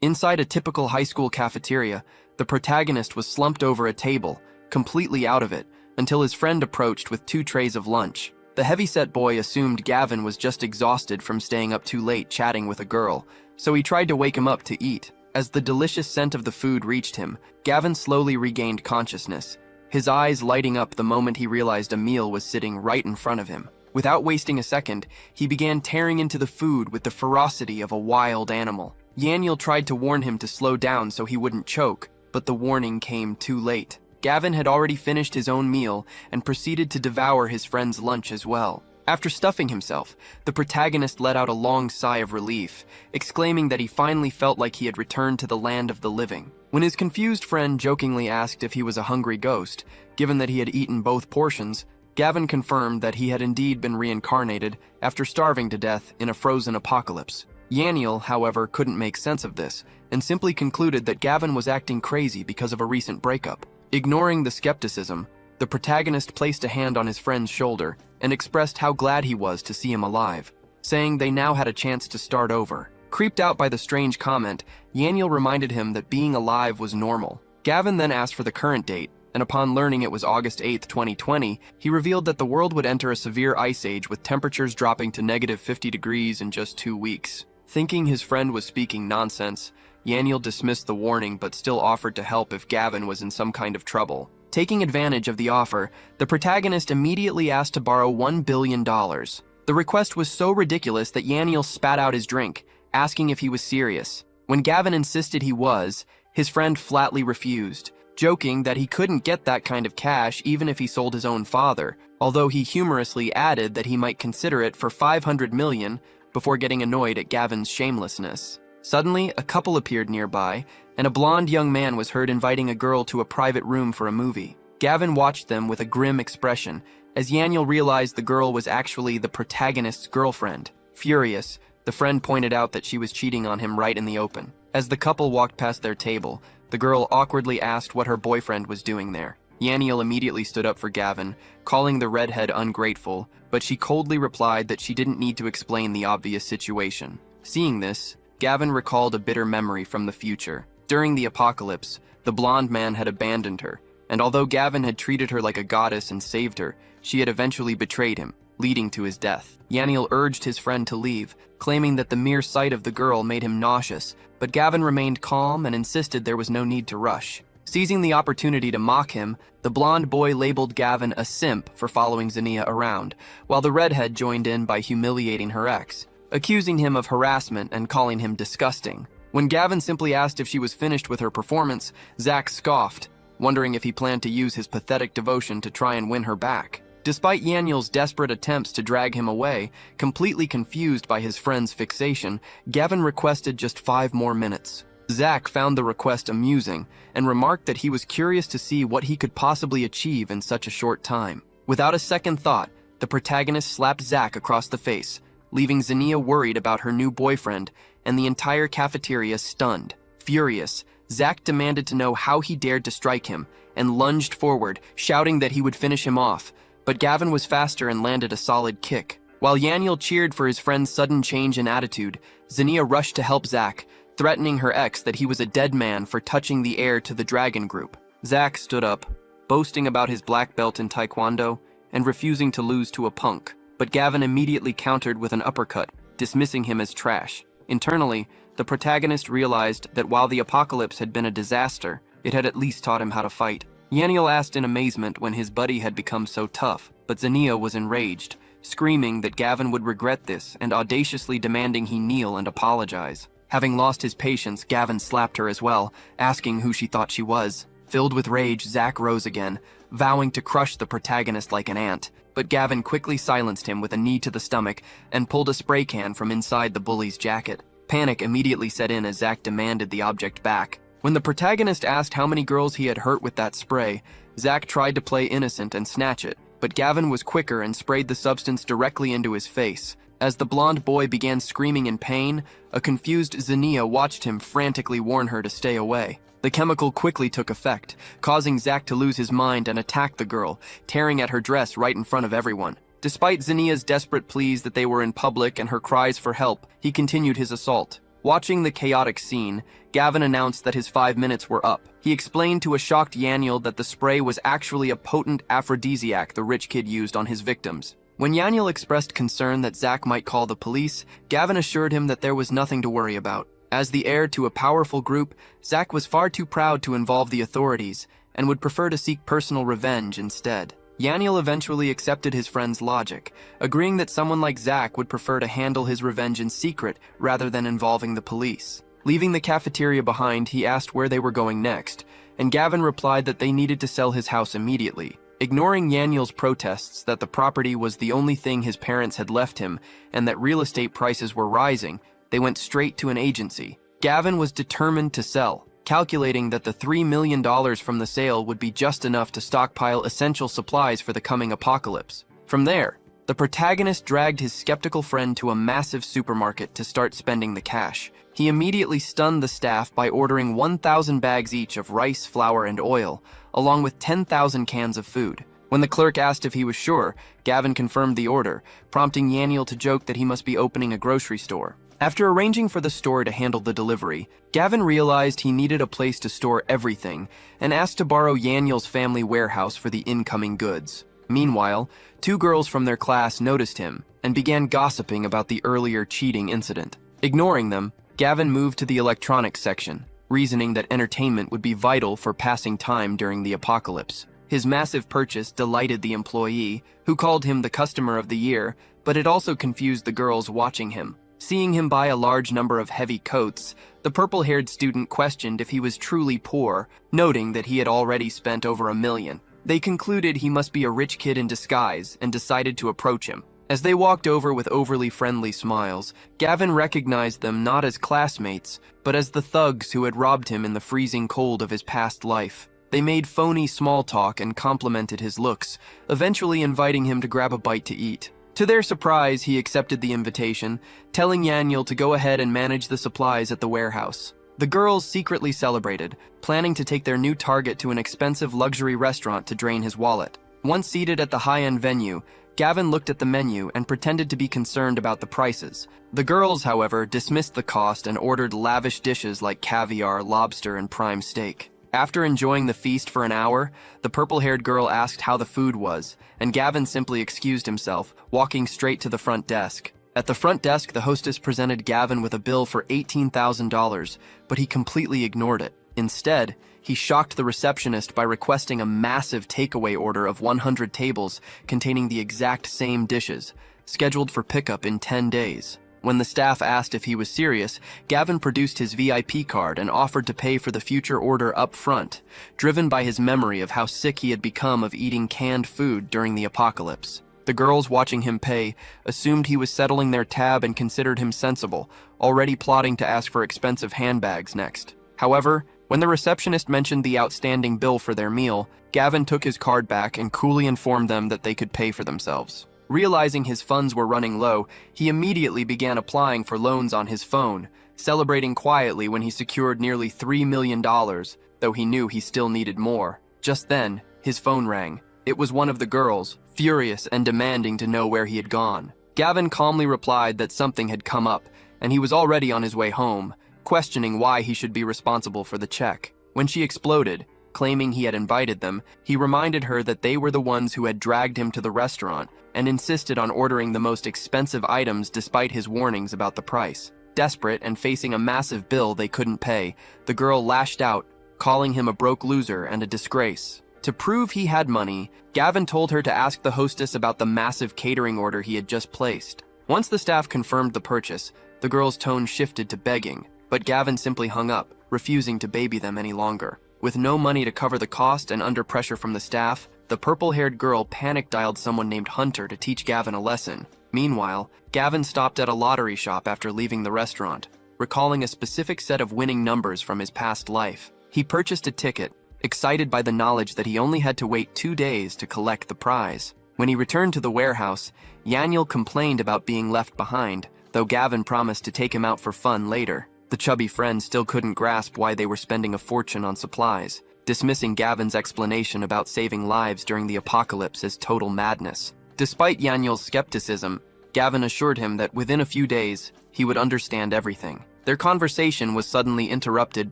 Inside a typical high school cafeteria, the protagonist was slumped over a table, completely out of it, until his friend approached with 2 trays of lunch. The heavyset boy assumed Gavin was just exhausted from staying up too late chatting with a girl, so he tried to wake him up to eat. As the delicious scent of the food reached him, Gavin slowly regained consciousness, his eyes lighting up the moment he realized a meal was sitting right in front of him. Without wasting a second, he began tearing into the food with the ferocity of a wild animal. Yaniel tried to warn him to slow down so he wouldn't choke, but the warning came too late. Gavin had already finished his own meal and proceeded to devour his friend's lunch as well. After stuffing himself, the protagonist let out a long sigh of relief, exclaiming that he finally felt like he had returned to the land of the living. When his confused friend jokingly asked if he was a hungry ghost, given that he had eaten both portions, Gavin confirmed that he had indeed been reincarnated after starving to death in a frozen apocalypse. Yaniel, however, couldn't make sense of this, and simply concluded that Gavin was acting crazy because of a recent breakup. Ignoring the skepticism, the protagonist placed a hand on his friend's shoulder and expressed how glad he was to see him alive, saying they now had a chance to start over. Creeped out by the strange comment, Yaniel reminded him that being alive was normal. Gavin then asked for the current date, and upon learning it was August 8, 2020, he revealed that the world would enter a severe ice age with temperatures dropping to -50 degrees in just 2 weeks. Thinking his friend was speaking nonsense, Yaniel dismissed the warning but still offered to help if Gavin was in some kind of trouble. Taking advantage of the offer, the protagonist immediately asked to borrow $1 billion. The request was so ridiculous that Yaniel spat out his drink, asking if he was serious. When Gavin insisted he was, his friend flatly refused, joking that he couldn't get that kind of cash even if he sold his own father, although he humorously added that he might consider it for $500 million before getting annoyed at Gavin's shamelessness. Suddenly, a couple appeared nearby, and a blonde young man was heard inviting a girl to a private room for a movie. Gavin watched them with a grim expression, as Yaniel realized the girl was actually the protagonist's girlfriend. Furious, the friend pointed out that she was cheating on him right in the open. As the couple walked past their table, the girl awkwardly asked what her boyfriend was doing there. Yaniel immediately stood up for Gavin, calling the redhead ungrateful, but she coldly replied that she didn't need to explain the obvious situation. Seeing this, Gavin recalled a bitter memory from the future. During the apocalypse, the blonde man had abandoned her, and although Gavin had treated her like a goddess and saved her, she had eventually betrayed him, leading to his death. Yaniel urged his friend to leave, claiming that the mere sight of the girl made him nauseous, but Gavin remained calm and insisted there was no need to rush. Seizing the opportunity to mock him, the blonde boy labeled Gavin a simp for following Xenia around, while the redhead joined in by humiliating her ex, accusing him of harassment and calling him disgusting. When Gavin simply asked if she was finished with her performance, Zach scoffed, wondering if he planned to use his pathetic devotion to try and win her back. Despite Yaniel's desperate attempts to drag him away, completely confused by his friend's fixation, Gavin requested just 5 more minutes. Zach found the request amusing and remarked that he was curious to see what he could possibly achieve in such a short time. Without a second thought, the protagonist slapped Zach across the face, leaving Xenia worried about her new boyfriend and the entire cafeteria stunned. Furious, Zach demanded to know how he dared to strike him and lunged forward, shouting that he would finish him off, but Gavin was faster and landed a solid kick. While Yaniel cheered for his friend's sudden change in attitude, Xenia rushed to help Zach, threatening her ex that he was a dead man for touching the heir to the dragon group. Zach stood up, boasting about his black belt in Taekwondo and refusing to lose to a punk, but Gavin immediately countered with an uppercut, dismissing him as trash. Internally, the protagonist realized that while the apocalypse had been a disaster, it had at least taught him how to fight. Yaniel asked in amazement when his buddy had become so tough, but Xenia was enraged, screaming that Gavin would regret this and audaciously demanding he kneel and apologize. Having lost his patience, Gavin slapped her as well, asking who she thought she was. Filled with rage, Zach rose again, vowing to crush the protagonist like an ant, but Gavin quickly silenced him with a knee to the stomach and pulled a spray can from inside the bully's jacket. Panic immediately set in as Zach demanded the object back. When the protagonist asked how many girls he had hurt with that spray, Zach tried to play innocent and snatch it, but Gavin was quicker and sprayed the substance directly into his face. As the blonde boy began screaming in pain, a confused Xenia watched him frantically warn her to stay away. The chemical quickly took effect, causing Zach to lose his mind and attack the girl, tearing at her dress right in front of everyone. Despite Xenia's desperate pleas that they were in public and her cries for help, he continued his assault. Watching the chaotic scene, Gavin announced that his 5 minutes were up. He explained to a shocked Yaniel that the spray was actually a potent aphrodisiac the rich kid used on his victims. When Yaniel expressed concern that Zack might call the police, Gavin assured him that there was nothing to worry about. As the heir to a powerful group, Zack was far too proud to involve the authorities and would prefer to seek personal revenge instead. Yaniel eventually accepted his friend's logic, agreeing that someone like Zack would prefer to handle his revenge in secret rather than involving the police. Leaving the cafeteria behind, he asked where they were going next, and Gavin replied that they needed to sell his house immediately. Ignoring Yaniel's protests that the property was the only thing his parents had left him and that real estate prices were rising, they went straight to an agency. Gavin was determined to sell, calculating that the $3 million from the sale would be just enough to stockpile essential supplies for the coming apocalypse. From there, the protagonist dragged his skeptical friend to a massive supermarket to start spending the cash. He immediately stunned the staff by ordering 1,000 bags each of rice, flour, and oil, along with 10,000 cans of food. When the clerk asked if he was sure, Gavin confirmed the order, prompting Yaniel to joke that he must be opening a grocery store. After arranging for the store to handle the delivery, Gavin realized he needed a place to store everything and asked to borrow Yaniel's family warehouse for the incoming goods. Meanwhile, 2 girls from their class noticed him and began gossiping about the earlier cheating incident. Ignoring them, Gavin moved to the electronics section, reasoning that entertainment would be vital for passing time during the apocalypse. His massive purchase delighted the employee, who called him the customer of the year, but it also confused the girls watching him. Seeing him buy a large number of heavy coats, the purple-haired student questioned if he was truly poor, noting that he had already spent over $1 million. They concluded he must be a rich kid in disguise and decided to approach him. As they walked over with overly friendly smiles, Gavin recognized them not as classmates, but as the thugs who had robbed him in the freezing cold of his past life. They made phony small talk and complimented his looks, eventually inviting him to grab a bite to eat. To their surprise, he accepted the invitation, telling Yaniel to go ahead and manage the supplies at the warehouse. The girls secretly celebrated, planning to take their new target to an expensive luxury restaurant to drain his wallet. Once seated at the high-end venue, Gavin looked at the menu and pretended to be concerned about the prices. The girls, however, dismissed the cost and ordered lavish dishes like caviar, lobster, and prime steak. After enjoying the feast for an hour, the purple-haired girl asked how the food was, and Gavin simply excused himself, walking straight to the front desk. At the front desk, the hostess presented Gavin with a bill for $18,000, but he completely ignored it. Instead, he shocked the receptionist by requesting a massive takeaway order of 100 tables containing the exact same dishes, scheduled for pickup in 10 days. When the staff asked if he was serious, Gavin produced his VIP card and offered to pay for the future order up front, driven by his memory of how sick he had become of eating canned food during the apocalypse. The girls watching him pay assumed he was settling their tab and considered him sensible, already plotting to ask for expensive handbags next. However, when the receptionist mentioned the outstanding bill for their meal, Gavin took his card back and coolly informed them that they could pay for themselves. Realizing his funds were running low, he immediately began applying for loans on his phone, celebrating quietly when he secured nearly $3 million, though he knew he still needed more. Just then, his phone rang. It was one of the girls, furious and demanding to know where he had gone. Gavin calmly replied that something had come up, and he was already on his way home, questioning why he should be responsible for the check. When she exploded, claiming he had invited them, he reminded her that they were the ones who had dragged him to the restaurant and insisted on ordering the most expensive items despite his warnings about the price. Desperate and facing a massive bill they couldn't pay, the girl lashed out, calling him a broke loser and a disgrace. To prove he had money, Gavin told her to ask the hostess about the massive catering order he had just placed. Once the staff confirmed the purchase, the girl's tone shifted to begging, but Gavin simply hung up, refusing to baby them any longer. With no money to cover the cost and under pressure from the staff, the purple-haired girl panic-dialed someone named Hunter to teach Gavin a lesson. Meanwhile, Gavin stopped at a lottery shop after leaving the restaurant, recalling a specific set of winning numbers from his past life. He purchased a ticket, excited by the knowledge that he only had to wait 2 days to collect the prize. When he returned to the warehouse, Yaniel complained about being left behind, though Gavin promised to take him out for fun later. The chubby friend still couldn't grasp why they were spending a fortune on supplies, dismissing Gavin's explanation about saving lives during the apocalypse as total madness. Despite Yaniel's skepticism, Gavin assured him that within a few days, he would understand everything. Their conversation was suddenly interrupted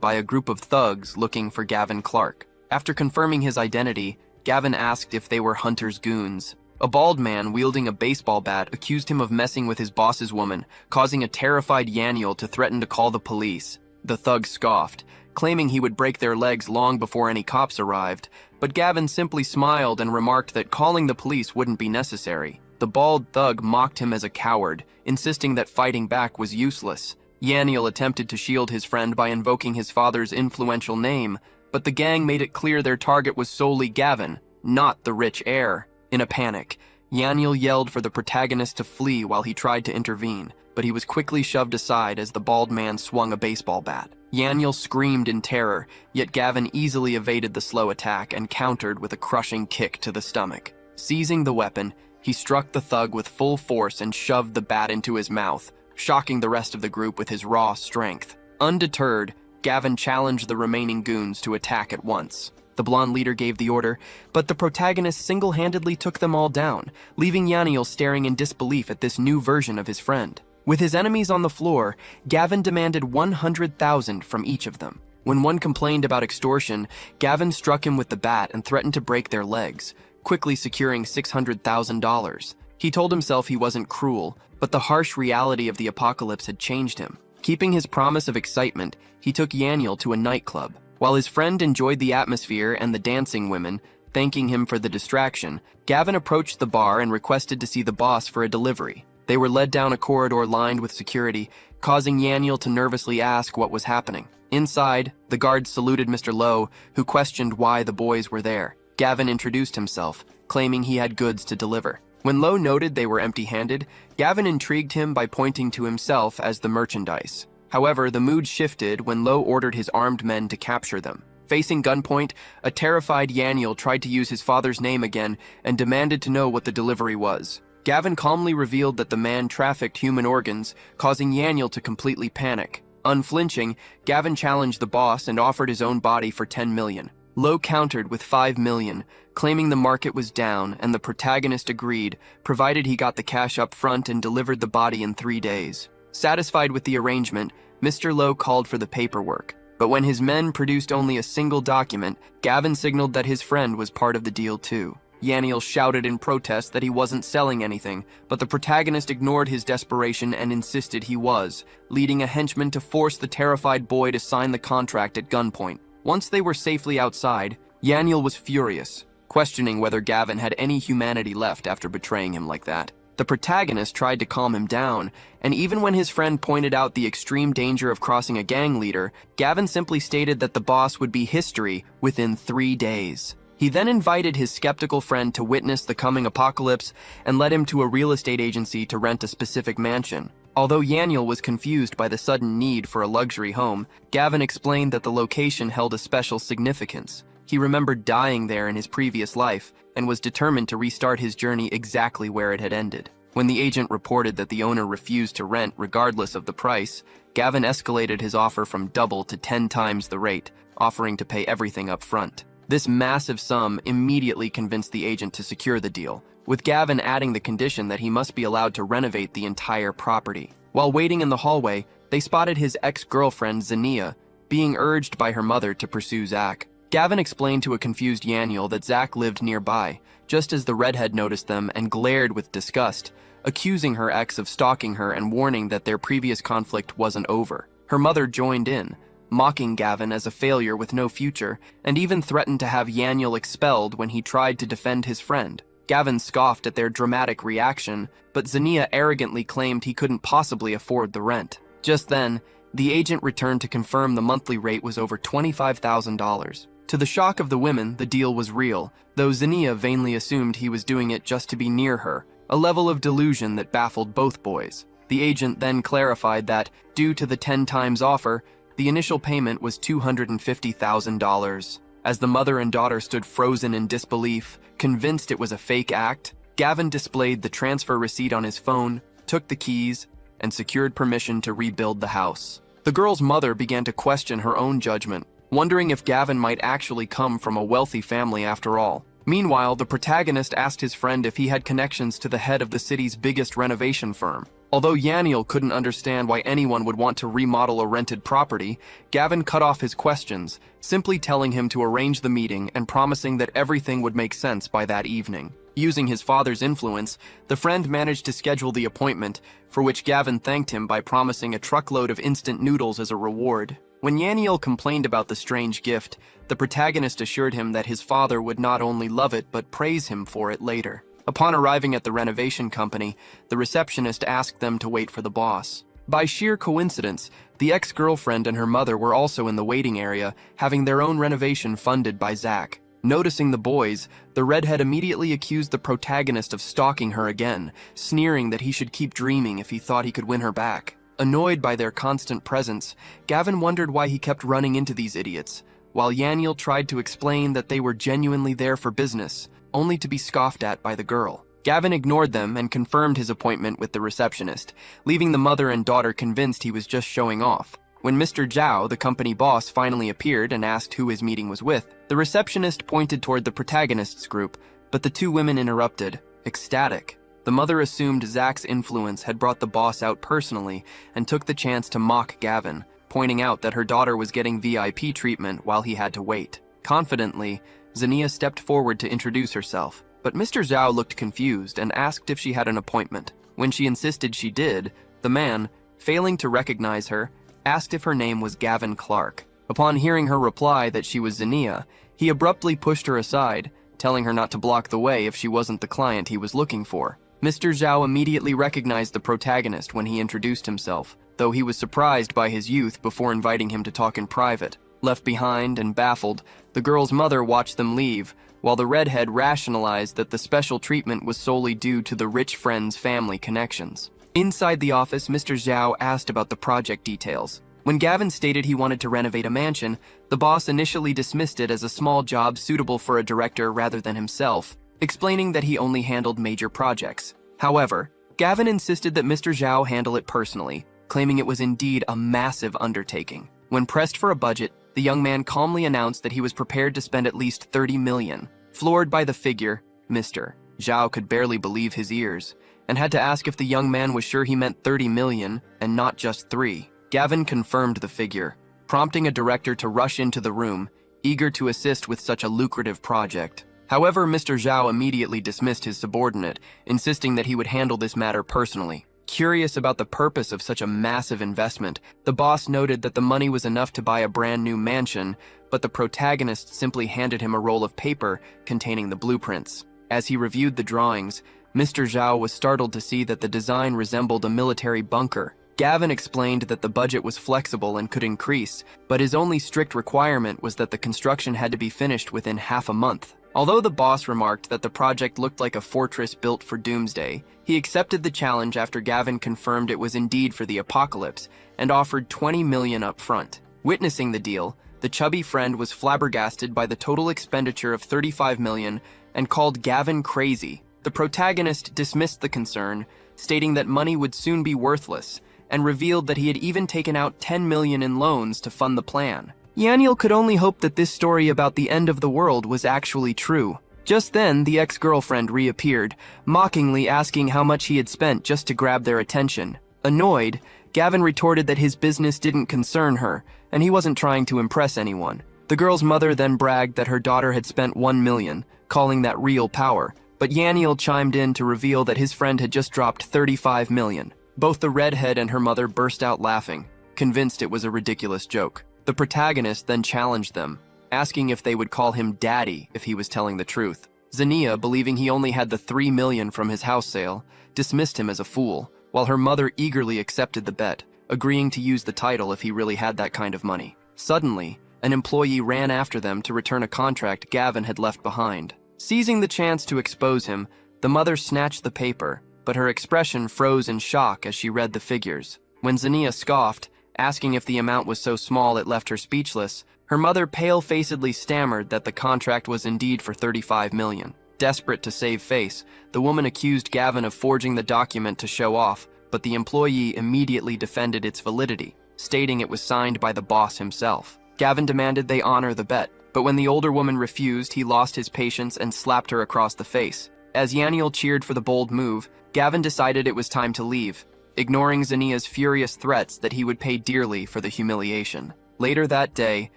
by a group of thugs looking for Gavin Clark. After confirming his identity, Gavin asked if they were Hunter's goons. A bald man wielding a baseball bat accused him of messing with his boss's woman, causing a terrified Yaniel to threaten to call the police. The thugs scoffed, claiming he would break their legs long before any cops arrived, but Gavin simply smiled and remarked that calling the police wouldn't be necessary. The bald thug mocked him as a coward, insisting that fighting back was useless. Yaniel attempted to shield his friend by invoking his father's influential name, but the gang made it clear their target was solely Gavin, not the rich heir. In a panic, Yaniel yelled for the protagonist to flee while he tried to intervene, but he was quickly shoved aside as the bald man swung a baseball bat. Yaniel screamed in terror, yet Gavin easily evaded the slow attack and countered with a crushing kick to the stomach. Seizing the weapon, he struck the thug with full force and shoved the bat into his mouth, shocking the rest of the group with his raw strength. Undeterred, Gavin challenged the remaining goons to attack at once. The blonde leader gave the order, but the protagonist single-handedly took them all down, leaving Yaniel staring in disbelief at this new version of his friend. With his enemies on the floor, Gavin demanded $100,000 from each of them. When one complained about extortion, Gavin struck him with the bat and threatened to break their legs, quickly securing $600,000. He told himself he wasn't cruel, but the harsh reality of the apocalypse had changed him. Keeping his promise of excitement, he took Yaniel to a nightclub. While his friend enjoyed the atmosphere and the dancing women, thanking him for the distraction, Gavin approached the bar and requested to see the boss for a delivery. They were led down a corridor lined with security, causing Yaniel to nervously ask what was happening. Inside, the guards saluted Mr. Lowe, who questioned why the boys were there. Gavin introduced himself, claiming he had goods to deliver. When Lowe noted they were empty-handed, Gavin intrigued him by pointing to himself as the merchandise. However, the mood shifted when Lowe ordered his armed men to capture them. Facing gunpoint, a terrified Yaniel tried to use his father's name again and demanded to know what the delivery was. Gavin calmly revealed that the man trafficked human organs, causing Yaniel to completely panic. Unflinching, Gavin challenged the boss and offered his own body for $10 million. Lowe countered with $5 million, claiming the market was down, and the protagonist agreed, provided he got the cash up front and delivered the body in 3 days. Satisfied with the arrangement, Mr. Lowe called for the paperwork, but when his men produced only a single document, Gavin signaled that his friend was part of the deal too. Yaniel shouted in protest that he wasn't selling anything, but the protagonist ignored his desperation and insisted he was, leading a henchman to force the terrified boy to sign the contract at gunpoint. Once they were safely outside, Yaniel was furious, questioning whether Gavin had any humanity left after betraying him like that. The protagonist tried to calm him down, and even when his friend pointed out the extreme danger of crossing a gang leader, Gavin simply stated that the boss would be history within 3 days. He then invited his skeptical friend to witness the coming apocalypse and led him to a real estate agency to rent a specific mansion. Although Yaniel was confused by the sudden need for a luxury home, Gavin explained that the location held a special significance. He remembered dying there in his previous life and was determined to restart his journey exactly where it had ended. When the agent reported that the owner refused to rent regardless of the price, Gavin escalated his offer from double to 10 times the rate, offering to pay everything up front. This massive sum immediately convinced the agent to secure the deal, with Gavin adding the condition that he must be allowed to renovate the entire property. While waiting in the hallway, they spotted his ex-girlfriend, Zania, being urged by her mother to pursue Zach. Gavin explained to a confused Yaniel that Zach lived nearby, just as the redhead noticed them and glared with disgust, accusing her ex of stalking her and warning that their previous conflict wasn't over. Her mother joined in, mocking Gavin as a failure with no future, and even threatened to have Yaniel expelled when he tried to defend his friend. Gavin scoffed at their dramatic reaction, but Zania arrogantly claimed he couldn't possibly afford the rent. Just then, the agent returned to confirm the monthly rate was over $25,000. To the shock of the women, the deal was real, though Zania vainly assumed he was doing it just to be near her, a level of delusion that baffled both boys. The agent then clarified that, due to the 10 times offer, the initial payment was $250,000. As the mother and daughter stood frozen in disbelief, convinced it was a fake act, Gavin displayed the transfer receipt on his phone, took the keys, and secured permission to rebuild the house. The girl's mother began to question her own judgment, wondering if Gavin might actually come from a wealthy family after all. Meanwhile, the protagonist asked his friend if he had connections to the head of the city's biggest renovation firm. Although Yaniel couldn't understand why anyone would want to remodel a rented property, Gavin cut off his questions, simply telling him to arrange the meeting and promising that everything would make sense by that evening. Using his father's influence, the friend managed to schedule the appointment, for which Gavin thanked him by promising a truckload of instant noodles as a reward. When Yaniel complained about the strange gift, the protagonist assured him that his father would not only love it but praise him for it later. Upon arriving at the renovation company, the receptionist asked them to wait for the boss. By sheer coincidence, the ex-girlfriend and her mother were also in the waiting area, having their own renovation funded by Zach. Noticing the boys, the redhead immediately accused the protagonist of stalking her again, sneering that he should keep dreaming if he thought he could win her back. Annoyed by their constant presence, Gavin wondered why he kept running into these idiots, while Yaniel tried to explain that they were genuinely there for business, only to be scoffed at by the girl. Gavin ignored them and confirmed his appointment with the receptionist, leaving the mother and daughter convinced he was just showing off. When Mr. Zhao, the company boss, finally appeared and asked who his meeting was with, the receptionist pointed toward the protagonist's group, but the two women interrupted, ecstatic. The mother assumed Zach's influence had brought the boss out personally and took the chance to mock Gavin, pointing out that her daughter was getting VIP treatment while he had to wait. Confidently, Zania stepped forward to introduce herself, but Mr. Zhao looked confused and asked if she had an appointment. When she insisted she did, the man, failing to recognize her, asked if her name was Gavin Clark. Upon hearing her reply that she was Zania, he abruptly pushed her aside, telling her not to block the way if she wasn't the client he was looking for. Mr. Zhao immediately recognized the protagonist when he introduced himself, though he was surprised by his youth before inviting him to talk in private. Left behind and baffled, the girl's mother watched them leave, while the redhead rationalized that the special treatment was solely due to the rich friend's family connections. Inside the office, Mr. Zhao asked about the project details. When Gavin stated he wanted to renovate a mansion, the boss initially dismissed it as a small job suitable for a director rather than himself, explaining that he only handled major projects. However, Gavin insisted that Mr. Zhao handle it personally, claiming it was indeed a massive undertaking. When pressed for a budget, the young man calmly announced that he was prepared to spend at least 30 million. Floored by the figure, Mr. Zhao could barely believe his ears, and had to ask if the young man was sure he meant 30 million and not just 3. Gavin confirmed the figure, prompting a director to rush into the room, eager to assist with such a lucrative project. However, Mr. Zhao immediately dismissed his subordinate, insisting that he would handle this matter personally. Curious about the purpose of such a massive investment, the boss noted that the money was enough to buy a brand new mansion, but the protagonist simply handed him a roll of paper containing the blueprints. As he reviewed the drawings, Mr. Zhao was startled to see that the design resembled a military bunker. Gavin explained that the budget was flexible and could increase, but his only strict requirement was that the construction had to be finished within half a month. Although the boss remarked that the project looked like a fortress built for doomsday, he accepted the challenge after Gavin confirmed it was indeed for the apocalypse and offered 20 million up front. Witnessing the deal, the chubby friend was flabbergasted by the total expenditure of 35 million and called Gavin crazy. The protagonist dismissed the concern, stating that money would soon be worthless, and revealed that he had even taken out 10 million in loans to fund the plan. Yaniel could only hope that this story about the end of the world was actually true. Just then, the ex-girlfriend reappeared, mockingly asking how much he had spent just to grab their attention. Annoyed, Gavin retorted that his business didn't concern her, and he wasn't trying to impress anyone. The girl's mother then bragged that her daughter had spent 1 million, calling that real power, but Yaniel chimed in to reveal that his friend had just dropped 35 million. Both the redhead and her mother burst out laughing, convinced it was a ridiculous joke. The protagonist then challenged them, asking if they would call him daddy if he was telling the truth. Zania, believing he only had the 3 million from his house sale, dismissed him as a fool, while her mother eagerly accepted the bet, agreeing to use the title if he really had that kind of money. Suddenly, an employee ran after them to return a contract Gavin had left behind. Seizing the chance to expose him, the mother snatched the paper, but her expression froze in shock as she read the figures. When Zania scoffed, asking if the amount was so small it left her speechless, her mother pale-facedly stammered that the contract was indeed for 35 million. Desperate to save face, the woman accused Gavin of forging the document to show off, but the employee immediately defended its validity, stating it was signed by the boss himself. Gavin demanded they honor the bet, but when the older woman refused, he lost his patience and slapped her across the face. As Yaniel cheered for the bold move, Gavin decided it was time to leave. ignoring Zania's furious threats that he would pay dearly for the humiliation. Later that day,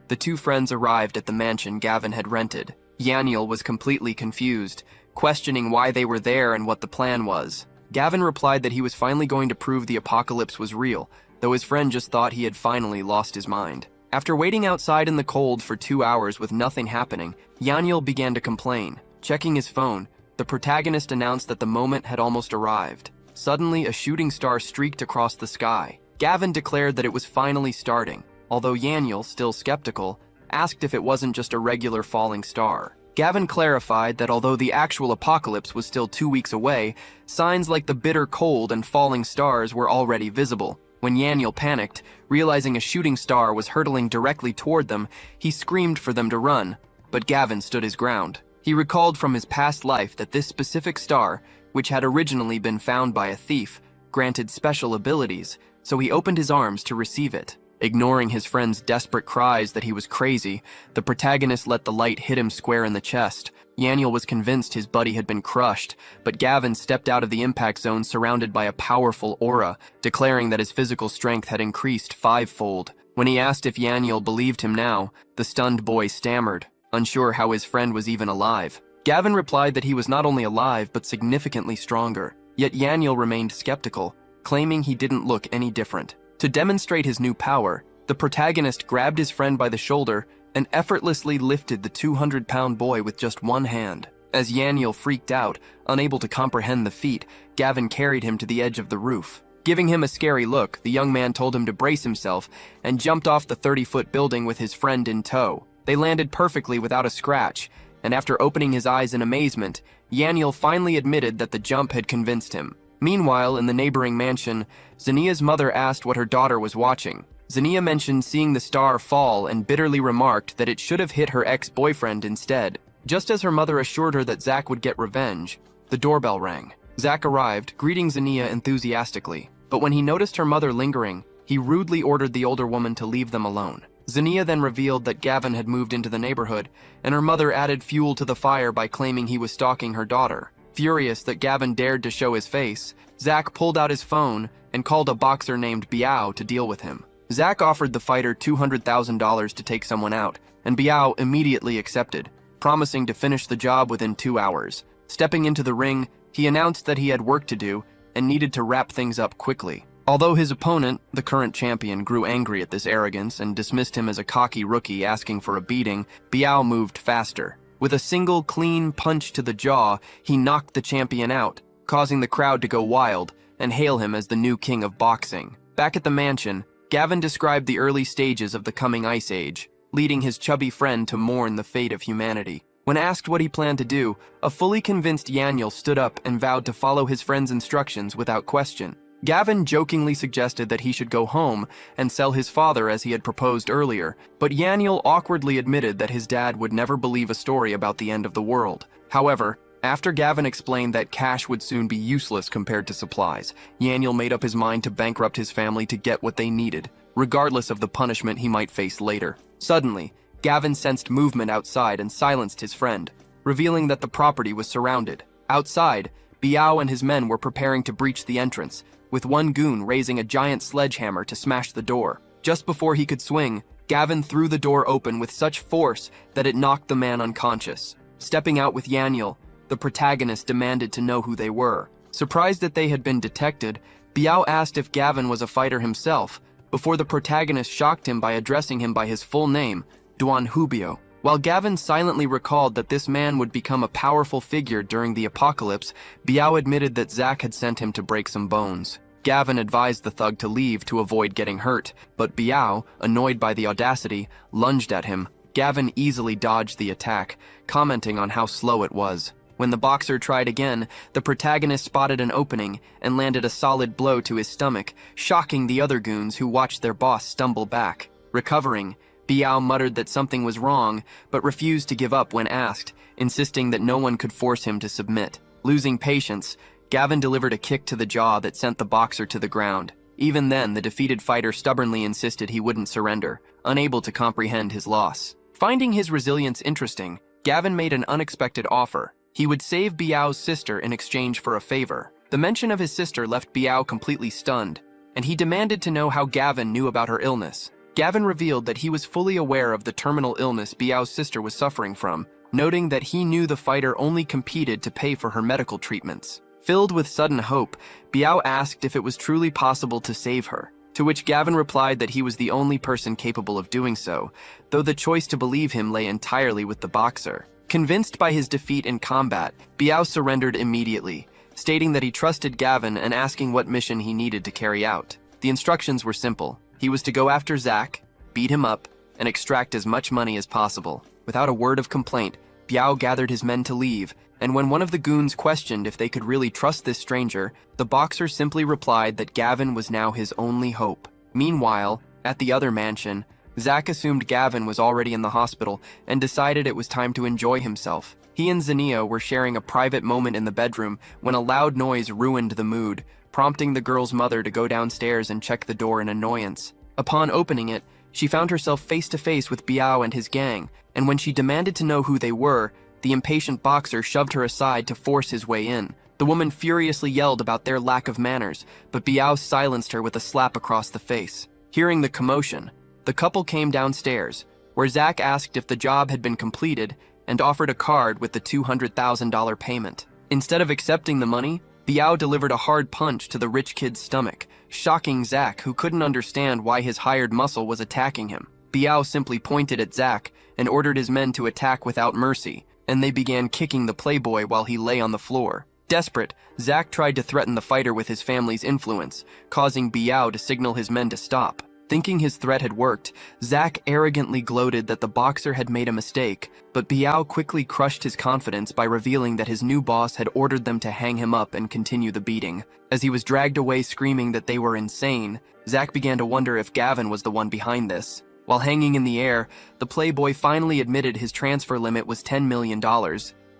the two friends arrived at the mansion Gavin had rented. Yaniel was completely confused, questioning why they were there and what the plan was. Gavin replied that he was finally going to prove the apocalypse was real, though his friend just thought he had finally lost his mind. After waiting outside in the cold for 2 hours with nothing happening, Yaniel began to complain. Checking his phone, the protagonist announced that the moment had almost arrived. Suddenly, a shooting star streaked across the sky. Gavin declared that it was finally starting, although Yaniel, still skeptical, asked if it wasn't just a regular falling star. Gavin clarified that although the actual apocalypse was still 2 weeks away, signs like the bitter cold and falling stars were already visible. When Yaniel panicked, realizing a shooting star was hurtling directly toward them, he screamed for them to run, but Gavin stood his ground. He recalled from his past life that this specific star, which had originally been found by a thief, granted special abilities, so he opened his arms to receive it. Ignoring his friend's desperate cries that he was crazy, the protagonist let the light hit him square in the chest. Yaniel was convinced his buddy had been crushed, but Gavin stepped out of the impact zone surrounded by a powerful aura, declaring that his physical strength had increased 5-fold. When he asked if Yaniel believed him now, the stunned boy stammered, unsure how his friend was even alive. Gavin replied that he was not only alive but significantly stronger, yet Yaniel remained skeptical, claiming he didn't look any different. To demonstrate his new power, the protagonist grabbed his friend by the shoulder and effortlessly lifted the 200-pound boy with just one hand. As Yaniel freaked out, unable to comprehend the feat, Gavin carried him to the edge of the roof. Giving him a scary look, the young man told him to brace himself and jumped off the 30-foot building with his friend in tow. They landed perfectly without a scratch, and after opening his eyes in amazement, Yaniel finally admitted that the jump had convinced him. Meanwhile, in the neighboring mansion, Zania's mother asked what her daughter was watching. Zania mentioned seeing the star fall and bitterly remarked that it should have hit her ex-boyfriend instead. Just as her mother assured her that Zack would get revenge, the doorbell rang. Zack arrived, greeting Zania enthusiastically, but when he noticed her mother lingering, he rudely ordered the older woman to leave them alone. Zania then revealed that Gavin had moved into the neighborhood, and her mother added fuel to the fire by claiming he was stalking her daughter. Furious that Gavin dared to show his face, Zack pulled out his phone and called a boxer named Biao to deal with him. Zack offered the fighter $200,000 to take someone out, and Biao immediately accepted, promising to finish the job within 2 hours. Stepping into the ring, he announced that he had work to do and needed to wrap things up quickly. Although his opponent, the current champion, grew angry at this arrogance and dismissed him as a cocky rookie asking for a beating, Biao moved faster. With a single clean punch to the jaw, he knocked the champion out, causing the crowd to go wild and hail him as the new king of boxing. Back at the mansion, Gavin described the early stages of the coming Ice Age, leading his chubby friend to mourn the fate of humanity. When asked what he planned to do, a fully convinced Yaniel stood up and vowed to follow his friend's instructions without question. Gavin jokingly suggested that he should go home and sell his father as he had proposed earlier, but Yaniel awkwardly admitted that his dad would never believe a story about the end of the world. However, after Gavin explained that cash would soon be useless compared to supplies, Yaniel made up his mind to bankrupt his family to get what they needed, regardless of the punishment he might face later. Suddenly, Gavin sensed movement outside and silenced his friend, revealing that the property was surrounded. Outside, Biao and his men were preparing to breach the entrance, with one goon raising a giant sledgehammer to smash the door. Just before he could swing, Gavin threw the door open with such force that it knocked the man unconscious. Stepping out with Yaniel, the protagonist demanded to know who they were. Surprised that they had been detected, Biao asked if Gavin was a fighter himself, before the protagonist shocked him by addressing him by his full name, Duan Hubio. While Gavin silently recalled that this man would become a powerful figure during the apocalypse, Biao admitted that Zack had sent him to break some bones. Gavin advised the thug to leave to avoid getting hurt, but Biao, annoyed by the audacity, lunged at him. Gavin easily dodged the attack, commenting on how slow it was. When the boxer tried again, the protagonist spotted an opening and landed a solid blow to his stomach, shocking the other goons who watched their boss stumble back. Recovering, Biao muttered that something was wrong, but refused to give up when asked, insisting that no one could force him to submit. Losing patience, Gavin delivered a kick to the jaw that sent the boxer to the ground. Even then, the defeated fighter stubbornly insisted he wouldn't surrender, unable to comprehend his loss. Finding his resilience interesting, Gavin made an unexpected offer. He would save Biao's sister in exchange for a favor. The mention of his sister left Biao completely stunned, and he demanded to know how Gavin knew about her illness. Gavin revealed that he was fully aware of the terminal illness Biao's sister was suffering from, noting that he knew the fighter only competed to pay for her medical treatments. Filled with sudden hope, Biao asked if it was truly possible to save her, to which Gavin replied that he was the only person capable of doing so, though the choice to believe him lay entirely with the boxer. Convinced by his defeat in combat, Biao surrendered immediately, stating that he trusted Gavin and asking what mission he needed to carry out. The instructions were simple. He was to go after Zack, beat him up, and extract as much money as possible. Without a word of complaint, Biao gathered his men to leave, and when one of the goons questioned if they could really trust this stranger, the boxer simply replied that Gavin was now his only hope. Meanwhile, at the other mansion, Zack assumed Gavin was already in the hospital and decided it was time to enjoy himself. He and Zinnia were sharing a private moment in the bedroom when a loud noise ruined the mood, prompting the girl's mother to go downstairs and check the door in annoyance. Upon opening it, she found herself face to face with Biao and his gang, and when she demanded to know who they were, the impatient boxer shoved her aside to force his way in. The woman furiously yelled about their lack of manners, but Biao silenced her with a slap across the face. Hearing the commotion, the couple came downstairs, where Zack asked if the job had been completed and offered a card with the $200,000 payment. Instead of accepting the money, Biao delivered a hard punch to the rich kid's stomach, shocking Zack, who couldn't understand why his hired muscle was attacking him. Biao simply pointed at Zack and ordered his men to attack without mercy, and they began kicking the playboy while he lay on the floor. Desperate, Zack tried to threaten the fighter with his family's influence, causing Biao to signal his men to stop. Thinking his threat had worked, Zack arrogantly gloated that the boxer had made a mistake, but Biao quickly crushed his confidence by revealing that his new boss had ordered them to hang him up and continue the beating. As he was dragged away screaming that they were insane, Zack began to wonder if Gavin was the one behind this. While hanging in the air, the playboy finally admitted his transfer limit was $10 million,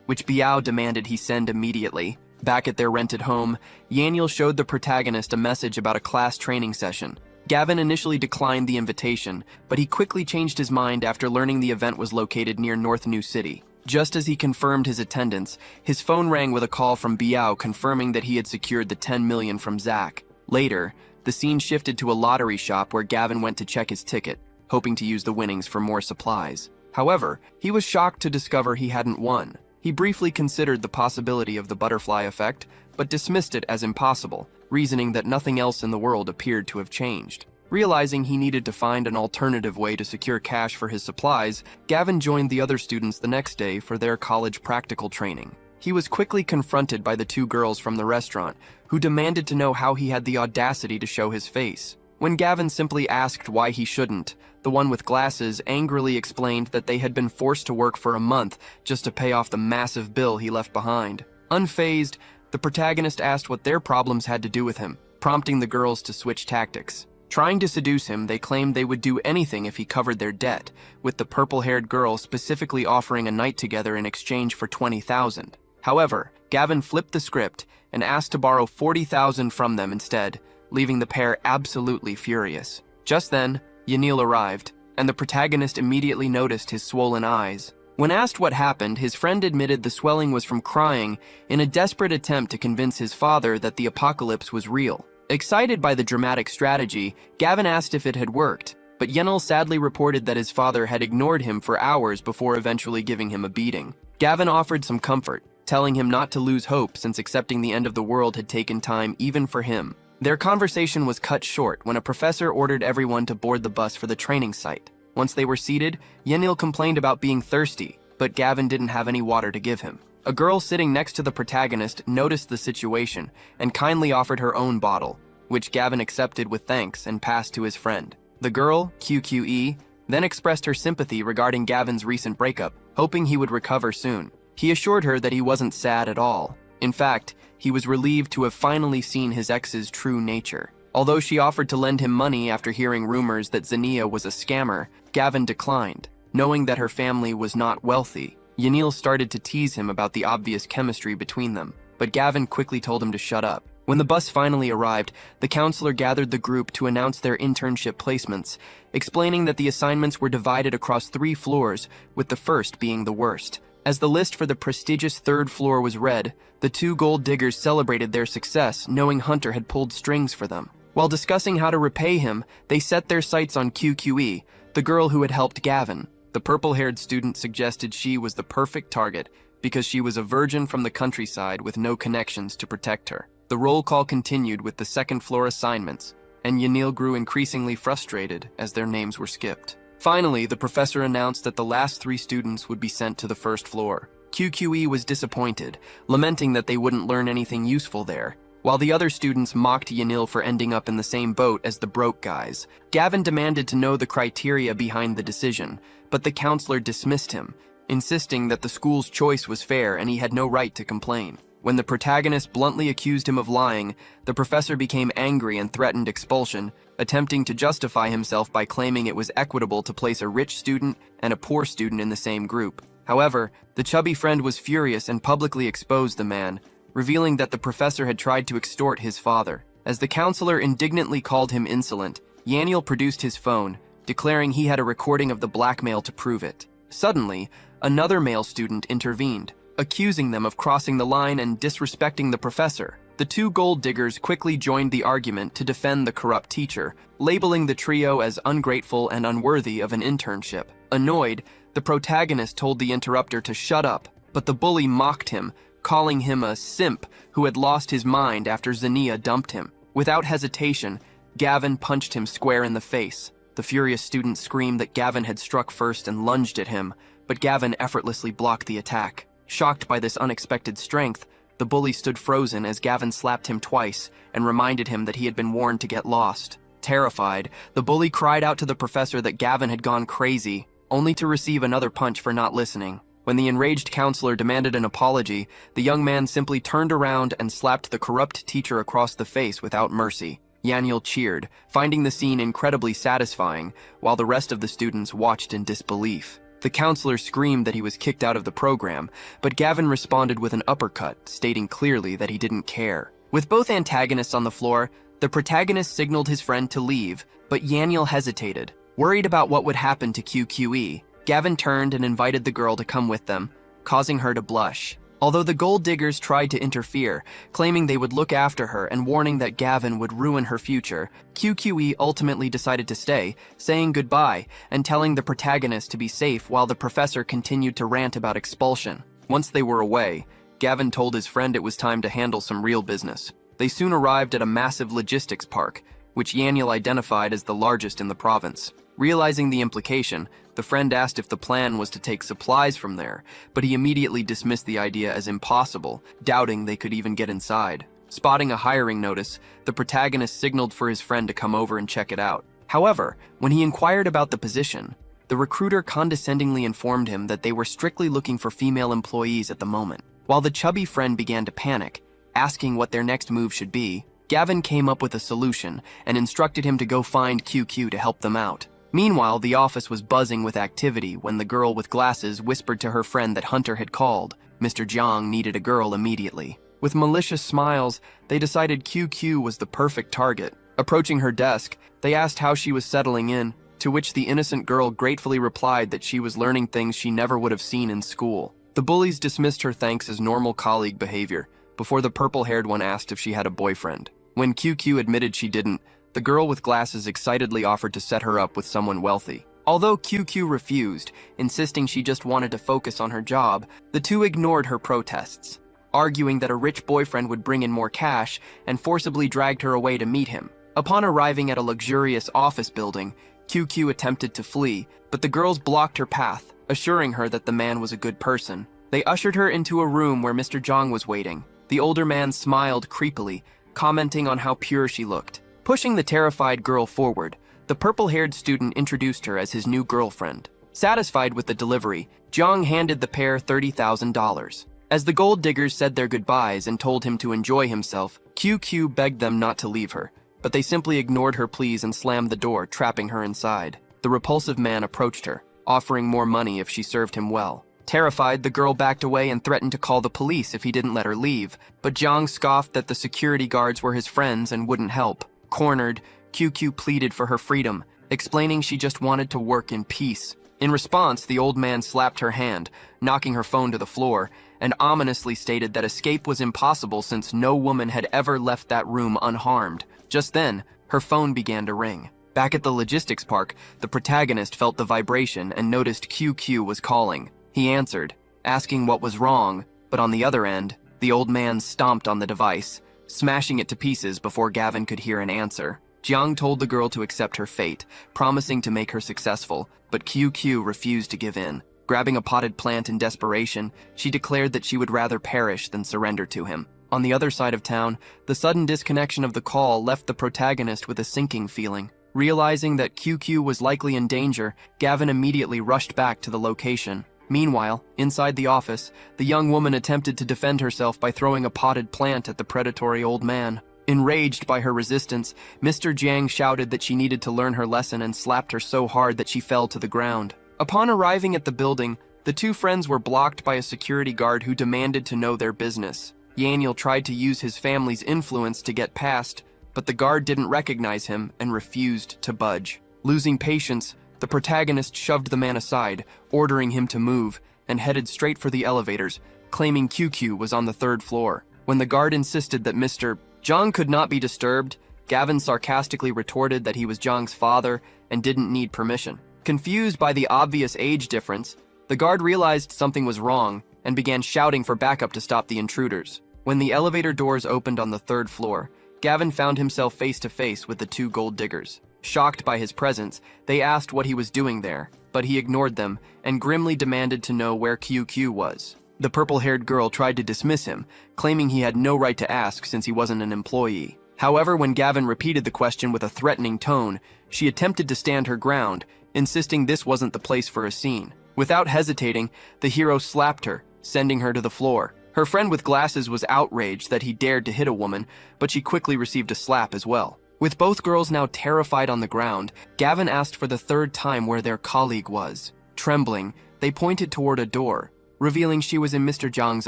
which Biao demanded he send immediately. Back at their rented home, Yaniel showed the protagonist a message about a class training session. Gavin initially declined the invitation, but he quickly changed his mind after learning the event was located near North New City. Just as he confirmed his attendance, his phone rang with a call from Biao confirming that he had secured the $10 million from Zack. Later, the scene shifted to a lottery shop where Gavin went to check his ticket, hoping to use the winnings for more supplies. However, he was shocked to discover he hadn't won. He briefly considered the possibility of the butterfly effect, but dismissed it as impossible, reasoning that nothing else in the world appeared to have changed. Realizing he needed to find an alternative way to secure cash for his supplies, Gavin joined the other students the next day for their college practical training. He was quickly confronted by the two girls from the restaurant, who demanded to know how he had the audacity to show his face. When Gavin simply asked why he shouldn't, the one with glasses angrily explained that they had been forced to work for a month just to pay off the massive bill he left behind. Unfazed, the protagonist asked what their problems had to do with him, prompting the girls to switch tactics. Trying to seduce him, they claimed they would do anything if he covered their debt, with the purple-haired girl specifically offering a night together in exchange for $20,000. However, Gavin flipped the script and asked to borrow $40,000 from them instead, leaving the pair absolutely furious. Just then, Yanil arrived, and the protagonist immediately noticed his swollen eyes. When asked what happened, his friend admitted the swelling was from crying in a desperate attempt to convince his father that the apocalypse was real. Excited by the dramatic strategy, Gavin asked if it had worked, but Yenil sadly reported that his father had ignored him for hours before eventually giving him a beating. Gavin offered some comfort, telling him not to lose hope since accepting the end of the world had taken time even for him. Their conversation was cut short when a professor ordered everyone to board the bus for the training site. Once they were seated, Yenil complained about being thirsty, but Gavin didn't have any water to give him. A girl sitting next to the protagonist noticed the situation and kindly offered her own bottle, which Gavin accepted with thanks and passed to his friend. The girl, QQE, then expressed her sympathy regarding Gavin's recent breakup, hoping he would recover soon. He assured her that he wasn't sad at all. In fact, he was relieved to have finally seen his ex's true nature. Although she offered to lend him money after hearing rumors that Zinnia was a scammer, Gavin declined, knowing that her family was not wealthy. Yanil started to tease him about the obvious chemistry between them, but Gavin quickly told him to shut up. When the bus finally arrived, the counselor gathered the group to announce their internship placements, explaining that the assignments were divided across 3 floors, with the first being the worst. As the list for the prestigious third floor was read, the two gold diggers celebrated their success, knowing Hunter had pulled strings for them. While discussing how to repay him, they set their sights on QQE, the girl who had helped Gavin. The purple-haired student suggested she was the perfect target because she was a virgin from the countryside with no connections to protect her. The roll call continued with the second floor assignments, and Yanil grew increasingly frustrated as their names were skipped. Finally, the professor announced that the last 3 students would be sent to the first floor. QQE was disappointed, lamenting that they wouldn't learn anything useful there. While the other students mocked Yanil for ending up in the same boat as the broke guys, Gavin demanded to know the criteria behind the decision, but the counselor dismissed him, insisting that the school's choice was fair and he had no right to complain. When the protagonist bluntly accused him of lying, the professor became angry and threatened expulsion, attempting to justify himself by claiming it was equitable to place a rich student and a poor student in the same group. However, the chubby friend was furious and publicly exposed the man, revealing that the professor had tried to extort his father. As the counselor indignantly called him insolent, Yaniel produced his phone, declaring he had a recording of the blackmail to prove it. Suddenly, another male student intervened, accusing them of crossing the line and disrespecting the professor. The two gold diggers quickly joined the argument to defend the corrupt teacher, labeling the trio as ungrateful and unworthy of an internship. Annoyed, the protagonist told the interrupter to shut up, but the bully mocked him, calling him a simp who had lost his mind after Zania dumped him. Without hesitation, Gavin punched him square in the face. The furious student screamed that Gavin had struck first and lunged at him, but Gavin effortlessly blocked the attack. Shocked by this unexpected strength, the bully stood frozen as Gavin slapped him twice and reminded him that he had been warned to get lost. Terrified, the bully cried out to the professor that Gavin had gone crazy, only to receive another punch for not listening. When the enraged counselor demanded an apology, the young man simply turned around and slapped the corrupt teacher across the face without mercy. Yaniel cheered, finding the scene incredibly satisfying, while the rest of the students watched in disbelief. The counselor screamed that he was kicked out of the program, but Gavin responded with an uppercut, stating clearly that he didn't care. With both antagonists on the floor, the protagonist signaled his friend to leave, but Yaniel hesitated. Worried about what would happen to QQE, Gavin turned and invited the girl to come with them, causing her to blush. Although the gold diggers tried to interfere, claiming they would look after her and warning that Gavin would ruin her future, QQE ultimately decided to stay, saying goodbye and telling the protagonist to be safe while the professor continued to rant about expulsion. Once they were away, Gavin told his friend it was time to handle some real business. They soon arrived at a massive logistics park, which Yaniel identified as the largest in the province. Realizing the implication, the friend asked if the plan was to take supplies from there, but he immediately dismissed the idea as impossible, doubting they could even get inside. Spotting a hiring notice, the protagonist signaled for his friend to come over and check it out. However, when he inquired about the position, the recruiter condescendingly informed him that they were strictly looking for female employees at the moment. While the chubby friend began to panic, asking what their next move should be, Gavin came up with a solution and instructed him to go find QQ to help them out. Meanwhile, the office was buzzing with activity when the girl with glasses whispered to her friend that Hunter had called. Mr. Jiang needed a girl immediately. With malicious smiles, they decided QQ was the perfect target. Approaching her desk, they asked how she was settling in, to which the innocent girl gratefully replied that she was learning things she never would have seen in school. The bullies dismissed her thanks as normal colleague behavior, before the purple-haired one asked if she had a boyfriend. When QQ admitted she didn't, the girl with glasses excitedly offered to set her up with someone wealthy. Although QQ refused, insisting she just wanted to focus on her job, the two ignored her protests, arguing that a rich boyfriend would bring in more cash and forcibly dragged her away to meet him. Upon arriving at a luxurious office building, QQ attempted to flee, but the girls blocked her path, assuring her that the man was a good person. They ushered her into a room where Mr. Zhang was waiting. The older man smiled creepily, commenting on how pure she looked. Pushing the terrified girl forward, the purple-haired student introduced her as his new girlfriend. Satisfied with the delivery, Zhang handed the pair $30,000. As the gold diggers said their goodbyes and told him to enjoy himself, QQ begged them not to leave her, but they simply ignored her pleas and slammed the door, trapping her inside. The repulsive man approached her, offering more money if she served him well. Terrified, the girl backed away and threatened to call the police if he didn't let her leave, but Zhang scoffed that the security guards were his friends and wouldn't help. Cornered, QQ pleaded for her freedom, explaining she just wanted to work in peace. In response, the old man slapped her hand, knocking her phone to the floor, and ominously stated that escape was impossible since no woman had ever left that room unharmed. Just then, her phone began to ring. Back at the logistics park, the protagonist felt the vibration and noticed QQ was calling. He answered, asking what was wrong, but on the other end, the old man stomped on the device, smashing it to pieces before Gavin could hear an answer. Jiang told the girl to accept her fate, promising to make her successful, but QQ refused to give in. Grabbing a potted plant in desperation, she declared that she would rather perish than surrender to him. On the other side of town, the sudden disconnection of the call left the protagonist with a sinking feeling. Realizing that QQ was likely in danger, Gavin immediately rushed back to the location. Meanwhile, inside the office, the young woman attempted to defend herself by throwing a potted plant at the predatory old man. Enraged by her resistance, Mr. Jiang shouted that she needed to learn her lesson and slapped her so hard that she fell to the ground. Upon arriving at the building, the two friends were blocked by a security guard who demanded to know their business. Yaniel tried to use his family's influence to get past, but the guard didn't recognize him and refused to budge. Losing patience, the protagonist shoved the man aside, ordering him to move, and headed straight for the elevators, claiming QQ was on the 3rd floor. When the guard insisted that Mr. Jiang could not be disturbed, Gavin sarcastically retorted that he was Jiang's father and didn't need permission. Confused by the obvious age difference, the guard realized something was wrong and began shouting for backup to stop the intruders. When the elevator doors opened on the 3rd floor, Gavin found himself face to face with the two gold diggers. Shocked by his presence, they asked what he was doing there, but he ignored them and grimly demanded to know where QQ was. The purple-haired girl tried to dismiss him, claiming he had no right to ask since he wasn't an employee. However, when Gavin repeated the question with a threatening tone, she attempted to stand her ground, insisting this wasn't the place for a scene. Without hesitating, the hero slapped her, sending her to the floor. Her friend with glasses was outraged that he dared to hit a woman, but she quickly received a slap as well. With both girls now terrified on the ground, Gavin asked for the 3rd time where their colleague was. Trembling, they pointed toward a door, revealing she was in Mr. Jiang's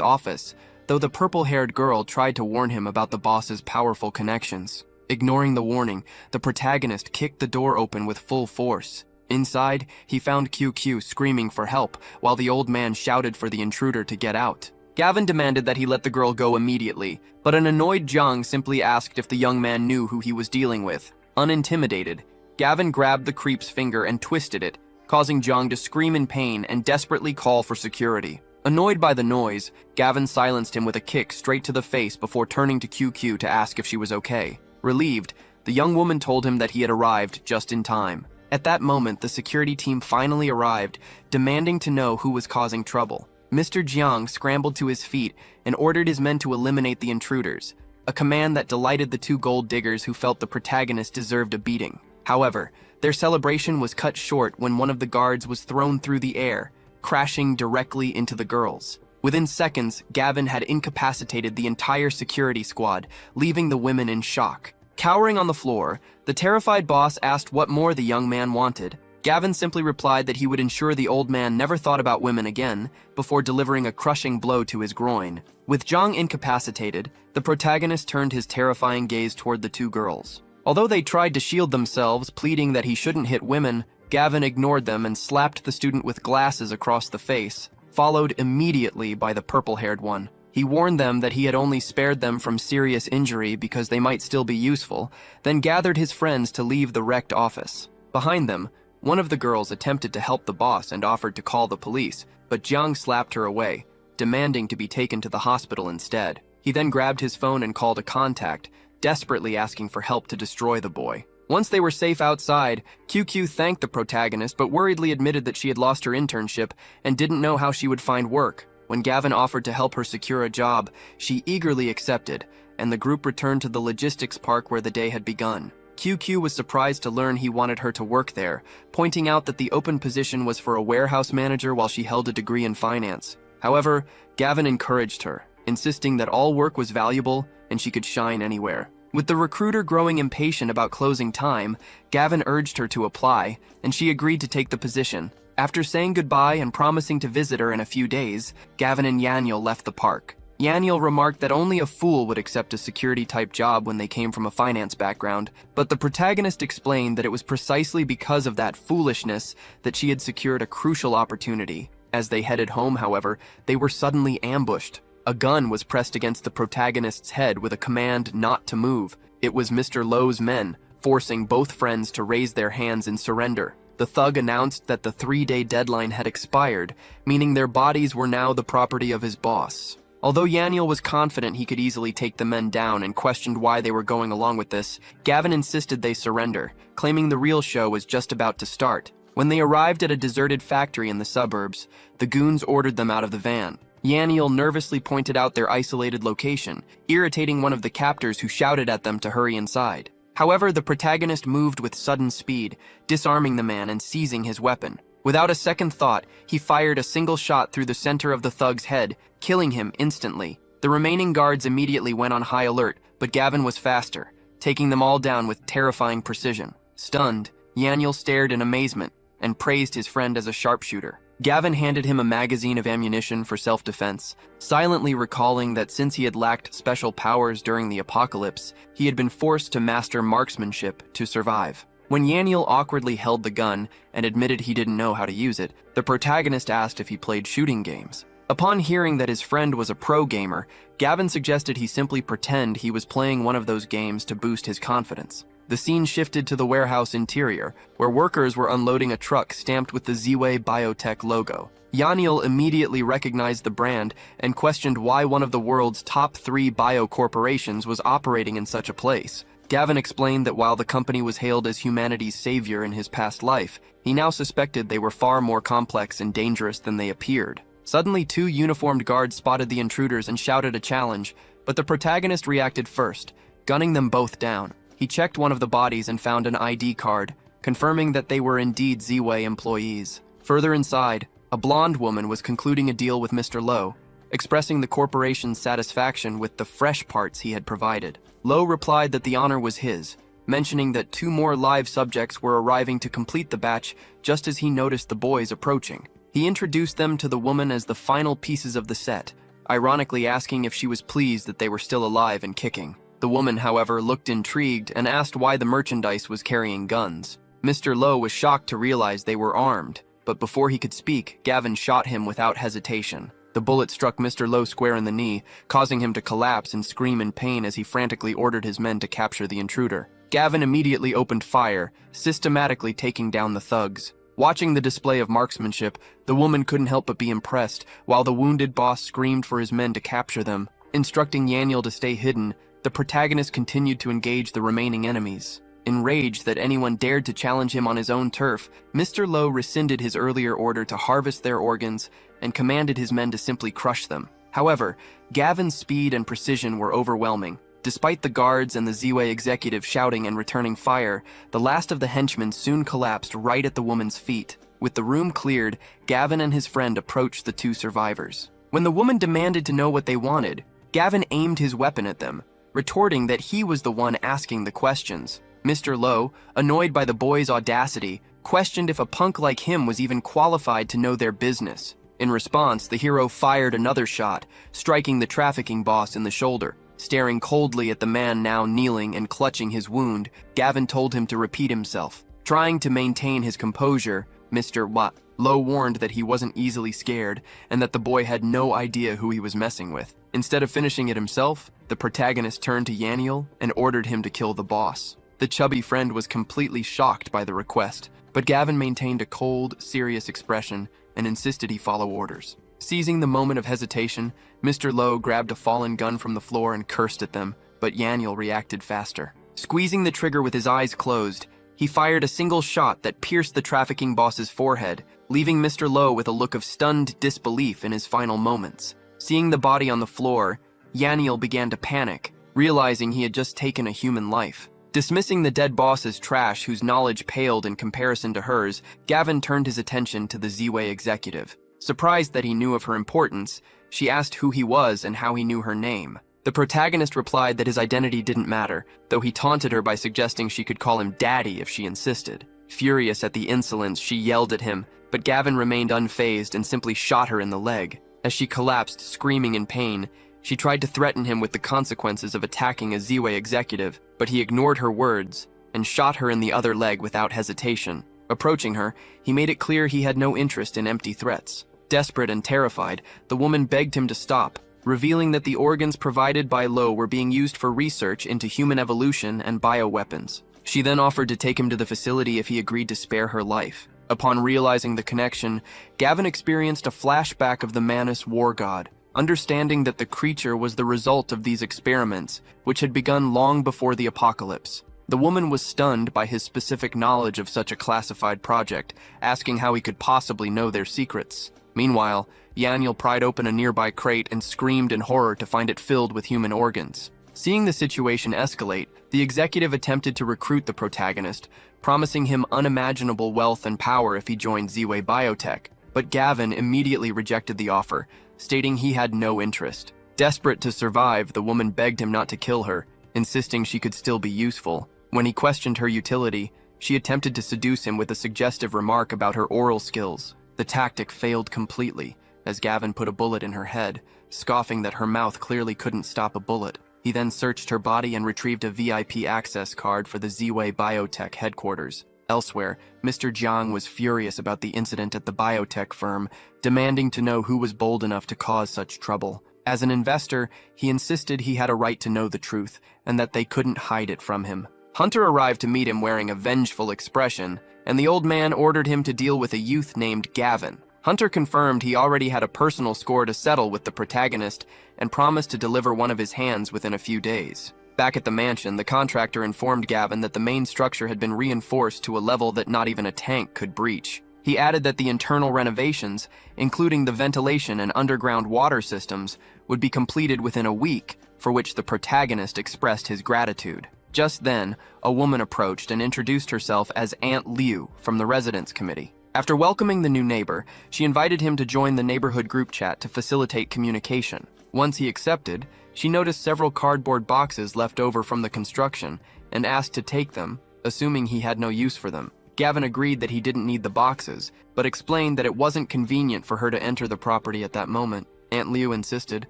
office, though the purple-haired girl tried to warn him about the boss's powerful connections. Ignoring the warning, the protagonist kicked the door open with full force. Inside, he found QQ screaming for help, while the old man shouted for the intruder to get out. Gavin demanded that he let the girl go immediately, but an annoyed Jiang simply asked if the young man knew who he was dealing with. Unintimidated, Gavin grabbed the creep's finger and twisted it, causing Jiang to scream in pain and desperately call for security. Annoyed by the noise, Gavin silenced him with a kick straight to the face before turning to QQ to ask if she was okay. Relieved, the young woman told him that he had arrived just in time. At that moment, the security team finally arrived, demanding to know who was causing trouble. Mr. Jiang scrambled to his feet and ordered his men to eliminate the intruders, a command that delighted the two gold diggers who felt the protagonist deserved a beating. However, their celebration was cut short when one of the guards was thrown through the air, crashing directly into the girls. Within seconds, Gavin had incapacitated the entire security squad, leaving the women in shock. Cowering on the floor, the terrified boss asked what more the young man wanted. Gavin simply replied that he would ensure the old man never thought about women again, before delivering a crushing blow to his groin. With Jiang incapacitated, the protagonist turned his terrifying gaze toward the two girls. Although they tried to shield themselves, pleading that he shouldn't hit women, Gavin ignored them and slapped the student with glasses across the face, followed immediately by the purple-haired one. He warned them that he had only spared them from serious injury because they might still be useful, then gathered his friends to leave the wrecked office. Behind them, one of the girls attempted to help the boss and offered to call the police, but Jiang slapped her away, demanding to be taken to the hospital instead. He then grabbed his phone and called a contact, desperately asking for help to destroy the boy. Once they were safe outside, QQ thanked the protagonist but worriedly admitted that she had lost her internship and didn't know how she would find work. When Gavin offered to help her secure a job, she eagerly accepted, and the group returned to the logistics park where the day had begun. QQ was surprised to learn he wanted her to work there, pointing out that the open position was for a warehouse manager while she held a degree in finance. However, Gavin encouraged her, insisting that all work was valuable and she could shine anywhere. With the recruiter growing impatient about closing time, Gavin urged her to apply, and she agreed to take the position. After saying goodbye and promising to visit her in a few days, Gavin and Yaniel left the park. Yaniel remarked that only a fool would accept a security-type job when they came from a finance background, but the protagonist explained that it was precisely because of that foolishness that she had secured a crucial opportunity. As they headed home, however, they were suddenly ambushed. A gun was pressed against the protagonist's head with a command not to move. It was Mr. Lowe's men, forcing both friends to raise their hands in surrender. The thug announced that the 3-day deadline had expired, meaning their bodies were now the property of his boss. Although Yaniel was confident he could easily take the men down and questioned why they were going along with this, Gavin insisted they surrender, claiming the real show was just about to start. When they arrived at a deserted factory in the suburbs, the goons ordered them out of the van. Yaniel nervously pointed out their isolated location, irritating one of the captors who shouted at them to hurry inside. However, the protagonist moved with sudden speed, disarming the man and seizing his weapon. Without a second thought, he fired a single shot through the center of the thug's head, killing him instantly. The remaining guards immediately went on high alert, but Gavin was faster, taking them all down with terrifying precision. Stunned, Yaniel stared in amazement and praised his friend as a sharpshooter. Gavin handed him a magazine of ammunition for self-defense, silently recalling that since he had lacked special powers during the apocalypse, he had been forced to master marksmanship to survive. When Yaniel awkwardly held the gun and admitted he didn't know how to use it, the protagonist asked if he played shooting games. Upon hearing that his friend was a pro gamer, Gavin suggested he simply pretend he was playing one of those games to boost his confidence. The scene shifted to the warehouse interior, where workers were unloading a truck stamped with the Ziwei Biotech logo. Yaniel immediately recognized the brand and questioned why one of the world's top 3 bio corporations was operating in such a place. Gavin explained that while the company was hailed as humanity's savior in his past life, he now suspected they were far more complex and dangerous than they appeared. Suddenly, 2 uniformed guards spotted the intruders and shouted a challenge, but the protagonist reacted first, gunning them both down. He checked one of the bodies and found an ID card, confirming that they were indeed Ziwei employees. Further inside, a blonde woman was concluding a deal with Mr. Lowe, expressing the corporation's satisfaction with the fresh parts he had provided. Lowe replied that the honor was his, mentioning that 2 more live subjects were arriving to complete the batch just as he noticed the boys approaching. He introduced them to the woman as the final pieces of the set, ironically asking if she was pleased that they were still alive and kicking. The woman, however, looked intrigued and asked why the merchandise was carrying guns. Mr. Lowe was shocked to realize they were armed, but before he could speak, Gavin shot him without hesitation. The bullet struck Mr. Lowe square in the knee, causing him to collapse and scream in pain as he frantically ordered his men to capture the intruder. Gavin immediately opened fire, systematically taking down the thugs. Watching the display of marksmanship, the woman couldn't help but be impressed, while the wounded boss screamed for his men to capture them. Instructing Yaniel to stay hidden, the protagonist continued to engage the remaining enemies. Enraged that anyone dared to challenge him on his own turf, Mr. Lowe rescinded his earlier order to harvest their organs and commanded his men to simply crush them. However, Gavin's speed and precision were overwhelming. Despite the guards and the Ziwei executive shouting and returning fire, the last of the henchmen soon collapsed right at the woman's feet. With the room cleared, Gavin and his friend approached the 2 survivors. When the woman demanded to know what they wanted, Gavin aimed his weapon at them, retorting that he was the one asking the questions. Mr. Lowe, annoyed by the boys' audacity, questioned if a punk like him was even qualified to know their business. In response, the hero fired another shot, striking the trafficking boss in the shoulder. Staring coldly at the man now kneeling and clutching his wound, Gavin told him to repeat himself. Trying to maintain his composure, Mr. Lowe warned that he wasn't easily scared and that the boy had no idea who he was messing with. Instead of finishing it himself, the protagonist turned to Yaniel and ordered him to kill the boss. The chubby friend was completely shocked by the request, but Gavin maintained a cold, serious expression and insisted he follow orders. Seizing the moment of hesitation, Mr. Lowe grabbed a fallen gun from the floor and cursed at them, but Yaniel reacted faster. Squeezing the trigger with his eyes closed, he fired a single shot that pierced the trafficking boss's forehead, leaving Mr. Lowe with a look of stunned disbelief in his final moments. Seeing the body on the floor, Yaniel began to panic, realizing he had just taken a human life. Dismissing the dead boss as trash whose knowledge paled in comparison to hers, Gavin turned his attention to the Ziwei executive. Surprised that he knew of her importance, she asked who he was and how he knew her name. The protagonist replied that his identity didn't matter, though he taunted her by suggesting she could call him Daddy if she insisted. Furious at the insolence, she yelled at him, but Gavin remained unfazed and simply shot her in the leg. As she collapsed, screaming in pain, She tried to threaten him with the consequences of attacking a Ziwei executive, but he ignored her words and shot her in the other leg without hesitation. Approaching her, he made it clear he had no interest in empty threats. Desperate and terrified, the woman begged him to stop, revealing that the organs provided by Lo were being used for research into human evolution and bioweapons. She then offered to take him to the facility if he agreed to spare her life. Upon realizing the connection, Gavin experienced a flashback of the Manus war god, understanding that the creature was the result of these experiments, which had begun long before the apocalypse. The woman was stunned by his specific knowledge of such a classified project, asking how he could possibly know their secrets. Meanwhile, Yaniel pried open a nearby crate and screamed in horror to find it filled with human organs. Seeing the situation escalate, the executive attempted to recruit the protagonist, promising him unimaginable wealth and power if he joined Ziwei Biotech, but Gavin immediately rejected the offer, stating he had no interest. Desperate to survive, the woman begged him not to kill her, insisting she could still be useful. When he questioned her utility, she attempted to seduce him with a suggestive remark about her oral skills. The tactic failed completely, as Gavin put a bullet in her head, scoffing that her mouth clearly couldn't stop a bullet. He then searched her body and retrieved a VIP access card for the Ziwei Biotech headquarters. Elsewhere, Mr. Jiang was furious about the incident at the biotech firm, demanding to know who was bold enough to cause such trouble. As an investor, he insisted he had a right to know the truth, and that they couldn't hide it from him. Hunter arrived to meet him wearing a vengeful expression, and the old man ordered him to deal with a youth named Gavin. Hunter confirmed he already had a personal score to settle with the protagonist and promised to deliver one of his hands within a few days. Back at the mansion, the contractor informed Gavin that the main structure had been reinforced to a level that not even a tank could breach. He added that the internal renovations, including the ventilation and underground water systems, would be completed within a week, for which the protagonist expressed his gratitude. Just then, a woman approached and introduced herself as Aunt Liu from the residence committee. After welcoming the new neighbor, she invited him to join the neighborhood group chat to facilitate communication. Once he accepted, she noticed several cardboard boxes left over from the construction and asked to take them, assuming he had no use for them. Gavin agreed that he didn't need the boxes, but explained that it wasn't convenient for her to enter the property at that moment. Aunt Liu insisted,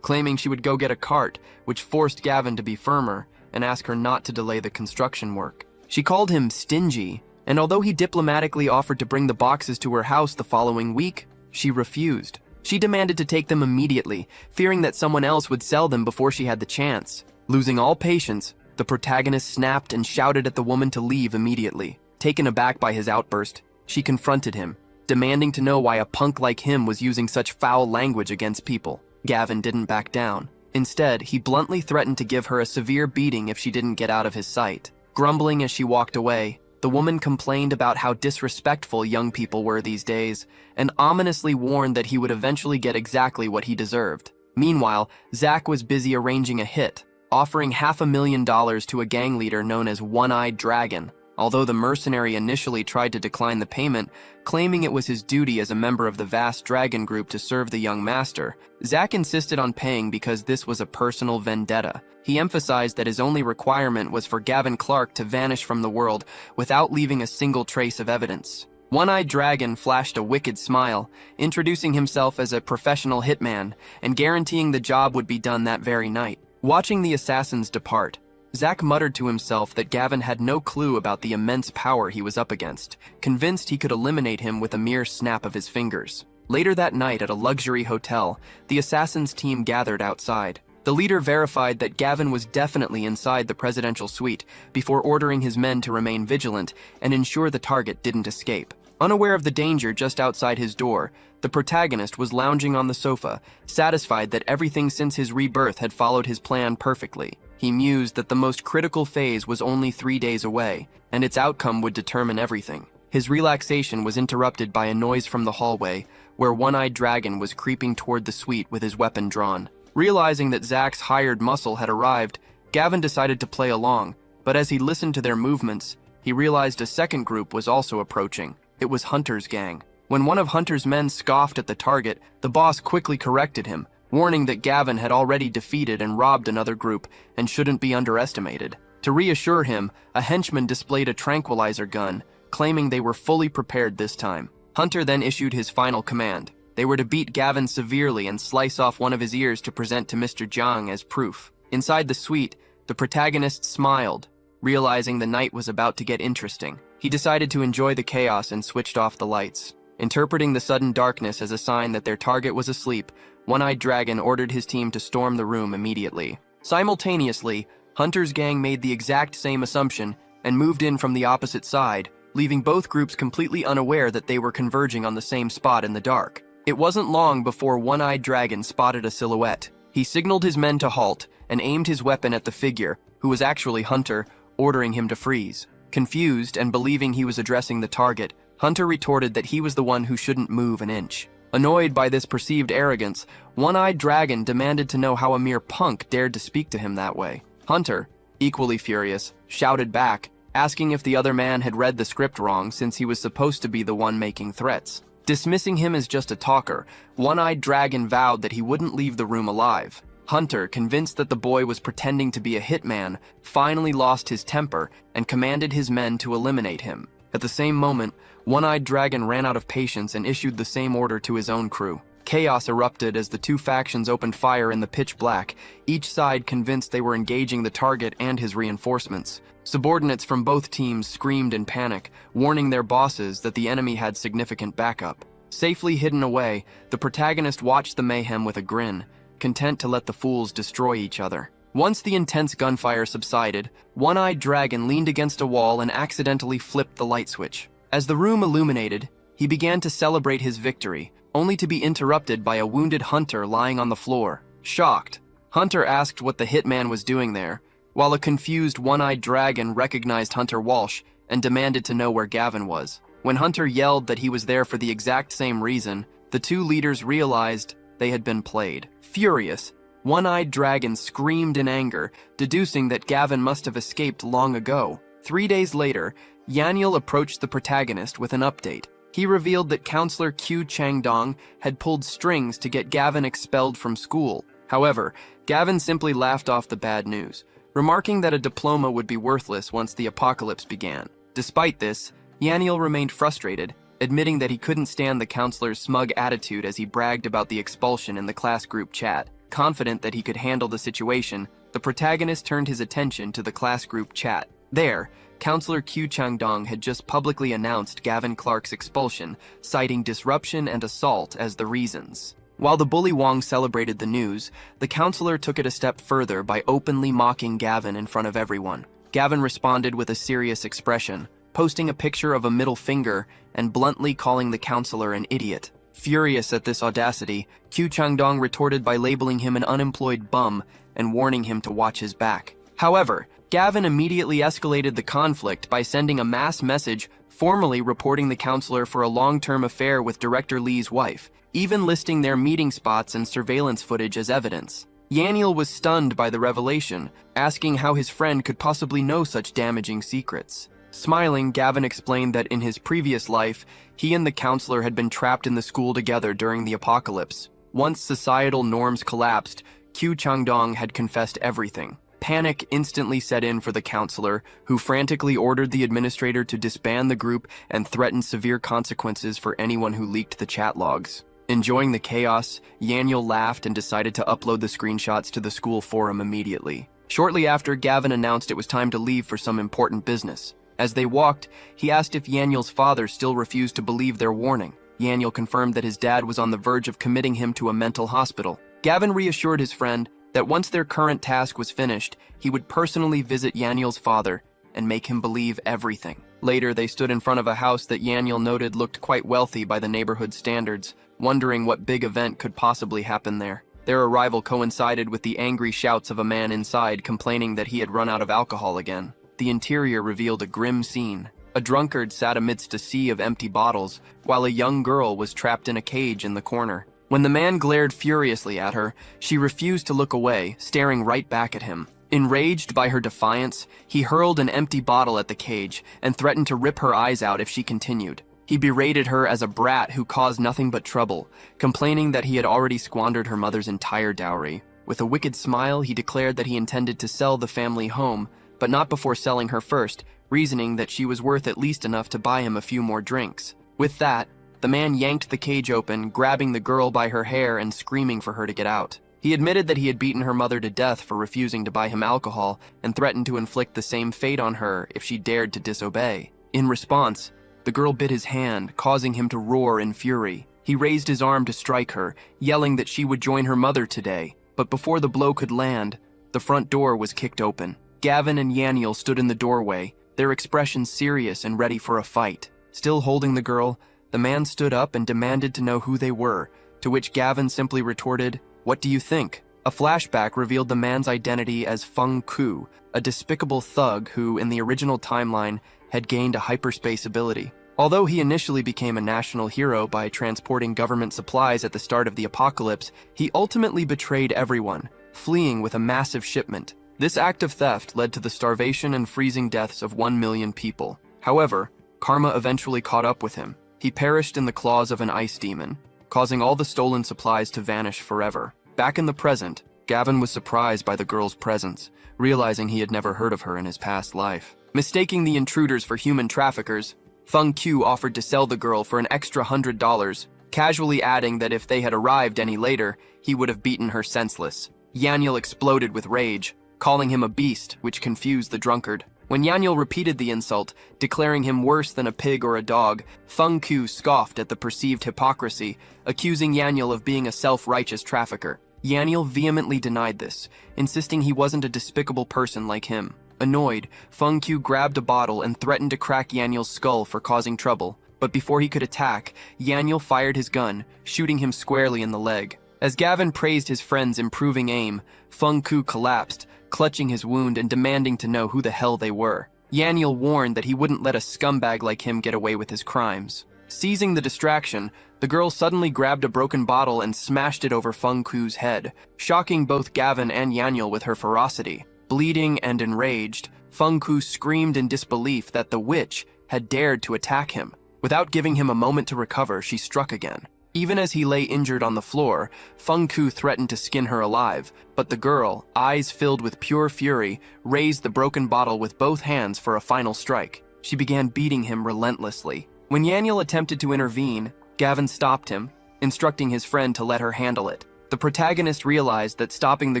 claiming she would go get a cart, which forced Gavin to be firmer and ask her not to delay the construction work. She called him stingy, and although he diplomatically offered to bring the boxes to her house the following week, she refused. She demanded to take them immediately, fearing that someone else would sell them before she had the chance. Losing all patience, the protagonist snapped and shouted at the woman to leave immediately. Taken aback by his outburst, she confronted him, demanding to know why a punk like him was using such foul language against people. Gavin didn't back down. Instead, he bluntly threatened to give her a severe beating if she didn't get out of his sight. Grumbling as she walked away, the woman complained about how disrespectful young people were these days, and ominously warned that he would eventually get exactly what he deserved. Meanwhile, Zach was busy arranging a hit, offering $500,000 to a gang leader known as One-Eyed Dragon. Although the mercenary initially tried to decline the payment, claiming it was his duty as a member of the vast dragon group to serve the young master, Zach insisted on paying because this was a personal vendetta. He emphasized that his only requirement was for Gavin Clark to vanish from the world without leaving a single trace of evidence. One-Eyed Dragon flashed a wicked smile, introducing himself as a professional hitman and guaranteeing the job would be done that very night. Watching the assassins depart, Zach muttered to himself that Gavin had no clue about the immense power he was up against, convinced he could eliminate him with a mere snap of his fingers. Later that night at a luxury hotel, the assassins team gathered outside. The leader verified that Gavin was definitely inside the presidential suite before ordering his men to remain vigilant and ensure the target didn't escape. Unaware of the danger just outside his door, the protagonist was lounging on the sofa, satisfied that everything since his rebirth had followed his plan perfectly. He mused that the most critical phase was only 3 days away, and its outcome would determine everything. His relaxation was interrupted by a noise from the hallway, where One-Eyed Dragon was creeping toward the suite with his weapon drawn. Realizing that Zach's hired muscle had arrived, Gavin decided to play along, but as he listened to their movements, he realized a second group was also approaching. It was Hunter's gang. When one of Hunter's men scoffed at the target, the boss quickly corrected him, warning that Gavin had already defeated and robbed another group and shouldn't be underestimated. To reassure him, a henchman displayed a tranquilizer gun, claiming they were fully prepared this time. Hunter then issued his final command, They were to beat Gavin severely and slice off one of his ears to present to Mr. Jiang as proof. Inside the suite, the protagonist smiled, realizing the night was about to get interesting. He decided to enjoy the chaos and switched off the lights. Interpreting the sudden darkness as a sign that their target was asleep, One-Eyed Dragon ordered his team to storm the room immediately. Simultaneously, Hunter's gang made the exact same assumption and moved in from the opposite side, leaving both groups completely unaware that they were converging on the same spot in the dark. It wasn't long before One-Eyed Dragon spotted a silhouette. He signaled his men to halt and aimed his weapon at the figure, who was actually Hunter, ordering him to freeze. Confused and believing he was addressing the target, Hunter retorted that he was the one who shouldn't move an inch. Annoyed by this perceived arrogance, One-Eyed Dragon demanded to know how a mere punk dared to speak to him that way. Hunter, equally furious, shouted back, asking if the other man had read the script wrong since he was supposed to be the one making threats. Dismissing him as just a talker, One-Eyed Dragon vowed that he wouldn't leave the room alive. Hunter, convinced that the boy was pretending to be a hitman, finally lost his temper and commanded his men to eliminate him. At the same moment, One-Eyed Dragon ran out of patience and issued the same order to his own crew. Chaos erupted as the two factions opened fire in the pitch black, each side convinced they were engaging the target and his reinforcements. Subordinates from both teams screamed in panic, warning their bosses that the enemy had significant backup. Safely hidden away, the protagonist watched the mayhem with a grin, content to let the fools destroy each other. Once the intense gunfire subsided, One-Eyed Dragon leaned against a wall and accidentally flipped the light switch. As the room illuminated, he began to celebrate his victory, only to be interrupted by a wounded Hunter lying on the floor. Shocked, Hunter asked what the hitman was doing there, while a confused One-Eyed Dragon recognized Hunter Walsh and demanded to know where Gavin was. When Hunter yelled that he was there for the exact same reason, the two leaders realized they had been played. Furious, One-Eyed Dragon screamed in anger, deducing that Gavin must have escaped long ago. 3 days later, Yaniel approached the protagonist with an update. He revealed that Counselor Q Changdong had pulled strings to get Gavin expelled from school. However, Gavin simply laughed off the bad news, remarking that a diploma would be worthless once the apocalypse began. Despite this, Yaniel remained frustrated, admitting that he couldn't stand the counselor's smug attitude as he bragged about the expulsion in the class group chat. Confident that he could handle the situation, the protagonist turned his attention to the class group chat. There, Counselor Q Changdong had just publicly announced Gavin Clark's expulsion, citing disruption and assault as the reasons. While the bully Wong celebrated the news, the counselor took it a step further by openly mocking Gavin in front of everyone. Gavin responded with a serious expression, posting a picture of a middle finger and bluntly calling the counselor an idiot. Furious at this audacity, Q Changdong retorted by labeling him an unemployed bum and warning him to watch his back. However, Gavin immediately escalated the conflict by sending a mass message formally reporting the counselor for a long-term affair with Director Lee's wife, even listing their meeting spots and surveillance footage as evidence. Yaniel was stunned by the revelation, asking how his friend could possibly know such damaging secrets. Smiling, Gavin explained that in his previous life, he and the counselor had been trapped in the school together during the apocalypse. Once societal norms collapsed, Q Changdong had confessed everything. Panic instantly set in for the counselor, who frantically ordered the administrator to disband the group and threatened severe consequences for anyone who leaked the chat logs. Enjoying the chaos, Yaniel laughed and decided to upload the screenshots to the school forum immediately. Shortly after, Gavin announced it was time to leave for some important business. As they walked, he asked if Yaniel's father still refused to believe their warning. Yaniel confirmed that his dad was on the verge of committing him to a mental hospital. Gavin reassured his friend that once their current task was finished, he would personally visit Yaniel's father and make him believe everything. Later, they stood in front of a house that Yaniel noted looked quite wealthy by the neighborhood standards, wondering what big event could possibly happen there. Their arrival coincided with the angry shouts of a man inside complaining that he had run out of alcohol again. The interior revealed a grim scene. A drunkard sat amidst a sea of empty bottles, while a young girl was trapped in a cage in the corner. When the man glared furiously at her, she refused to look away, staring right back at him. Enraged by her defiance, he hurled an empty bottle at the cage and threatened to rip her eyes out if she continued. He berated her as a brat who caused nothing but trouble, complaining that he had already squandered her mother's entire dowry. With a wicked smile, he declared that he intended to sell the family home, but not before selling her first, reasoning that she was worth at least enough to buy him a few more drinks. With that, the man yanked the cage open, grabbing the girl by her hair and screaming for her to get out. He admitted that he had beaten her mother to death for refusing to buy him alcohol and threatened to inflict the same fate on her if she dared to disobey. In response, the girl bit his hand, causing him to roar in fury. He raised his arm to strike her, yelling that she would join her mother today. But before the blow could land, the front door was kicked open. Gavin and Yaniel stood in the doorway, their expressions serious and ready for a fight. Still holding the girl, the man stood up and demanded to know who they were, to which Gavin simply retorted, "What do you think?" A flashback revealed the man's identity as Feng Ku, a despicable thug who, in the original timeline, had gained a hyperspace ability. Although he initially became a national hero by transporting government supplies at the start of the apocalypse, he ultimately betrayed everyone, fleeing with a massive shipment. This act of theft led to the starvation and freezing deaths of 1 million people. However, karma eventually caught up with him. He perished in the claws of an ice demon, causing all the stolen supplies to vanish forever. Back in the present, Gavin was surprised by the girl's presence, realizing he had never heard of her in his past life. Mistaking the intruders for human traffickers, Feng Q offered to sell the girl for an extra $100, casually adding that if they had arrived any later, he would have beaten her senseless. Yaniel exploded with rage, calling him a beast, which confused the drunkard. When Yaniel repeated the insult, declaring him worse than a pig or a dog, Feng Q scoffed at the perceived hypocrisy, accusing Yaniel of being a self-righteous trafficker. Yaniel vehemently denied this, insisting he wasn't a despicable person like him. Annoyed, Feng Q grabbed a bottle and threatened to crack Yaniel's skull for causing trouble. But before he could attack, Yaniel fired his gun, shooting him squarely in the leg. As Gavin praised his friend's improving aim, Feng Q collapsed, clutching his wound and demanding to know who the hell they were. Yaniel warned that he wouldn't let a scumbag like him get away with his crimes. Seizing the distraction, the girl suddenly grabbed a broken bottle and smashed it over Feng Q's head, shocking both Gavin and Yaniel with her ferocity. Bleeding and enraged, Feng Q screamed in disbelief that the witch had dared to attack him. Without giving him a moment to recover, she struck again. Even as he lay injured on the floor, Feng Q threatened to skin her alive, but the girl, eyes filled with pure fury, raised the broken bottle with both hands for a final strike. She began beating him relentlessly. When Yaniel attempted to intervene, Gavin stopped him, instructing his friend to let her handle it. The protagonist realized that stopping the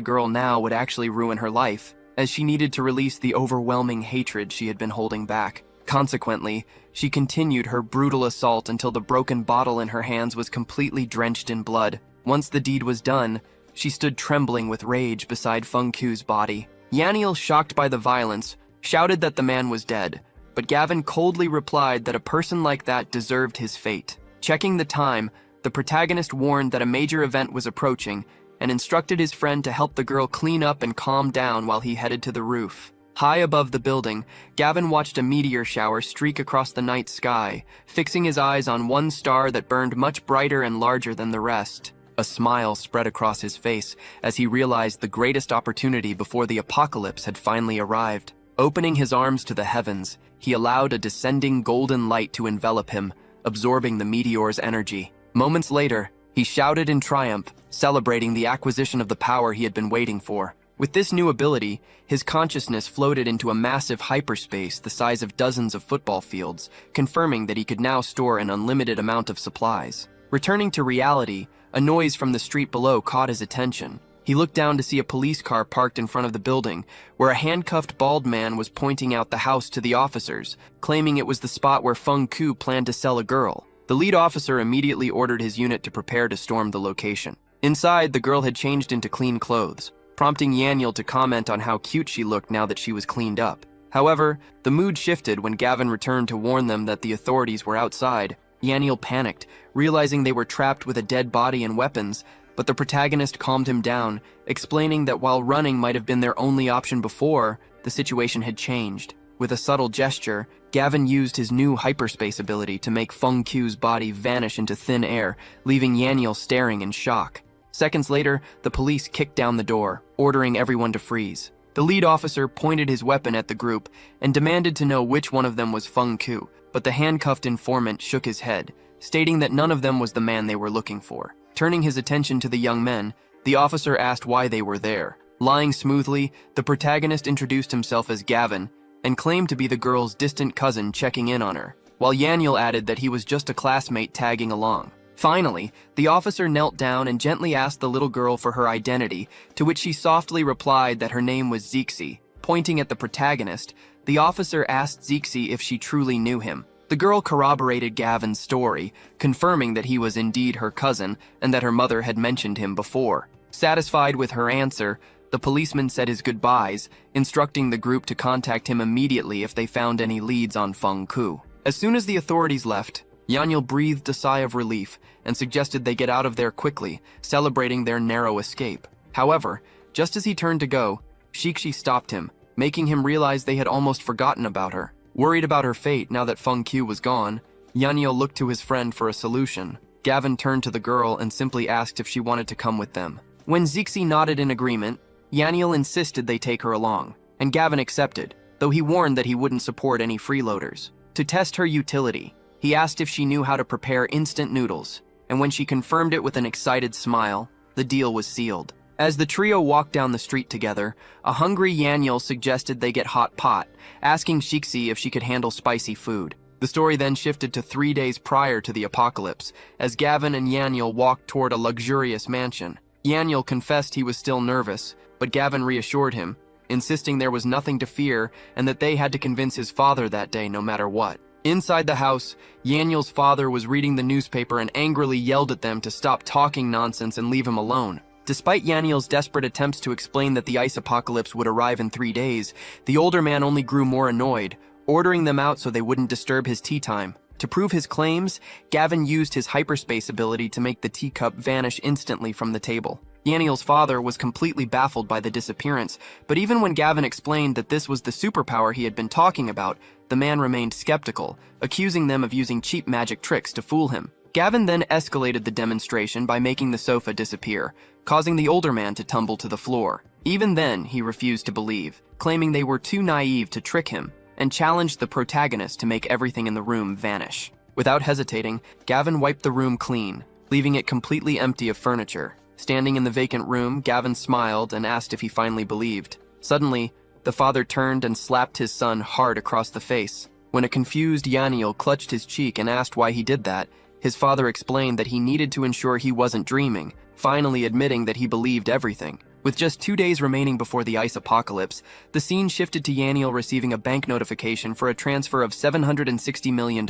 girl now would actually ruin her life, as she needed to release the overwhelming hatred she had been holding back. Consequently, she continued her brutal assault until the broken bottle in her hands was completely drenched in blood. Once the deed was done, she stood trembling with rage beside Feng Q's body. Yaniel, shocked by the violence, shouted that the man was dead, but Gavin coldly replied that a person like that deserved his fate. Checking the time, the protagonist warned that a major event was approaching and instructed his friend to help the girl clean up and calm down while he headed to the roof. High above the building, Gavin watched a meteor shower streak across the night sky, fixing his eyes on one star that burned much brighter and larger than the rest. A smile spread across his face as he realized the greatest opportunity before the apocalypse had finally arrived. Opening his arms to the heavens, he allowed a descending golden light to envelop him, absorbing the meteor's energy. Moments later, he shouted in triumph, celebrating the acquisition of the power he had been waiting for. With this new ability, his consciousness floated into a massive hyperspace the size of dozens of football fields, confirming that he could now store an unlimited amount of supplies. Returning to reality, a noise from the street below caught his attention. He looked down to see a police car parked in front of the building, where a handcuffed bald man was pointing out the house to the officers, claiming it was the spot where Feng Ku planned to sell a girl. The lead officer immediately ordered his unit to prepare to storm the location. Inside, the girl had changed into clean clothes, prompting Yaniel to comment on how cute she looked now that she was cleaned up. However, the mood shifted when Gavin returned to warn them that the authorities were outside. Yaniel panicked, realizing they were trapped with a dead body and weapons, but the protagonist calmed him down, explaining that while running might have been their only option before, the situation had changed. With a subtle gesture, Gavin used his new hyperspace ability to make Feng Q's body vanish into thin air, leaving Yaniel staring in shock. Seconds later, the police kicked down the door, ordering everyone to freeze. The lead officer pointed his weapon at the group and demanded to know which one of them was Feng Ku, but the handcuffed informant shook his head, stating that none of them was the man they were looking for. Turning his attention to the young men, the officer asked why they were there. Lying smoothly, the protagonist introduced himself as Gavin and claimed to be the girl's distant cousin checking in on her. while Yaniel added that he was just a classmate tagging along. Finally, the officer knelt down and gently asked the little girl for her identity, to which she softly replied that her name was Zixi. Pointing at the protagonist, the officer asked Zixi if she truly knew him. The girl corroborated Gavin's story, confirming that he was indeed her cousin and that her mother had mentioned him before. Satisfied with her answer, the policeman said his goodbyes, instructing the group to contact him immediately if they found any leads on Feng Ku. As soon as the authorities left, Yaniel breathed a sigh of relief and suggested they get out of there quickly, celebrating their narrow escape. However, just as he turned to go, Shixi stopped him, making him realize they had almost forgotten about her. Worried about her fate now that Feng Ku was gone, Yaniel looked to his friend for a solution. Gavin turned to the girl and simply asked if she wanted to come with them. When Zixi nodded in agreement, Yaniel insisted they take her along, and Gavin accepted, though he warned that he wouldn't support any freeloaders. To test her utility, he asked if she knew how to prepare instant noodles, and when she confirmed it with an excited smile, the deal was sealed. As the trio walked down the street together, a hungry Yaniel suggested they get hot pot, asking Shixi if she could handle spicy food. The story then shifted to 3 days prior to the apocalypse, as Gavin and Yaniel walked toward a luxurious mansion. Yaniel confessed he was still nervous, but Gavin reassured him, insisting there was nothing to fear and that they had to convince his father that day no matter what. Inside the house, Yaniel's father was reading the newspaper and angrily yelled at them to stop talking nonsense and leave him alone. Despite Yaniel's desperate attempts to explain that the ice apocalypse would arrive in 3 days, the older man only grew more annoyed, ordering them out so they wouldn't disturb his tea time. To prove his claims, Gavin used his hyperspace ability to make the teacup vanish instantly from the table. Yaniel's father was completely baffled by the disappearance, but even when Gavin explained that this was the superpower he had been talking about, the man remained skeptical, accusing them of using cheap magic tricks to fool him. Gavin then escalated the demonstration by making the sofa disappear, causing the older man to tumble to the floor. Even then, he refused to believe, claiming they were too naive to trick him, and challenged the protagonist to make everything in the room vanish. Without hesitating, Gavin wiped the room clean, leaving it completely empty of furniture. Standing in the vacant room, Gavin smiled and asked if he finally believed. Suddenly, the father turned and slapped his son hard across the face. When a confused Yaniel clutched his cheek and asked why he did that, his father explained that he needed to ensure he wasn't dreaming, finally admitting that he believed everything. With just 2 days remaining before the ice apocalypse, the scene shifted to Yaniel receiving a bank notification for a transfer of $760 million.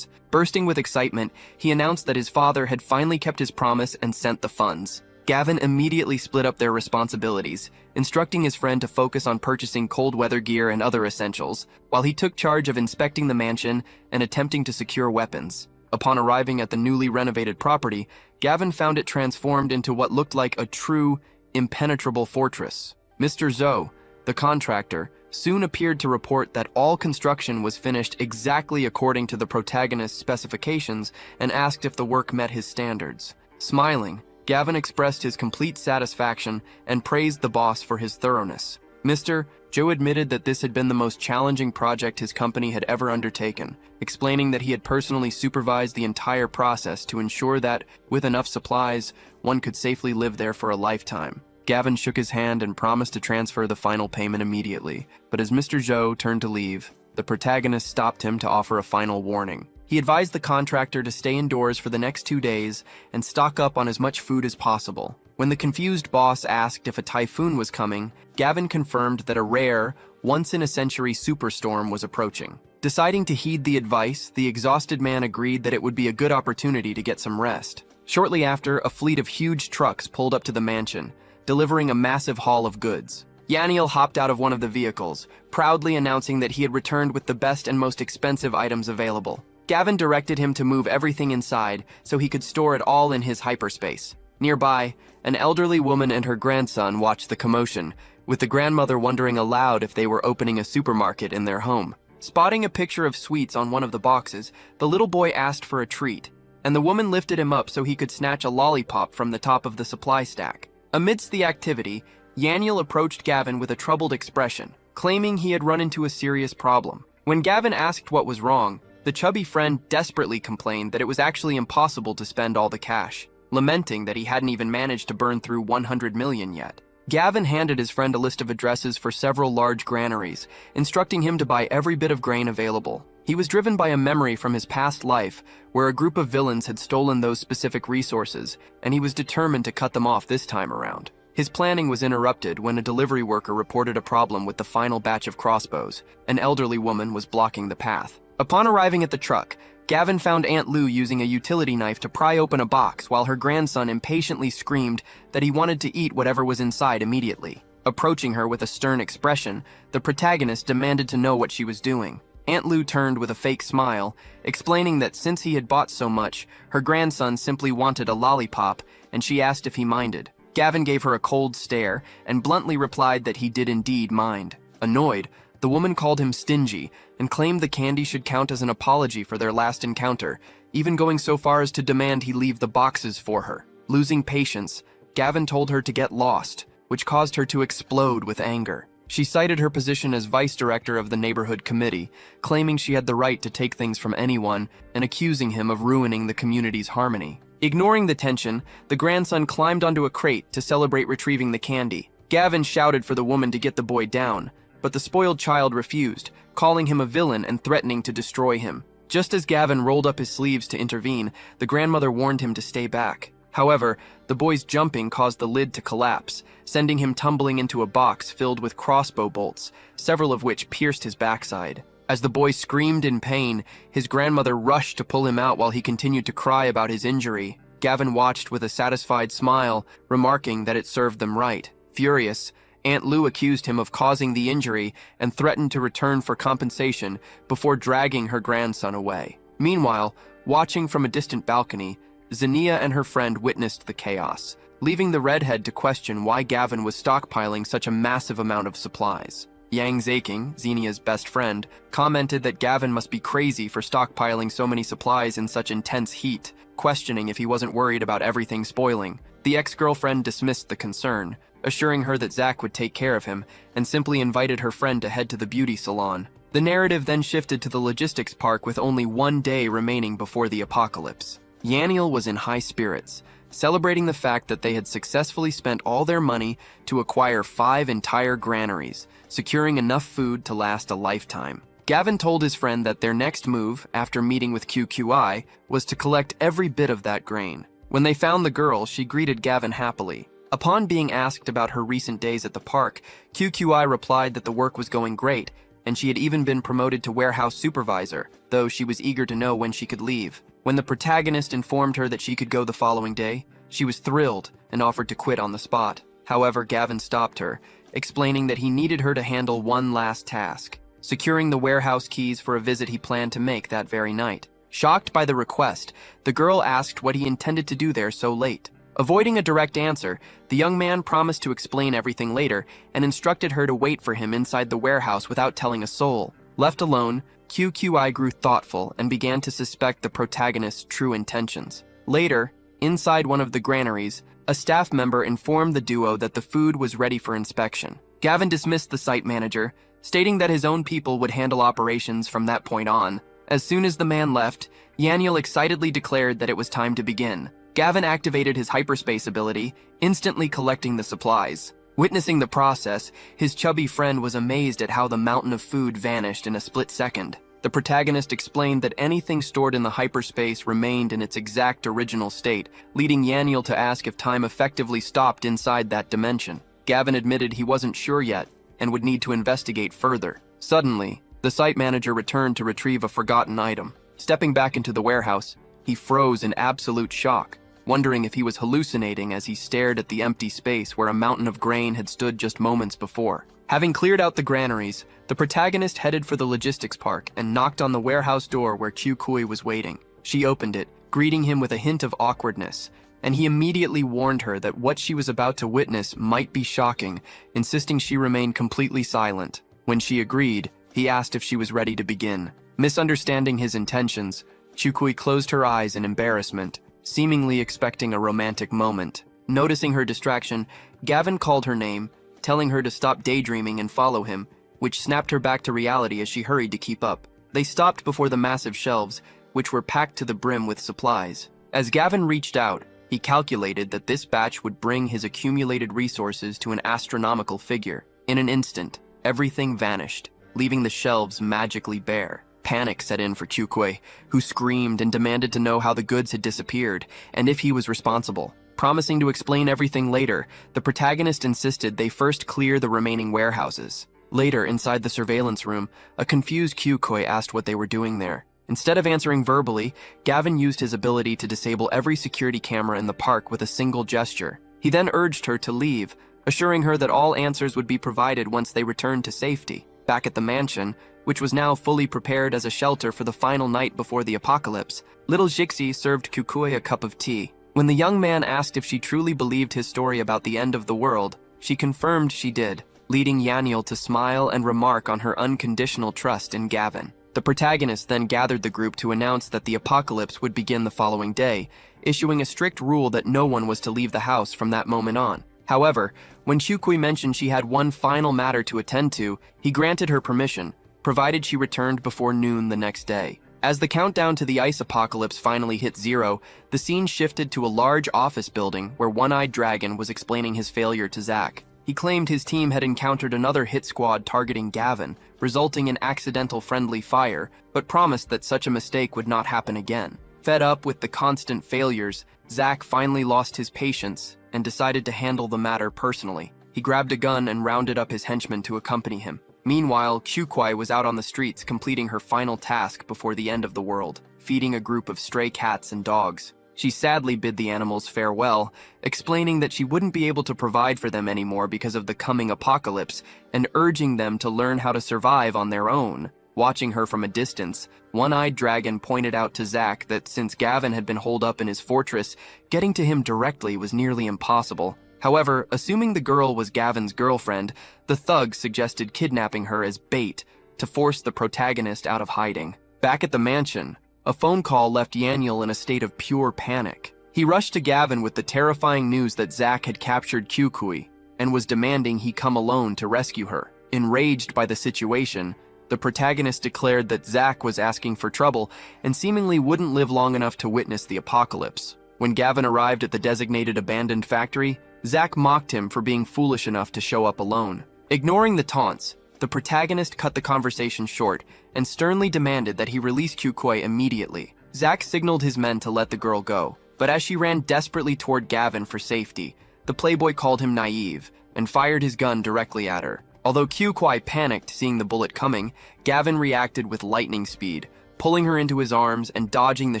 Bursting with excitement, he announced that his father had finally kept his promise and sent the funds. Gavin immediately split up their responsibilities, instructing his friend to focus on purchasing cold weather gear and other essentials, while he took charge of inspecting the mansion and attempting to secure weapons. Upon arriving at the newly renovated property, Gavin found it transformed into what looked like a true, impenetrable fortress. Mr. Zhou, the contractor, soon appeared to report that all construction was finished exactly according to the protagonist's specifications and asked if the work met his standards. Smiling, Gavin expressed his complete satisfaction and praised the boss for his thoroughness. Mr. Zhou admitted that this had been the most challenging project his company had ever undertaken, explaining that he had personally supervised the entire process to ensure that, with enough supplies, one could safely live there for a lifetime. Gavin shook his hand and promised to transfer the final payment immediately, but as Mr. Zhou turned to leave, the protagonist stopped him to offer a final warning. He advised the contractor to stay indoors for the next 2 days and stock up on as much food as possible. When the confused boss asked if a typhoon was coming, Gavin confirmed that a rare, once-in-a-century superstorm was approaching. Deciding to heed the advice, the exhausted man agreed that it would be a good opportunity to get some rest. Shortly after, a fleet of huge trucks pulled up to the mansion, delivering a massive haul of goods. Yaniel hopped out of one of the vehicles, proudly announcing that he had returned with the best and most expensive items available. Gavin directed him to move everything inside so he could store it all in his hyperspace. Nearby, an elderly woman and her grandson watched the commotion, with the grandmother wondering aloud if they were opening a supermarket in their home. Spotting a picture of sweets on one of the boxes, the little boy asked for a treat, and the woman lifted him up so he could snatch a lollipop from the top of the supply stack. Amidst the activity, Yaniel approached Gavin with a troubled expression, claiming he had run into a serious problem. When Gavin asked what was wrong, the chubby friend desperately complained that it was actually impossible to spend all the cash, lamenting that he hadn't even managed to burn through 100 million yet. Gavin handed his friend a list of addresses for several large granaries, instructing him to buy every bit of grain available. He was driven by a memory from his past life where a group of villains had stolen those specific resources, and he was determined to cut them off this time around. His planning was interrupted when a delivery worker reported a problem with the final batch of crossbows. An elderly woman was blocking the path. Upon arriving at the truck, Gavin found Aunt Lou using a utility knife to pry open a box while her grandson impatiently screamed that he wanted to eat whatever was inside immediately. Approaching her with a stern expression, the protagonist demanded to know what she was doing. Aunt Lou turned with a fake smile, explaining that since he had bought so much, her grandson simply wanted a lollipop, and she asked if he minded. Gavin gave her a cold stare and bluntly replied that he did indeed mind. Annoyed, the woman called him stingy and claimed the candy should count as an apology for their last encounter, even going so far as to demand he leave the boxes for her. Losing patience, Gavin told her to get lost, which caused her to explode with anger. She cited her position as vice director of the neighborhood committee, claiming she had the right to take things from anyone and accusing him of ruining the community's harmony. Ignoring the tension, the grandson climbed onto a crate to celebrate retrieving the candy. Gavin shouted for the woman to get the boy down, but the spoiled child refused, calling him a villain and threatening to destroy him. Just as Gavin rolled up his sleeves to intervene, the grandmother warned him to stay back. However, the boy's jumping caused the lid to collapse, sending him tumbling into a box filled with crossbow bolts, several of which pierced his backside. As the boy screamed in pain, his grandmother rushed to pull him out while he continued to cry about his injury. Gavin watched with a satisfied smile, remarking that it served them right. Furious, Aunt Lou accused him of causing the injury and threatened to return for compensation before dragging her grandson away. Meanwhile, watching from a distant balcony, Xenia and her friend witnessed the chaos, leaving the redhead to question why Gavin was stockpiling such a massive amount of supplies. Yang Zaking, Xenia's best friend, commented that Gavin must be crazy for stockpiling so many supplies in such intense heat, questioning if he wasn't worried about everything spoiling. The ex-girlfriend dismissed the concern, assuring her that Zach would take care of him, and simply invited her friend to head to the beauty salon. The narrative then shifted to the logistics park with only one day remaining before the apocalypse. Yaniel was in high spirits, celebrating the fact that they had successfully spent all their money to acquire 5 entire granaries, securing enough food to last a lifetime. Gavin told his friend that their next move, after meeting with QQI, was to collect every bit of that grain. When they found the girl, she greeted Gavin happily. Upon being asked about her recent days at the park, QQI replied that the work was going great, and she had even been promoted to warehouse supervisor, though she was eager to know when she could leave. When the protagonist informed her that she could go the following day, she was thrilled and offered to quit on the spot. However, Gavin stopped her, explaining that he needed her to handle one last task, securing the warehouse keys for a visit he planned to make that very night. Shocked by the request, the girl asked what he intended to do there so late. Avoiding a direct answer, the young man promised to explain everything later and instructed her to wait for him inside the warehouse without telling a soul. Left alone, QQI grew thoughtful and began to suspect the protagonist's true intentions. Later, inside one of the granaries, a staff member informed the duo that the food was ready for inspection. Gavin dismissed the site manager, stating that his own people would handle operations from that point on. As soon as the man left, Yaniel excitedly declared that it was time to begin. Gavin activated his hyperspace ability, instantly collecting the supplies. Witnessing the process, his chubby friend was amazed at how the mountain of food vanished in a split second. The protagonist explained that anything stored in the hyperspace remained in its exact original state, leading Yaniel to ask if time effectively stopped inside that dimension. Gavin admitted he wasn't sure yet and would need to investigate further. Suddenly, the site manager returned to retrieve a forgotten item. Stepping back into the warehouse, he froze in absolute shock, wondering if he was hallucinating as he stared at the empty space where a mountain of grain had stood just moments before. Having cleared out the granaries, the protagonist headed for the logistics park and knocked on the warehouse door where Kyukui was waiting. She opened it, greeting him with a hint of awkwardness, and he immediately warned her that what she was about to witness might be shocking, insisting she remain completely silent. When she agreed, he asked if she was ready to begin. Misunderstanding his intentions, Kyukui closed her eyes in embarrassment, seemingly expecting a romantic moment. Noticing her distraction, Gavin called her name, telling her to stop daydreaming and follow him, which snapped her back to reality as she hurried to keep up. They stopped before the massive shelves, which were packed to the brim with supplies. As Gavin reached out, he calculated that this batch would bring his accumulated resources to an astronomical figure. In an instant, everything vanished, leaving the shelves magically bare. Panic set in for Kyukui, who screamed and demanded to know how the goods had disappeared and if he was responsible. Promising to explain everything later, the protagonist insisted they first clear the remaining warehouses. Later, inside the surveillance room, a confused Kyukui asked what they were doing there. Instead of answering verbally, Gavin used his ability to disable every security camera in the park with a single gesture. He then urged her to leave, assuring her that all answers would be provided once they returned to safety. Back at the mansion, which was now fully prepared as a shelter for the final night before the apocalypse, little Jixi served Kyukui a cup of tea. When the young man asked if she truly believed his story about the end of the world, she confirmed she did, leading Yaniel to smile and remark on her unconditional trust in Gavin. The protagonist then gathered the group to announce that the apocalypse would begin the following day, issuing a strict rule that no one was to leave the house from that moment on. However, when Kyukui mentioned she had one final matter to attend to, he granted her permission, provided she returned before noon the next day. As the countdown to the ice apocalypse finally hit zero, the scene shifted to a large office building where One-Eyed Dragon was explaining his failure to Zack. He claimed his team had encountered another hit squad targeting Gavin, resulting in accidental friendly fire, but promised that such a mistake would not happen again. Fed up with the constant failures, Zack finally lost his patience and decided to handle the matter personally. He grabbed a gun and rounded up his henchmen to accompany him. Meanwhile, Kyukui was out on the streets completing her final task before the end of the world, feeding a group of stray cats and dogs. She sadly bid the animals farewell, explaining that she wouldn't be able to provide for them anymore because of the coming apocalypse, and urging them to learn how to survive on their own. Watching her from a distance, One-Eyed Dragon pointed out to Zack that since Gavin had been holed up in his fortress, getting to him directly was nearly impossible. However, assuming the girl was Gavin's girlfriend, the thugs suggested kidnapping her as bait to force the protagonist out of hiding. Back at the mansion, a phone call left Yaniel in a state of pure panic. He rushed to Gavin with the terrifying news that Zack had captured Kyukui and was demanding he come alone to rescue her. Enraged by the situation, the protagonist declared that Zack was asking for trouble and seemingly wouldn't live long enough to witness the apocalypse. When Gavin arrived at the designated abandoned factory, Zack mocked him for being foolish enough to show up alone. Ignoring the taunts, the protagonist cut the conversation short and sternly demanded that he release Kyukui immediately. Zack signaled his men to let the girl go, but as she ran desperately toward Gavin for safety, the playboy called him naive and fired his gun directly at her. Although Kyukui panicked seeing the bullet coming, Gavin reacted with lightning speed, pulling her into his arms and dodging the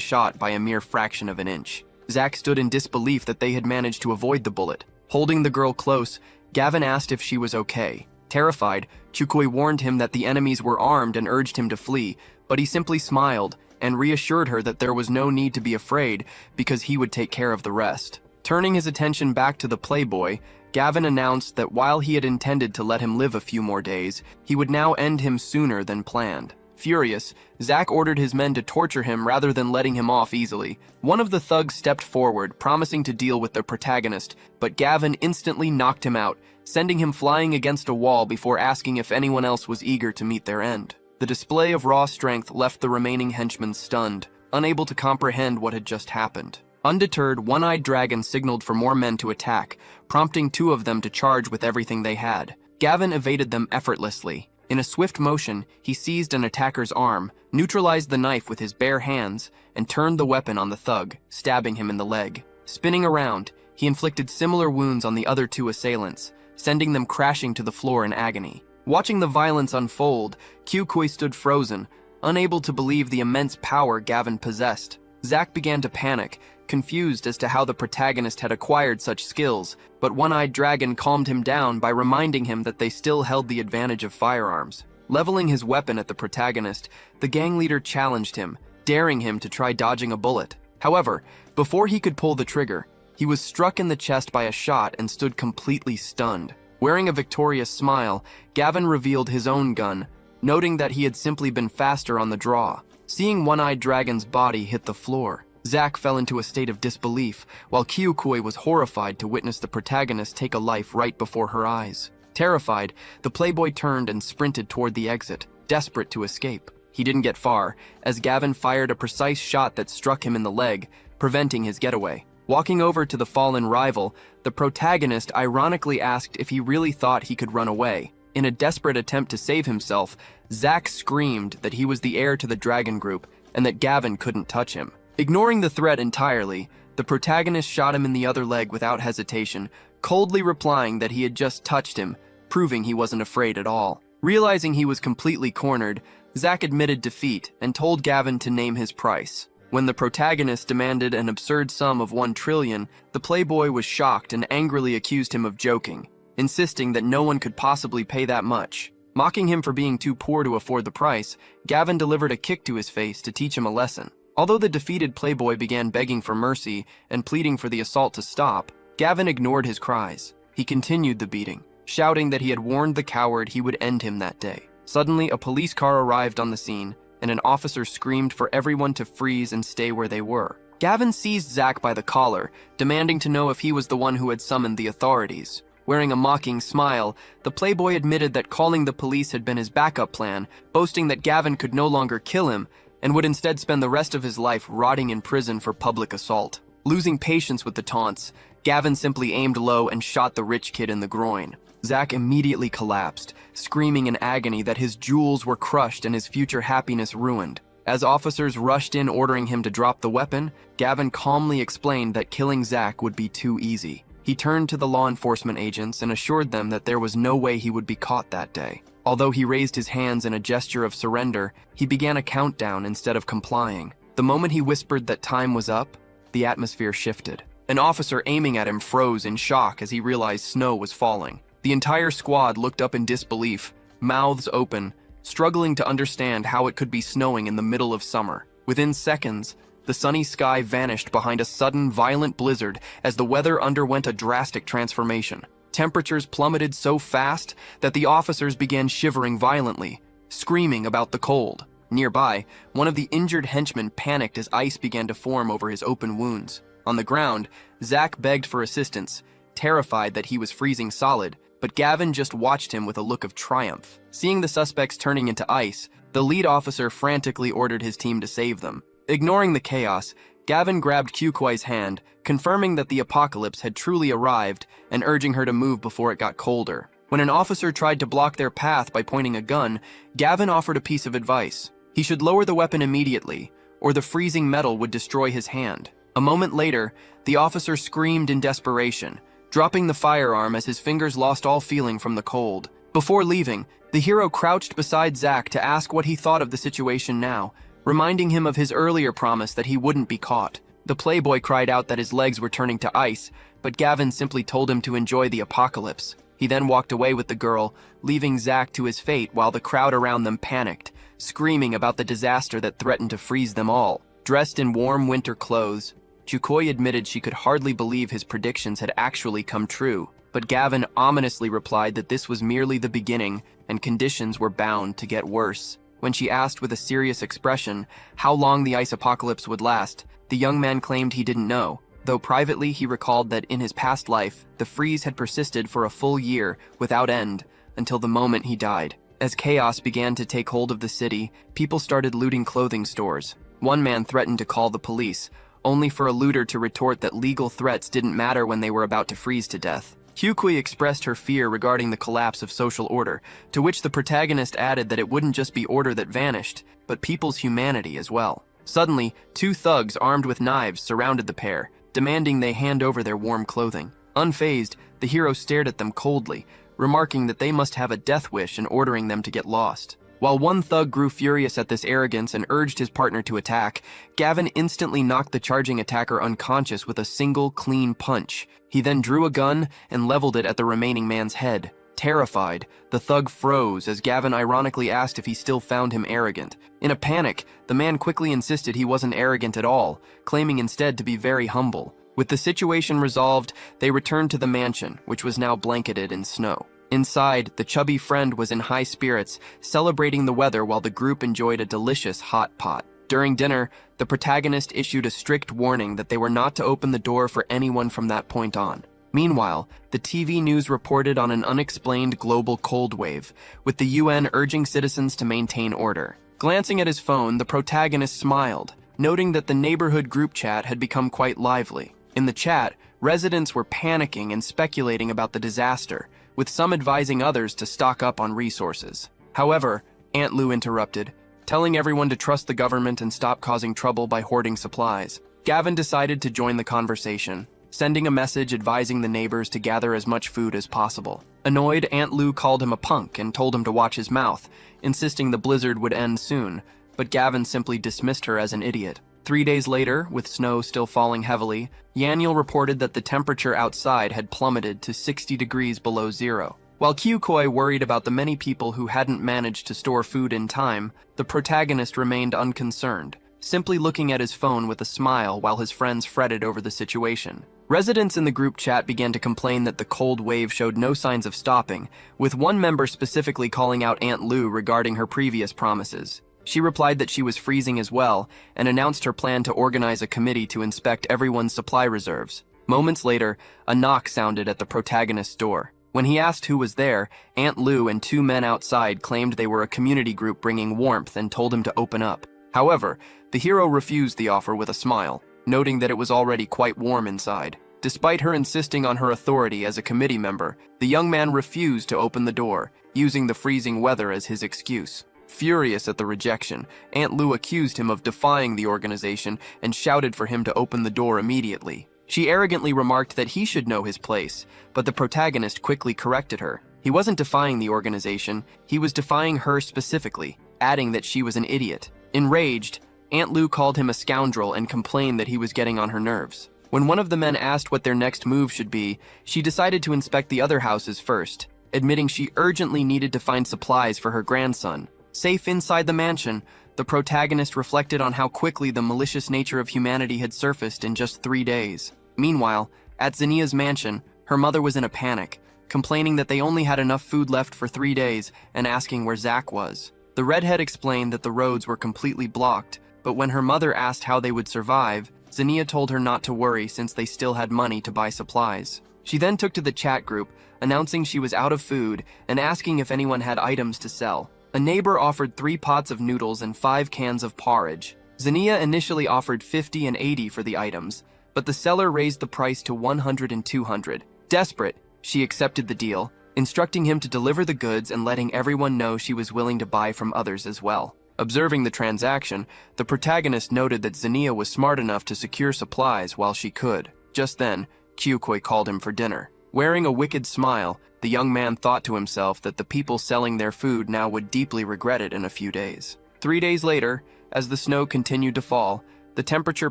shot by a mere fraction of an inch. Zack stood in disbelief that they had managed to avoid the bullet. Holding the girl close, Gavin asked if she was okay. Terrified, Kyukui warned him that the enemies were armed and urged him to flee, but he simply smiled and reassured her that there was no need to be afraid because he would take care of the rest. Turning his attention back to the playboy, Gavin announced that while he had intended to let him live a few more days, he would now end him sooner than planned. Furious, Zack ordered his men to torture him rather than letting him off easily. One of the thugs stepped forward, promising to deal with the protagonist, but Gavin instantly knocked him out, sending him flying against a wall before asking if anyone else was eager to meet their end. The display of raw strength left the remaining henchmen stunned, unable to comprehend what had just happened. Undeterred, One-Eyed Dragon signaled for more men to attack, prompting two of them to charge with everything they had. Gavin evaded them effortlessly. In a swift motion, he seized an attacker's arm, neutralized the knife with his bare hands, and turned the weapon on the thug, stabbing him in the leg. Spinning around, he inflicted similar wounds on the other two assailants, sending them crashing to the floor in agony. Watching the violence unfold, Kyukui stood frozen, unable to believe the immense power Gavin possessed. Zack began to panic, confused as to how the protagonist had acquired such skills, but One-Eyed Dragon calmed him down by reminding him that they still held the advantage of firearms. Leveling his weapon at the protagonist, the gang leader challenged him, daring him to try dodging a bullet. However, before he could pull the trigger, he was struck in the chest by a shot and stood completely stunned. Wearing a victorious smile, Gavin revealed his own gun, noting that he had simply been faster on the draw. Seeing One-Eyed Dragon's body hit the floor, Zack fell into a state of disbelief, while Kyukui was horrified to witness the protagonist take a life right before her eyes. Terrified, the playboy turned and sprinted toward the exit, desperate to escape. He didn't get far, as Gavin fired a precise shot that struck him in the leg, preventing his getaway. Walking over to the fallen rival, the protagonist ironically asked if he really thought he could run away. In a desperate attempt to save himself, Zack screamed that he was the heir to the Dragon Group and that Gavin couldn't touch him. Ignoring the threat entirely, the protagonist shot him in the other leg without hesitation, coldly replying that he had just touched him, proving he wasn't afraid at all. Realizing he was completely cornered, Zack admitted defeat and told Gavin to name his price. When the protagonist demanded an absurd sum of 1 trillion, the playboy was shocked and angrily accused him of joking, insisting that no one could possibly pay that much. Mocking him for being too poor to afford the price, Gavin delivered a kick to his face to teach him a lesson. Although the defeated playboy began begging for mercy and pleading for the assault to stop, Gavin ignored his cries. He continued the beating, shouting that he had warned the coward he would end him that day. Suddenly, a police car arrived on the scene, and an officer screamed for everyone to freeze and stay where they were. Gavin seized Zack by the collar, demanding to know if he was the one who had summoned the authorities. Wearing a mocking smile, the playboy admitted that calling the police had been his backup plan, boasting that Gavin could no longer kill him and would instead spend the rest of his life rotting in prison for public assault. Losing patience with the taunts, Gavin simply aimed low and shot the rich kid in the groin. Zack immediately collapsed, screaming in agony that his jewels were crushed and his future happiness ruined. As officers rushed in ordering him to drop the weapon, Gavin calmly explained that killing Zack would be too easy. He turned to the law enforcement agents and assured them that there was no way he would be caught that day. Although he raised his hands in a gesture of surrender, he began a countdown instead of complying. The moment he whispered that time was up, the atmosphere shifted. An officer aiming at him froze in shock as he realized snow was falling. The entire squad looked up in disbelief, mouths open, struggling to understand how it could be snowing in the middle of summer. Within seconds, the sunny sky vanished behind a sudden, violent blizzard as the weather underwent a drastic transformation. Temperatures plummeted so fast that the officers began shivering violently, screaming about the cold. Nearby, one of the injured henchmen panicked as ice began to form over his open wounds. On the ground, Zack begged for assistance, terrified that he was freezing solid, but Gavin just watched him with a look of triumph. Seeing the suspects turning into ice, the lead officer frantically ordered his team to save them. Ignoring the chaos, Gavin grabbed Kyukwai's hand, confirming that the apocalypse had truly arrived and urging her to move before it got colder. When an officer tried to block their path by pointing a gun, Gavin offered a piece of advice. He should lower the weapon immediately, or the freezing metal would destroy his hand. A moment later, the officer screamed in desperation, dropping the firearm as his fingers lost all feeling from the cold. Before leaving, the hero crouched beside Zack to ask what he thought of the situation now, reminding him of his earlier promise that he wouldn't be caught. The playboy cried out that his legs were turning to ice, but Gavin simply told him to enjoy the apocalypse. He then walked away with the girl, leaving Zack to his fate while the crowd around them panicked, screaming about the disaster that threatened to freeze them all. Dressed in warm winter clothes, Chukoi admitted she could hardly believe his predictions had actually come true, but Gavin ominously replied that this was merely the beginning and conditions were bound to get worse. When she asked with a serious expression how long the ice apocalypse would last, the young man claimed he didn't know, though privately he recalled that in his past life, the freeze had persisted for a full year without end until the moment he died. As chaos began to take hold of the city, people started looting clothing stores. One man threatened to call the police, only for a looter to retort that legal threats didn't matter when they were about to freeze to death. Hyukui expressed her fear regarding the collapse of social order, to which the protagonist added that it wouldn't just be order that vanished, but people's humanity as well. Suddenly, 2 thugs armed with knives surrounded the pair, demanding they hand over their warm clothing. Unfazed, the hero stared at them coldly, remarking that they must have a death wish and ordering them to get lost. While one thug grew furious at this arrogance and urged his partner to attack, Gavin instantly knocked the charging attacker unconscious with a single, clean punch. He then drew a gun and leveled it at the remaining man's head. Terrified, the thug froze as Gavin ironically asked if he still found him arrogant. In a panic, the man quickly insisted he wasn't arrogant at all, claiming instead to be very humble. With the situation resolved, they returned to the mansion, which was now blanketed in snow. Inside, the chubby friend was in high spirits, celebrating the weather while the group enjoyed a delicious hot pot. During dinner, the protagonist issued a strict warning that they were not to open the door for anyone from that point on. Meanwhile, the TV news reported on an unexplained global cold wave, with the UN urging citizens to maintain order. Glancing at his phone, the protagonist smiled, noting that the neighborhood group chat had become quite lively. In the chat, residents were panicking and speculating about the disaster, with some advising others to stock up on resources. However, Aunt Lou interrupted, telling everyone to trust the government and stop causing trouble by hoarding supplies. Gavin decided to join the conversation, sending a message advising the neighbors to gather as much food as possible. Annoyed, Aunt Lou called him a punk and told him to watch his mouth, insisting the blizzard would end soon, but Gavin simply dismissed her as an idiot. 3 days later, with snow still falling heavily, Yaniel reported that the temperature outside had plummeted to 60 degrees below zero. While Kyukoi worried about the many people who hadn't managed to store food in time, the protagonist remained unconcerned, simply looking at his phone with a smile while his friends fretted over the situation. Residents in the group chat began to complain that the cold wave showed no signs of stopping, with one member specifically calling out Aunt Lou regarding her previous promises. She replied that she was freezing as well and announced her plan to organize a committee to inspect everyone's supply reserves. Moments later, a knock sounded at the protagonist's door. When he asked who was there, Aunt Lou and 2 men outside claimed they were a community group bringing warmth and told him to open up. However, the hero refused the offer with a smile, noting that it was already quite warm inside. Despite her insisting on her authority as a committee member, the young man refused to open the door, using the freezing weather as his excuse. Furious at the rejection, Aunt Lou accused him of defying the organization and shouted for him to open the door immediately. She arrogantly remarked that he should know his place, but the protagonist quickly corrected her. He wasn't defying the organization, he was defying her specifically, adding that she was an idiot. Enraged, Aunt Lou called him a scoundrel and complained that he was getting on her nerves. When one of the men asked what their next move should be, she decided to inspect the other houses first, admitting she urgently needed to find supplies for her grandson. Safe inside the mansion, the protagonist reflected on how quickly the malicious nature of humanity had surfaced in just 3 days. Meanwhile, at Zinnia's mansion, her mother was in a panic, complaining that they only had enough food left for 3 days and asking where Zack was. The redhead explained that the roads were completely blocked, but when her mother asked how they would survive, Zinnia told her not to worry since they still had money to buy supplies. She then took to the chat group, announcing she was out of food and asking if anyone had items to sell. A neighbor offered 3 pots of noodles and 5 cans of porridge. Zinnia initially offered 50 and 80 for the items, but the seller raised the price to 100 and 200. Desperate, she accepted the deal, instructing him to deliver the goods and letting everyone know she was willing to buy from others as well. Observing the transaction, the protagonist noted that Zinnia was smart enough to secure supplies while she could. Just then, Kyukoi called him for dinner. Wearing a wicked smile, the young man thought to himself that the people selling their food now would deeply regret it in a few days. 3 days later, as the snow continued to fall, the temperature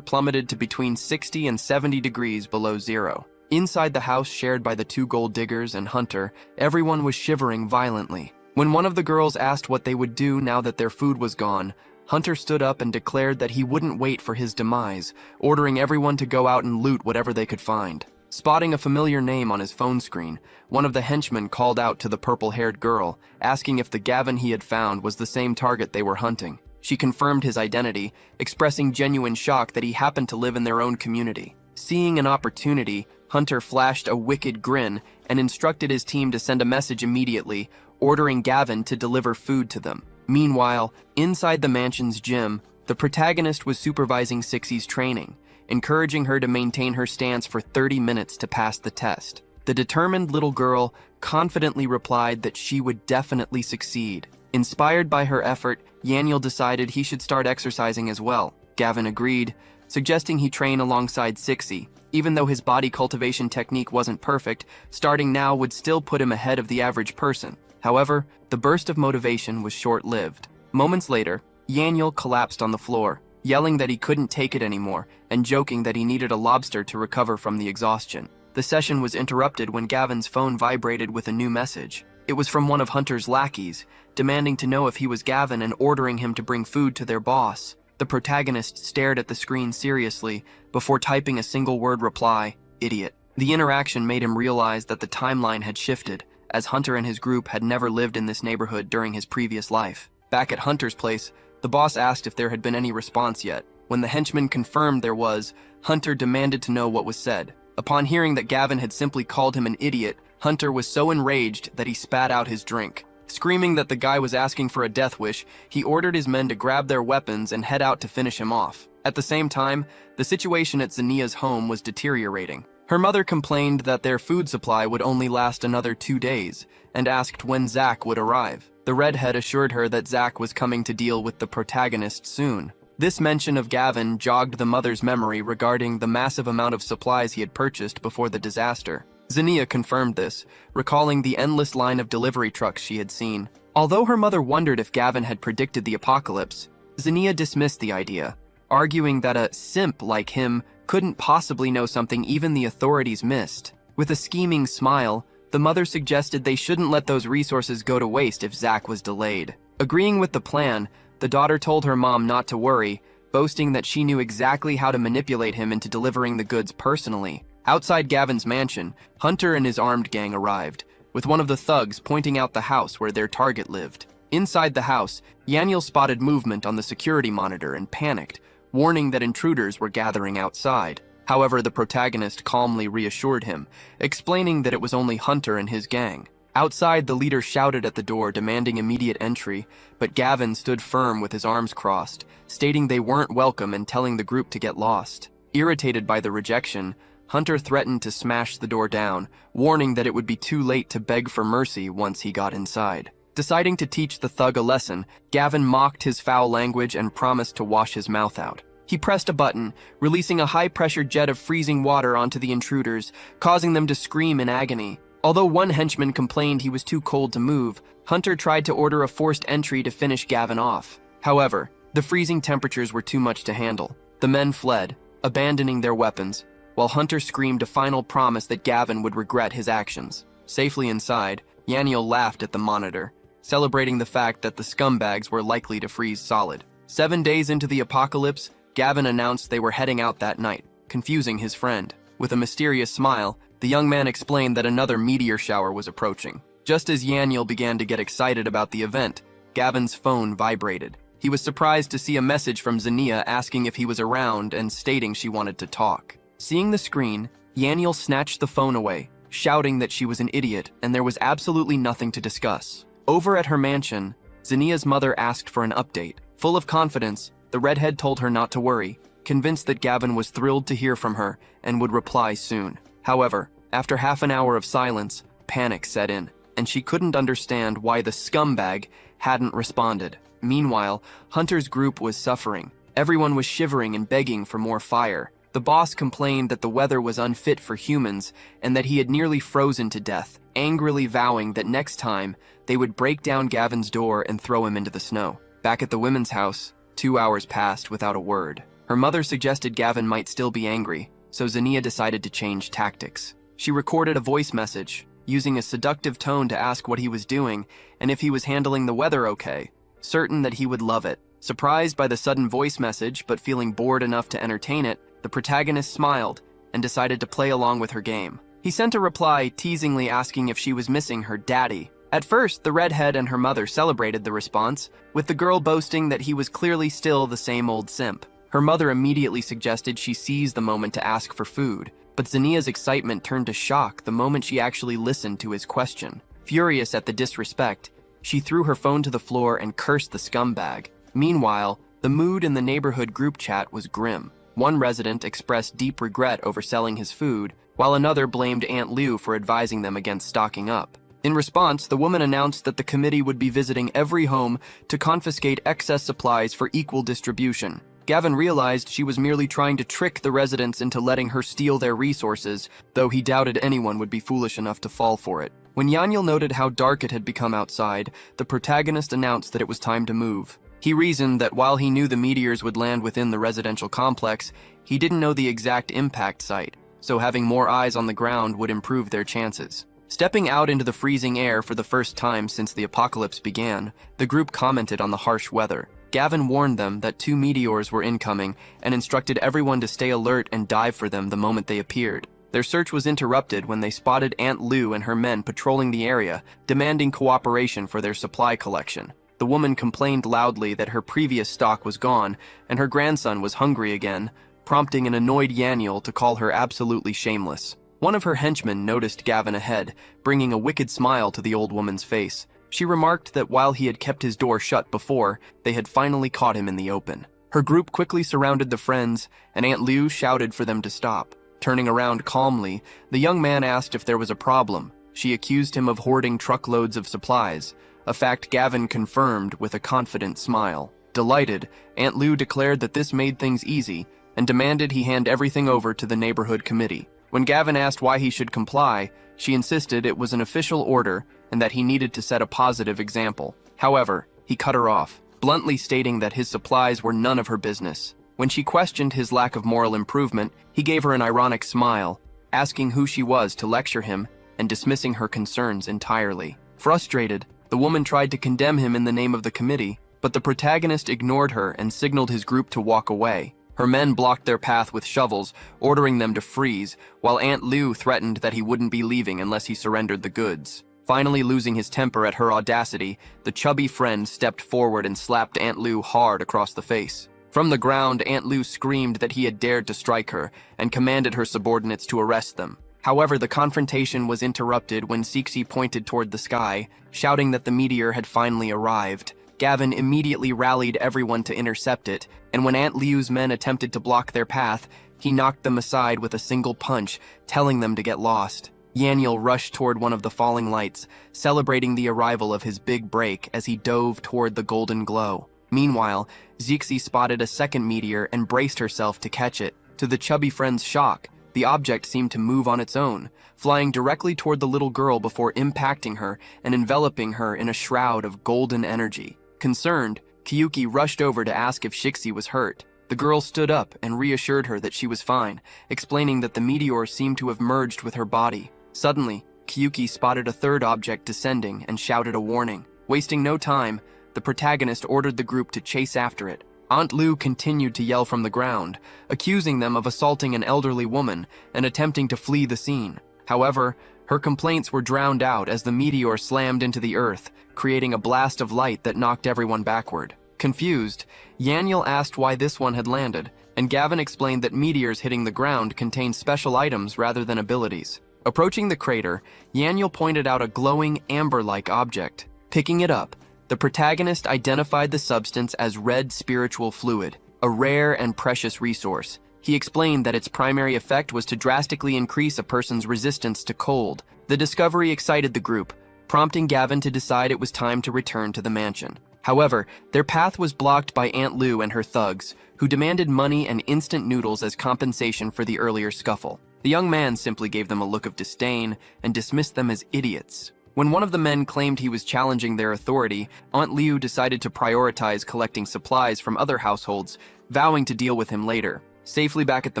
plummeted to between 60 and 70 degrees below zero. Inside the house shared by the 2 gold diggers and Hunter, everyone was shivering violently. When one of the girls asked what they would do now that their food was gone, Hunter stood up and declared that he wouldn't wait for his demise, ordering everyone to go out and loot whatever they could find. Spotting a familiar name on his phone screen, one of the henchmen called out to the purple-haired girl, asking if the Gavin he had found was the same target they were hunting. She confirmed his identity, expressing genuine shock that he happened to live in their own community. Seeing an opportunity, Hunter flashed a wicked grin and instructed his team to send a message immediately, ordering Gavin to deliver food to them. Meanwhile, inside the mansion's gym, the protagonist was supervising Sixie's training, encouraging her to maintain her stance for 30 minutes to pass the test. The determined little girl confidently replied that she would definitely succeed. Inspired by her effort, Yaniel decided he should start exercising as well. Gavin agreed, suggesting he train alongside Sixie. Even though his body cultivation technique wasn't perfect, starting now would still put him ahead of the average person. However, the burst of motivation was short-lived. Moments later, Yaniel collapsed on the floor, yelling that he couldn't take it anymore and joking that he needed a lobster to recover from the exhaustion. The session was interrupted when Gavin's phone vibrated with a new message. It was from one of Hunter's lackeys, demanding to know if he was Gavin and ordering him to bring food to their boss. The protagonist stared at the screen seriously before typing a single-word reply, "Idiot." The interaction made him realize that the timeline had shifted, as Hunter and his group had never lived in this neighborhood during his previous life. Back at Hunter's place, the boss asked if there had been any response yet. When the henchman confirmed there was, Hunter demanded to know what was said. Upon hearing that Gavin had simply called him an idiot, Hunter was so enraged that he spat out his drink. Screaming that the guy was asking for a death wish, he ordered his men to grab their weapons and head out to finish him off. At the same time, the situation at Zinnia's home was deteriorating. Her mother complained that their food supply would only last another 2 days and asked when Zack would arrive. The redhead assured her that Zack was coming to deal with the protagonist soon. This mention of Gavin jogged the mother's memory regarding the massive amount of supplies he had purchased before the disaster. Zinnia confirmed this, recalling the endless line of delivery trucks she had seen. Although her mother wondered if Gavin had predicted the apocalypse, Zinnia dismissed the idea, arguing that a simp like him couldn't possibly know something even the authorities missed. With a scheming smile, the mother suggested they shouldn't let those resources go to waste if Zack was delayed. Agreeing with the plan, the daughter told her mom not to worry, boasting that she knew exactly how to manipulate him into delivering the goods personally. Outside Gavin's mansion, Hunter and his armed gang arrived, with one of the thugs pointing out the house where their target lived. Inside the house, Yaniel spotted movement on the security monitor and panicked, warning that intruders were gathering outside. However, the protagonist calmly reassured him, explaining that it was only Hunter and his gang. Outside, the leader shouted at the door demanding immediate entry, but Gavin stood firm with his arms crossed, stating they weren't welcome and telling the group to get lost. Irritated by the rejection, Hunter threatened to smash the door down, warning that it would be too late to beg for mercy once he got inside. Deciding to teach the thug a lesson, Gavin mocked his foul language and promised to wash his mouth out. He pressed a button, releasing a high-pressure jet of freezing water onto the intruders, causing them to scream in agony. Although one henchman complained he was too cold to move, Hunter tried to order a forced entry to finish Gavin off. However, the freezing temperatures were too much to handle. The men fled, abandoning their weapons, while Hunter screamed a final promise that Gavin would regret his actions. Safely inside, Yaniel laughed at the monitor, celebrating the fact that the scumbags were likely to freeze solid. 7 days into the apocalypse, Gavin announced they were heading out that night, confusing his friend. With a mysterious smile, the young man explained that another meteor shower was approaching. Just as Yaniel began to get excited about the event, Gavin's phone vibrated. He was surprised to see a message from Zinnia asking if he was around and stating she wanted to talk. Seeing the screen, Yaniel snatched the phone away, shouting that she was an idiot and there was absolutely nothing to discuss. Over at her mansion, Zinnia's mother asked for an update. Full of confidence, the redhead told her not to worry, convinced that Gavin was thrilled to hear from her and would reply soon. However, after half an hour of silence, panic set in, and she couldn't understand why the scumbag hadn't responded. Meanwhile, Hunter's group was suffering. Everyone was shivering and begging for more fire. The boss complained that the weather was unfit for humans and that he had nearly frozen to death, angrily vowing that next time they would break down Gavin's door and throw him into the snow. Back at the women's house, 2 hours passed without a word. Her mother suggested Gavin might still be angry, so Zinnia decided to change tactics. She recorded a voice message, using a seductive tone to ask what he was doing and if he was handling the weather okay, certain that he would love it. Surprised by the sudden voice message but feeling bored enough to entertain it, the protagonist smiled and decided to play along with her game. He sent a reply teasingly asking if she was missing her daddy. At first, the redhead and her mother celebrated the response, with the girl boasting that he was clearly still the same old simp. Her mother immediately suggested she seize the moment to ask for food, but Zinnia's excitement turned to shock the moment she actually listened to his question. Furious at the disrespect, she threw her phone to the floor and cursed the scumbag. Meanwhile, the mood in the neighborhood group chat was grim. One resident expressed deep regret over selling his food, while another blamed Aunt Liu for advising them against stocking up. In response, the woman announced that the committee would be visiting every home to confiscate excess supplies for equal distribution. Gavin realized she was merely trying to trick the residents into letting her steal their resources, though he doubted anyone would be foolish enough to fall for it. When Yaniel noted how dark it had become outside, the protagonist announced that it was time to move. He reasoned that while he knew the meteors would land within the residential complex, he didn't know the exact impact site, so having more eyes on the ground would improve their chances. Stepping out into the freezing air for the first time since the apocalypse began, the group commented on the harsh weather. Gavin warned them that 2 meteors were incoming and instructed everyone to stay alert and dive for them the moment they appeared. Their search was interrupted when they spotted Aunt Liu and her men patrolling the area, demanding cooperation for their supply collection. The woman complained loudly that her previous stock was gone and her grandson was hungry again, prompting an annoyed Yaniel to call her absolutely shameless. One of her henchmen noticed Gavin ahead, bringing a wicked smile to the old woman's face. She remarked that while he had kept his door shut before, they had finally caught him in the open. Her group quickly surrounded the friends, and Aunt Liu shouted for them to stop. Turning around calmly, the young man asked if there was a problem. She accused him of hoarding truckloads of supplies, a fact Gavin confirmed with a confident smile. Delighted, Aunt Lou declared that this made things easy and demanded he hand everything over to the neighborhood committee. When Gavin asked why he should comply, she insisted it was an official order and that he needed to set a positive example. However, he cut her off, bluntly stating that his supplies were none of her business. When she questioned his lack of moral improvement, he gave her an ironic smile, asking who she was to lecture him and dismissing her concerns entirely. Frustrated, the woman tried to condemn him in the name of the committee, but the protagonist ignored her and signaled his group to walk away. Her men blocked their path with shovels, ordering them to freeze, while Aunt Lou threatened that he wouldn't be leaving unless he surrendered the goods. Finally losing his temper at her audacity, the chubby friend stepped forward and slapped Aunt Lou hard across the face. From the ground, Aunt Lou screamed that he had dared to strike her and commanded her subordinates to arrest them. However, the confrontation was interrupted when Cixi pointed toward the sky, shouting that the meteor had finally arrived. Gavin immediately rallied everyone to intercept it, and when Aunt Liu's men attempted to block their path, he knocked them aside with a single punch, telling them to get lost. Yaniel rushed toward one of the falling lights, celebrating the arrival of his big break as he dove toward the golden glow. Meanwhile, Cixi spotted a second meteor and braced herself to catch it. To the chubby friend's shock, the object seemed to move on its own, flying directly toward the little girl before impacting her and enveloping her in a shroud of golden energy. Concerned, Kyuki rushed over to ask if Shixi was hurt. The girl stood up and reassured her that she was fine, explaining that the meteor seemed to have merged with her body. Suddenly, Kyuki spotted a third object descending and shouted a warning. Wasting no time, the protagonist ordered the group to chase after it. Aunt Lou continued to yell from the ground, accusing them of assaulting an elderly woman and attempting to flee the scene. However, her complaints were drowned out as the meteor slammed into the earth, creating a blast of light that knocked everyone backward. Confused, Yaniel asked why this one had landed, and Gavin explained that meteors hitting the ground contained special items rather than abilities. Approaching the crater, Yaniel pointed out a glowing, amber-like object. Picking it up, the protagonist identified the substance as red spiritual fluid, a rare and precious resource. He explained that its primary effect was to drastically increase a person's resistance to cold. The discovery excited the group, prompting Gavin to decide it was time to return to the mansion. However, their path was blocked by Aunt Lou and her thugs, who demanded money and instant noodles as compensation for the earlier scuffle. The young man simply gave them a look of disdain and dismissed them as idiots. When one of the men claimed he was challenging their authority, Aunt Liu decided to prioritize collecting supplies from other households, vowing to deal with him later. Safely back at the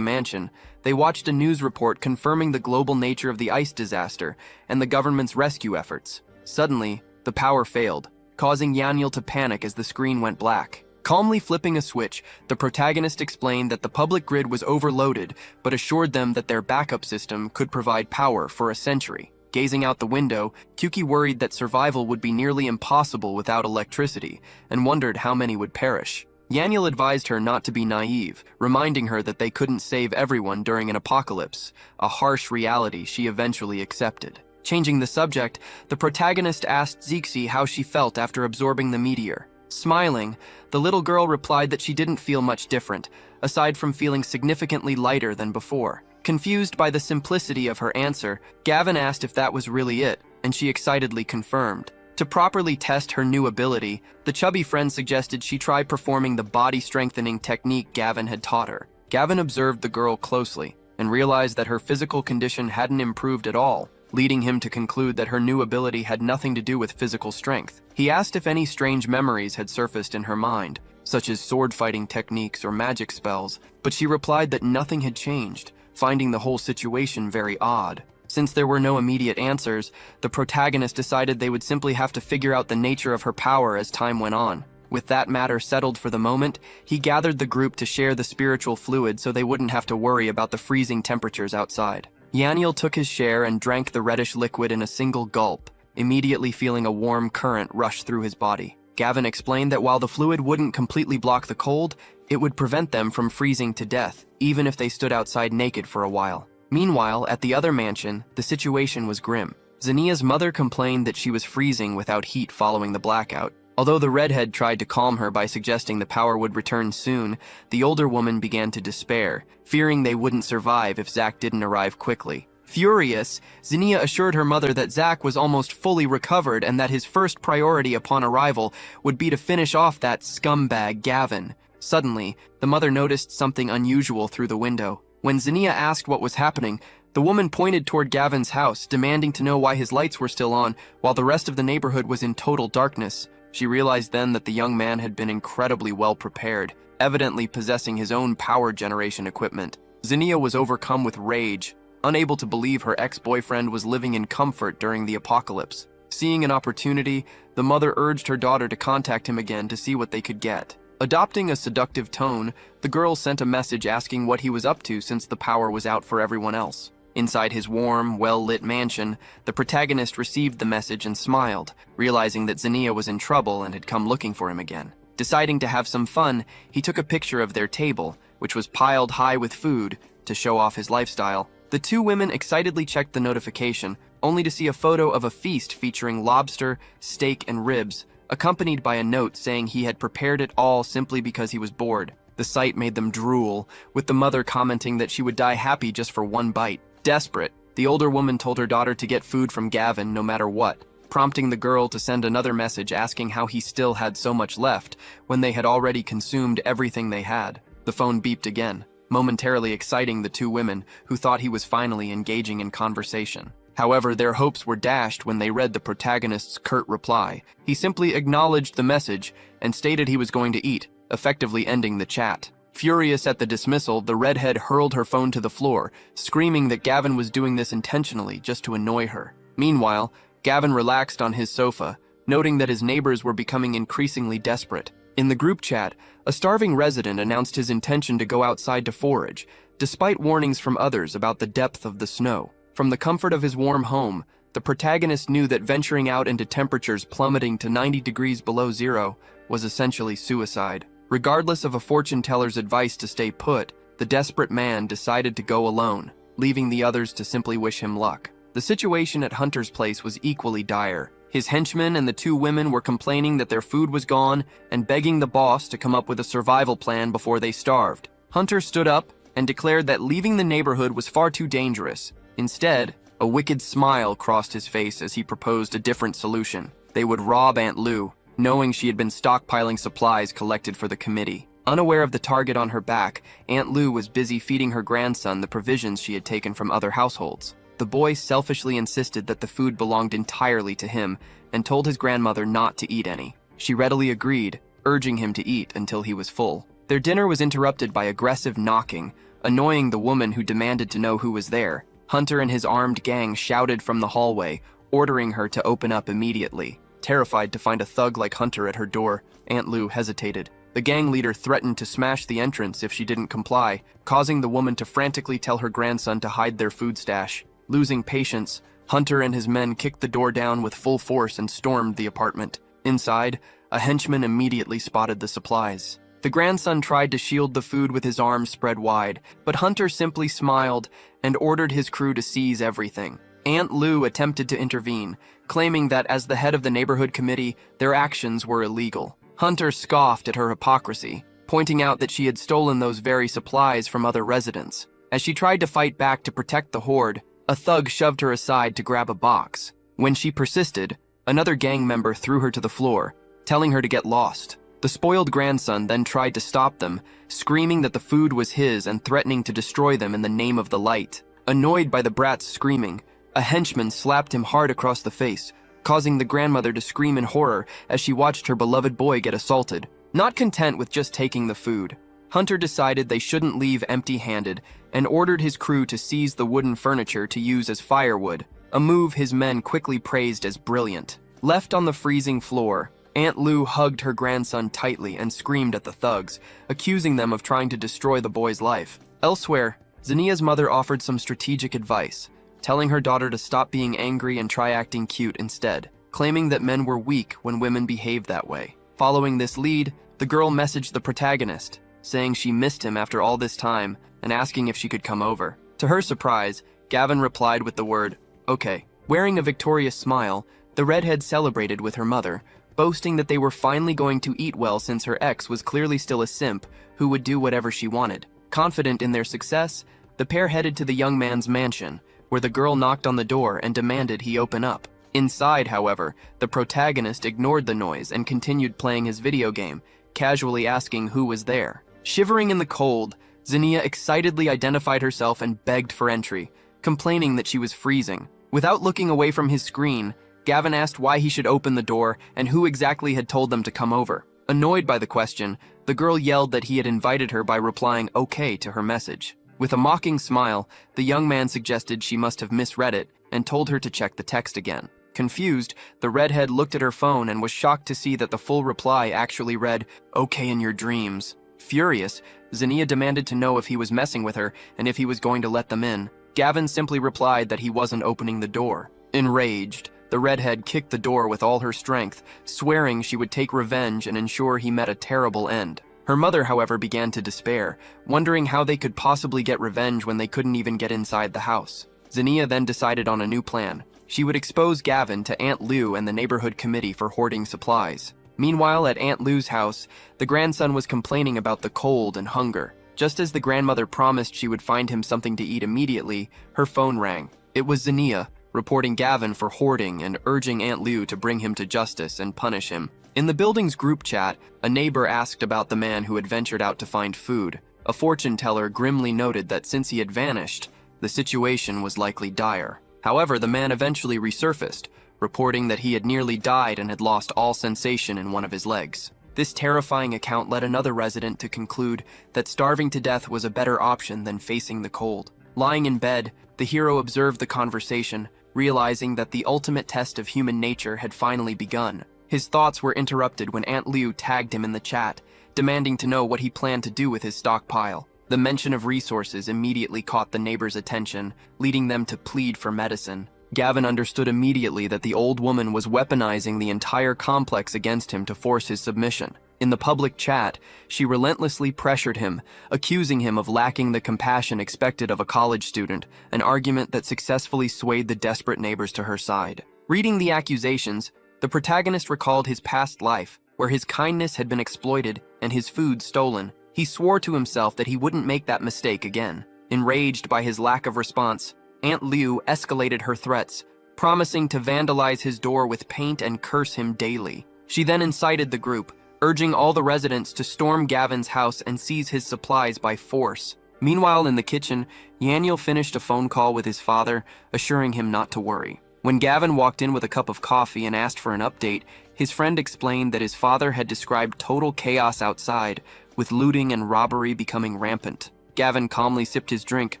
mansion, they watched a news report confirming the global nature of the ice disaster and the government's rescue efforts. Suddenly, the power failed, causing Yaniel to panic as the screen went black. Calmly flipping a switch, the protagonist explained that the public grid was overloaded, but assured them that their backup system could provide power for a century. Gazing out the window, Kyuki worried that survival would be nearly impossible without electricity, and wondered how many would perish. Yaniel advised her not to be naive, reminding her that they couldn't save everyone during an apocalypse, a harsh reality she eventually accepted. Changing the subject, the protagonist asked Cixi how she felt after absorbing the meteor. Smiling, the little girl replied that she didn't feel much different, aside from feeling significantly lighter than before. Confused by the simplicity of her answer, Gavin asked if that was really it, and she excitedly confirmed. To properly test her new ability, the chubby friend suggested she try performing the body-strengthening technique Gavin had taught her. Gavin observed the girl closely and realized that her physical condition hadn't improved at all, leading him to conclude that her new ability had nothing to do with physical strength. He asked if any strange memories had surfaced in her mind, such as sword-fighting techniques or magic spells, but she replied that nothing had changed, finding the whole situation very odd. Since there were no immediate answers, the protagonist decided they would simply have to figure out the nature of her power as time went on. With that matter settled for the moment, he gathered the group to share the spiritual fluid so they wouldn't have to worry about the freezing temperatures outside. Yaniel took his share and drank the reddish liquid in a single gulp, immediately feeling a warm current rush through his body. Gavin explained that while the fluid wouldn't completely block the cold, it would prevent them from freezing to death, even if they stood outside naked for a while. Meanwhile, at the other mansion, the situation was grim. Zinnia's mother complained that she was freezing without heat following the blackout. Although the redhead tried to calm her by suggesting the power would return soon, the older woman began to despair, fearing they wouldn't survive if Zack didn't arrive quickly. Furious, Zinnia assured her mother that Zack was almost fully recovered and that his first priority upon arrival would be to finish off that scumbag Gavin. Suddenly, the mother noticed something unusual through the window. When Zinnia asked what was happening, the woman pointed toward Gavin's house, demanding to know why his lights were still on, while the rest of the neighborhood was in total darkness. She realized then that the young man had been incredibly well prepared, evidently possessing his own power generation equipment. Zinnia was overcome with rage, unable to believe her ex-boyfriend was living in comfort during the apocalypse. Seeing an opportunity, the mother urged her daughter to contact him again to see what they could get. Adopting a seductive tone, the girl sent a message asking what he was up to since the power was out for everyone else. Inside his warm, well-lit mansion, the protagonist received the message and smiled, realizing that Zinnia was in trouble and had come looking for him again. Deciding to have some fun, he took a picture of their table, which was piled high with food, to show off his lifestyle. The two women excitedly checked the notification, only to see a photo of a feast featuring lobster, steak, and ribs, accompanied by a note saying he had prepared it all simply because he was bored. The sight made them drool, with the mother commenting that she would die happy just for one bite. Desperate, the older woman told her daughter to get food from Gavin no matter what, prompting the girl to send another message asking how he still had so much left when they had already consumed everything they had. The phone beeped again, momentarily exciting the two women, who thought he was finally engaging in conversation. However, their hopes were dashed when they read the protagonist's curt reply. He simply acknowledged the message and stated he was going to eat, effectively ending the chat. Furious at the dismissal, the redhead hurled her phone to the floor, screaming that Gavin was doing this intentionally just to annoy her. Meanwhile, Gavin relaxed on his sofa, noting that his neighbors were becoming increasingly desperate. In the group chat, a starving resident announced his intention to go outside to forage, despite warnings from others about the depth of the snow. From the comfort of his warm home, the protagonist knew that venturing out into temperatures plummeting to 90 degrees below zero was essentially suicide. Regardless of a fortune teller's advice to stay put, the desperate man decided to go alone, leaving the others to simply wish him luck. The situation at Hunter's place was equally dire. His henchmen and the two women were complaining that their food was gone and begging the boss to come up with a survival plan before they starved. Hunter stood up and declared that leaving the neighborhood was far too dangerous. Instead, a wicked smile crossed his face as he proposed a different solution. They would rob Aunt Lou, knowing she had been stockpiling supplies collected for the committee. Unaware of the target on her back, Aunt Lou was busy feeding her grandson the provisions she had taken from other households. The boy selfishly insisted that the food belonged entirely to him and told his grandmother not to eat any. She readily agreed, urging him to eat until he was full. Their dinner was interrupted by aggressive knocking, annoying the woman who demanded to know who was there. Hunter and his armed gang shouted from the hallway, ordering her to open up immediately. Terrified to find a thug like Hunter at her door, Aunt Lou hesitated. The gang leader threatened to smash the entrance if she didn't comply, causing the woman to frantically tell her grandson to hide their food stash. Losing patience, Hunter and his men kicked the door down with full force and stormed the apartment. Inside, a henchman immediately spotted the supplies. The grandson tried to shield the food with his arms spread wide, but Hunter simply smiled and ordered his crew to seize everything. Aunt Lou attempted to intervene, claiming that as the head of the neighborhood committee, their actions were illegal. Hunter scoffed at her hypocrisy, pointing out that she had stolen those very supplies from other residents. As she tried to fight back to protect the horde, a thug shoved her aside to grab a box. When she persisted, another gang member threw her to the floor, telling her to get lost. The spoiled grandson then tried to stop them, screaming that the food was his and threatening to destroy them in the name of the light. Annoyed by the brat's screaming, a henchman slapped him hard across the face, causing the grandmother to scream in horror as she watched her beloved boy get assaulted. Not content with just taking the food, Hunter decided they shouldn't leave empty-handed and ordered his crew to seize the wooden furniture to use as firewood, a move his men quickly praised as brilliant. Left on the freezing floor, Aunt Lou hugged her grandson tightly and screamed at the thugs, accusing them of trying to destroy the boy's life. Elsewhere, Zinnia's mother offered some strategic advice, telling her daughter to stop being angry and try acting cute instead, claiming that men were weak when women behaved that way. Following this lead, the girl messaged the protagonist, saying she missed him after all this time and asking if she could come over. To her surprise, Gavin replied with the word, "Okay." Wearing a victorious smile, the redhead celebrated with her mother, boasting that they were finally going to eat well since her ex was clearly still a simp who would do whatever she wanted. Confident in their success, the pair headed to the young man's mansion, where the girl knocked on the door and demanded he open up. Inside, however, the protagonist ignored the noise and continued playing his video game, casually asking who was there. Shivering in the cold, Zinnia excitedly identified herself and begged for entry, complaining that she was freezing. Without looking away from his screen, Gavin asked why he should open the door and who exactly had told them to come over. Annoyed by the question, the girl yelled that he had invited her by replying okay to her message. With a mocking smile, the young man suggested she must have misread it and told her to check the text again. Confused, the redhead looked at her phone and was shocked to see that the full reply actually read, "Okay in your dreams." Furious, Zinnia demanded to know if he was messing with her and if he was going to let them in. Gavin simply replied that he wasn't opening the door. Enraged, the redhead kicked the door with all her strength, swearing she would take revenge and ensure he met a terrible end. Her mother, however, began to despair, wondering how they could possibly get revenge when they couldn't even get inside the house. Zinnia then decided on a new plan. She would expose Gavin to Aunt Lou and the neighborhood committee for hoarding supplies. Meanwhile, at Aunt Lou's house, the grandson was complaining about the cold and hunger. Just as the grandmother promised she would find him something to eat immediately, her phone rang. It was Zinnia, reporting Gavin for hoarding and urging Aunt Lou to bring him to justice and punish him. In the building's group chat, a neighbor asked about the man who had ventured out to find food. A fortune teller grimly noted that since he had vanished, the situation was likely dire. However, the man eventually resurfaced, reporting that he had nearly died and had lost all sensation in one of his legs. This terrifying account led another resident to conclude that starving to death was a better option than facing the cold. Lying in bed, the hero observed the conversation, realizing that the ultimate test of human nature had finally begun. His thoughts were interrupted when Aunt Lou tagged him in the chat, demanding to know what he planned to do with his stockpile. The mention of resources immediately caught the neighbors' attention, leading them to plead for medicine. Gavin understood immediately that the old woman was weaponizing the entire complex against him to force his submission. In the public chat, she relentlessly pressured him, accusing him of lacking the compassion expected of a college student, an argument that successfully swayed the desperate neighbors to her side. Reading the accusations, the protagonist recalled his past life, where his kindness had been exploited and his food stolen. He swore to himself that he wouldn't make that mistake again. Enraged by his lack of response, Aunt Lou escalated her threats, promising to vandalize his door with paint and curse him daily. She then incited the group, urging all the residents to storm Gavin's house and seize his supplies by force. Meanwhile, in the kitchen, Yaniel finished a phone call with his father, assuring him not to worry. When Gavin walked in with a cup of coffee and asked for an update, his friend explained that his father had described total chaos outside, with looting and robbery becoming rampant. Gavin calmly sipped his drink,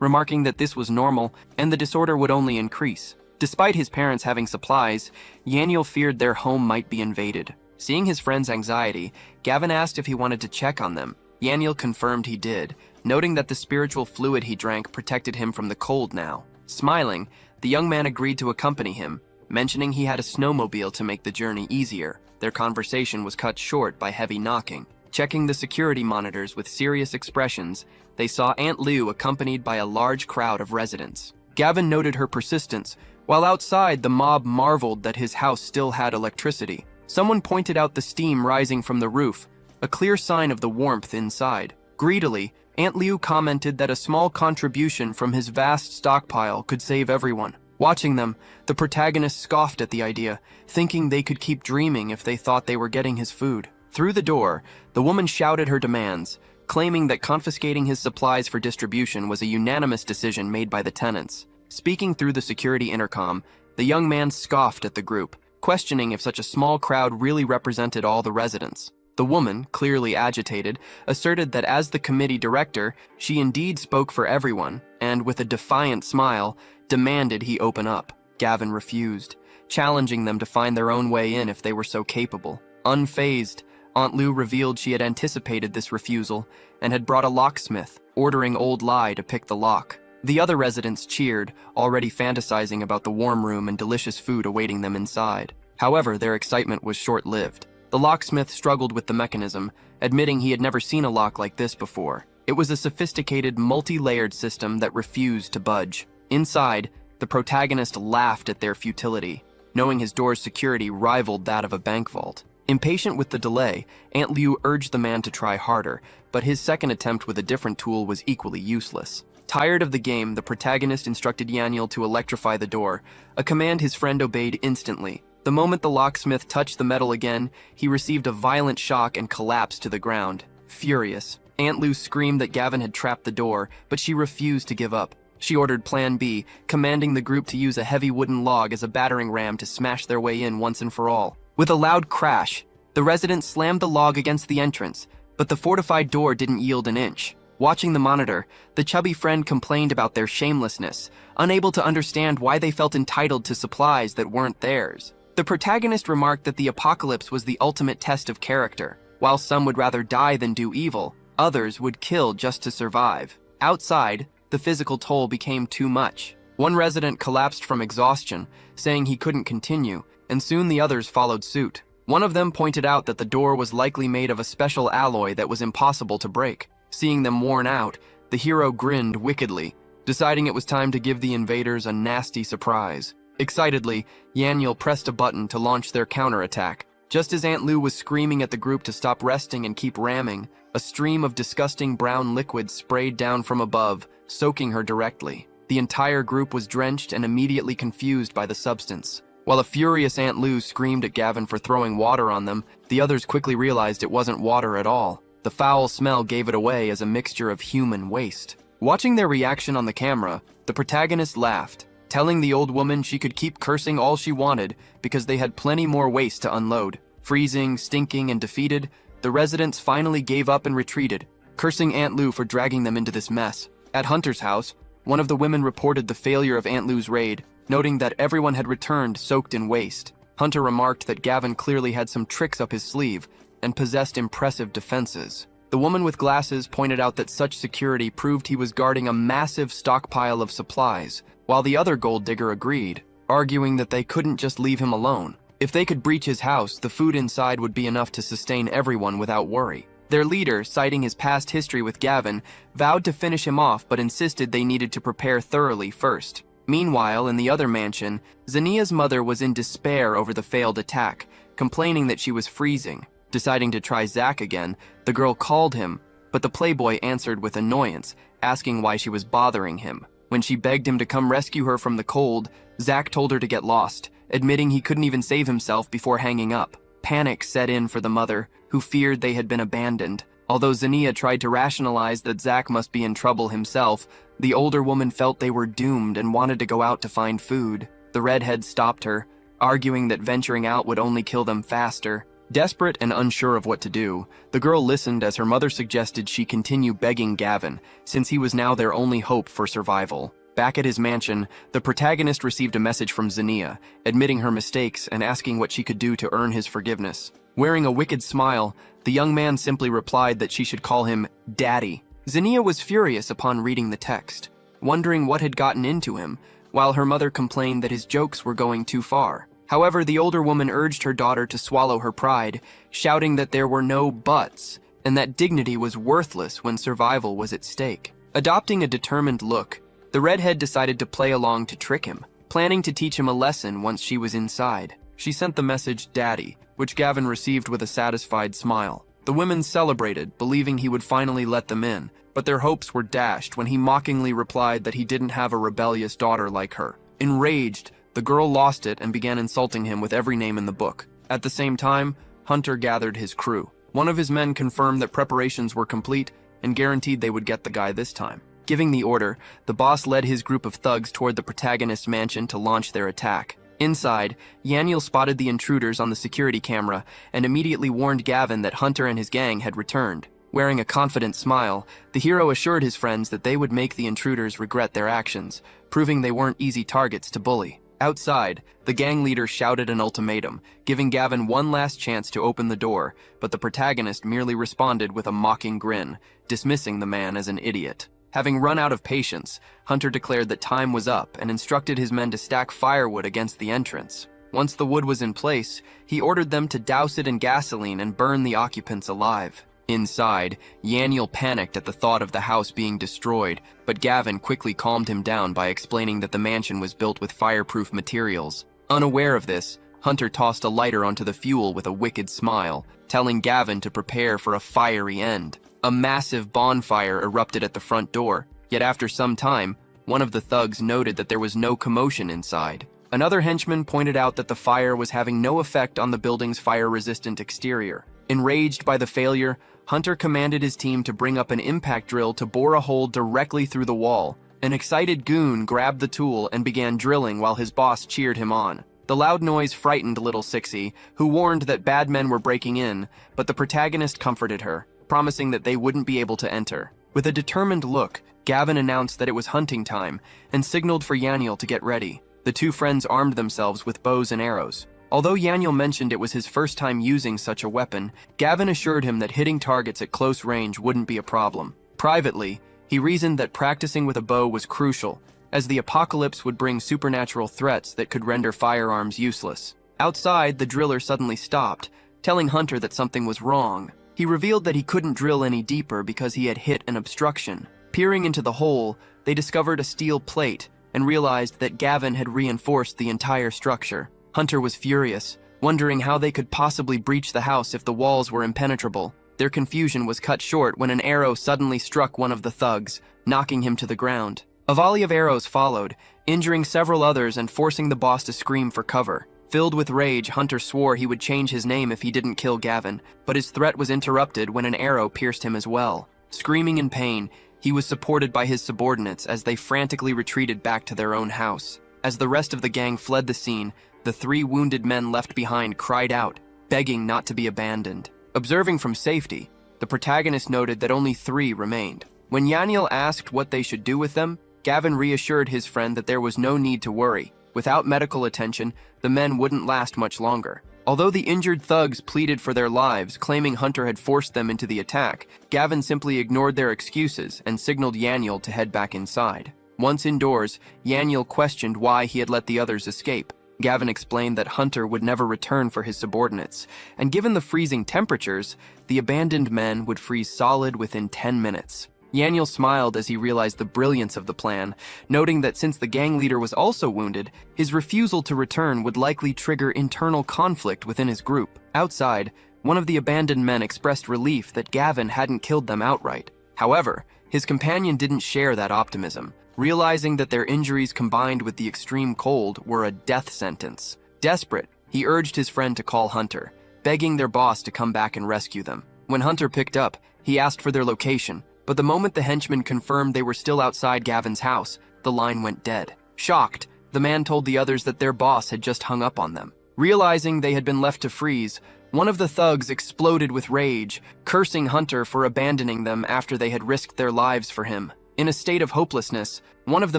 remarking that this was normal and the disorder would only increase. Despite his parents having supplies, Yaniel feared their home might be invaded. Seeing his friend's anxiety, Gavin asked if he wanted to check on them. Yaniel confirmed he did, noting that the spiritual fluid he drank protected him from the cold now. Smiling, the young man agreed to accompany him, mentioning he had a snowmobile to make the journey easier. Their conversation was cut short by heavy knocking. Checking the security monitors with serious expressions, they saw Aunt Lou accompanied by a large crowd of residents. Gavin noted her persistence, while outside the mob marveled that his house still had electricity. Someone pointed out the steam rising from the roof, a clear sign of the warmth inside. Greedily, Aunt Lou commented that a small contribution from his vast stockpile could save everyone. Watching them, the protagonist scoffed at the idea, thinking they could keep dreaming if they thought they were getting his food. Through the door, the woman shouted her demands, claiming that confiscating his supplies for distribution was a unanimous decision made by the tenants. Speaking through the security intercom, the young man scoffed at the group, questioning if such a small crowd really represented all the residents. The woman, clearly agitated, asserted that as the committee director, she indeed spoke for everyone, and with a defiant smile, demanded he open up. Gavin refused, challenging them to find their own way in if they were so capable. Unfazed, Aunt Lou revealed she had anticipated this refusal and had brought a locksmith, ordering Old Lie to pick the lock. The other residents cheered, already fantasizing about the warm room and delicious food awaiting them inside. However, their excitement was short-lived. The locksmith struggled with the mechanism, admitting he had never seen a lock like this before. It was a sophisticated, multi-layered system that refused to budge. Inside, the protagonist laughed at their futility. knowing his door's security rivaled that of a bank vault. Impatient with the delay, Aunt Liu urged the man to try harder, but his second attempt with a different tool was equally useless. Tired of the game, the protagonist instructed Yaniel to electrify the door, a command his friend obeyed instantly. The moment the locksmith touched the metal again, he received a violent shock and collapsed to the ground. Furious, Aunt Liu screamed that Gavin had trapped the door, but she refused to give up. She ordered Plan B, commanding the group to use a heavy wooden log as a battering ram to smash their way in once and for all. With a loud crash, the residents slammed the log against the entrance, but the fortified door didn't yield an inch. Watching the monitor, the chubby friend complained about their shamelessness, unable to understand why they felt entitled to supplies that weren't theirs. The protagonist remarked that the apocalypse was the ultimate test of character. While some would rather die than do evil, others would kill just to survive. Outside, the physical toll became too much. One resident collapsed from exhaustion, saying he couldn't continue, and soon the others followed suit. One of them pointed out that the door was likely made of a special alloy that was impossible to break. Seeing them worn out, the hero grinned wickedly, deciding it was time to give the invaders a nasty surprise. Excitedly, Yaniel pressed a button to launch their counterattack. Just as Aunt Liu was screaming at the group to stop resting and keep ramming, a stream of disgusting brown liquid sprayed down from above, soaking her directly. The entire group was drenched and immediately confused by the substance. While a furious Aunt Liu screamed at Gavin for throwing water on them, the others quickly realized it wasn't water at all. The foul smell gave it away as a mixture of human waste. Watching their reaction on the camera, the protagonist laughed, telling the old woman she could keep cursing all she wanted because they had plenty more waste to unload. Freezing, stinking, and defeated, the residents finally gave up and retreated, cursing Aunt Liu for dragging them into this mess. At Hunter's house, one of the women reported the failure of Aunt Liu's raid, noting that everyone had returned soaked in waste. Hunter remarked that Gavin clearly had some tricks up his sleeve and possessed impressive defenses. The woman with glasses pointed out that such security proved he was guarding a massive stockpile of supplies, while the other gold digger agreed, arguing that they couldn't just leave him alone. If they could breach his house, the food inside would be enough to sustain everyone without worry. Their leader, citing his past history with Gavin, vowed to finish him off but insisted they needed to prepare thoroughly first. Meanwhile, in the other mansion, Zania's mother was in despair over the failed attack, complaining that she was freezing. Deciding to try Zack again, the girl called him, but the playboy answered with annoyance, asking why she was bothering him. When she begged him to come rescue her from the cold, Zack told her to get lost, admitting he couldn't even save himself before hanging up. Panic set in for the mother, who feared they had been abandoned. Although Zania tried to rationalize that Zack must be in trouble himself, the older woman felt they were doomed and wanted to go out to find food. The redhead stopped her, arguing that venturing out would only kill them faster. Desperate and unsure of what to do, the girl listened as her mother suggested she continue begging Gavin, since he was now their only hope for survival. Back at his mansion, the protagonist received a message from Zania, admitting her mistakes and asking what she could do to earn his forgiveness. Wearing a wicked smile, the young man simply replied that she should call him Daddy. Zania was furious upon reading the text, wondering what had gotten into him, while her mother complained that his jokes were going too far. However, the older woman urged her daughter to swallow her pride, shouting that there were no buts, and that dignity was worthless when survival was at stake. Adopting a determined look, the redhead decided to play along to trick him, planning to teach him a lesson once she was inside. She sent the message Daddy, which Gavin received with a satisfied smile. The women celebrated, believing he would finally let them in, but their hopes were dashed when he mockingly replied that he didn't have a rebellious daughter like her. Enraged, the girl lost it and began insulting him with every name in the book. At the same time, Hunter gathered his crew. One of his men confirmed that preparations were complete and guaranteed they would get the guy this time. Giving the order, the boss led his group of thugs toward the protagonist's mansion to launch their attack. Inside, Yaniel spotted the intruders on the security camera and immediately warned Gavin that Hunter and his gang had returned. Wearing a confident smile, the hero assured his friends that they would make the intruders regret their actions, proving they weren't easy targets to bully. Outside, the gang leader shouted an ultimatum, giving Gavin one last chance to open the door, but the protagonist merely responded with a mocking grin, dismissing the man as an idiot. Having run out of patience, Hunter declared that time was up and instructed his men to stack firewood against the entrance. Once the wood was in place, he ordered them to douse it in gasoline and burn the occupants alive. Inside, Yaniel panicked at the thought of the house being destroyed, but Gavin quickly calmed him down by explaining that the mansion was built with fireproof materials. Unaware of this, Hunter tossed a lighter onto the fuel with a wicked smile, telling Gavin to prepare for a fiery end. A massive bonfire erupted at the front door, yet after some time, one of the thugs noted that there was no commotion inside. Another henchman pointed out that the fire was having no effect on the building's fire-resistant exterior. Enraged by the failure, Hunter commanded his team to bring up an impact drill to bore a hole directly through the wall. An excited goon grabbed the tool and began drilling while his boss cheered him on. The loud noise frightened little Sixie, who warned that bad men were breaking in, but the protagonist comforted her, promising that they wouldn't be able to enter. With a determined look, Gavin announced that it was hunting time and signaled for Yaniel to get ready. The two friends armed themselves with bows and arrows. Although Yaniel mentioned it was his first time using such a weapon, Gavin assured him that hitting targets at close range wouldn't be a problem. Privately, he reasoned that practicing with a bow was crucial, as the apocalypse would bring supernatural threats that could render firearms useless. Outside, the driller suddenly stopped, telling Hunter that something was wrong. He revealed that he couldn't drill any deeper because he had hit an obstruction. Peering into the hole, they discovered a steel plate and realized that Gavin had reinforced the entire structure. Hunter was furious, wondering how they could possibly breach the house if the walls were impenetrable. Their confusion was cut short when an arrow suddenly struck one of the thugs, knocking him to the ground. A volley of arrows followed, injuring several others and forcing the boss to scream for cover. Filled with rage, Hunter swore he would change his name if he didn't kill Gavin, but his threat was interrupted when an arrow pierced him as well. Screaming in pain, he was supported by his subordinates as they frantically retreated back to their own house. As the rest of the gang fled the scene, the three wounded men left behind cried out, begging not to be abandoned. Observing from safety, the protagonist noted that only 3 remained. When Yaniel asked what they should do with them, Gavin reassured his friend that there was no need to worry. Without medical attention, the men wouldn't last much longer. Although the injured thugs pleaded for their lives, claiming Hunter had forced them into the attack, Gavin simply ignored their excuses and signaled Yaniel to head back inside. Once indoors, Yaniel questioned why he had let the others escape. Gavin explained that Hunter would never return for his subordinates, and given the freezing temperatures, the abandoned men would freeze solid within 10 minutes. Yaniel smiled as he realized the brilliance of the plan, noting that since the gang leader was also wounded, his refusal to return would likely trigger internal conflict within his group. Outside, one of the abandoned men expressed relief that Gavin hadn't killed them outright. However, his companion didn't share that optimism, realizing that their injuries combined with the extreme cold were a death sentence. Desperate, he urged his friend to call Hunter, begging their boss to come back and rescue them. When Hunter picked up, he asked for their location, but the moment the henchmen confirmed they were still outside Gavin's house, the line went dead. Shocked, the man told the others that their boss had just hung up on them. Realizing they had been left to freeze, one of the thugs exploded with rage, cursing Hunter for abandoning them after they had risked their lives for him. In a state of hopelessness, one of the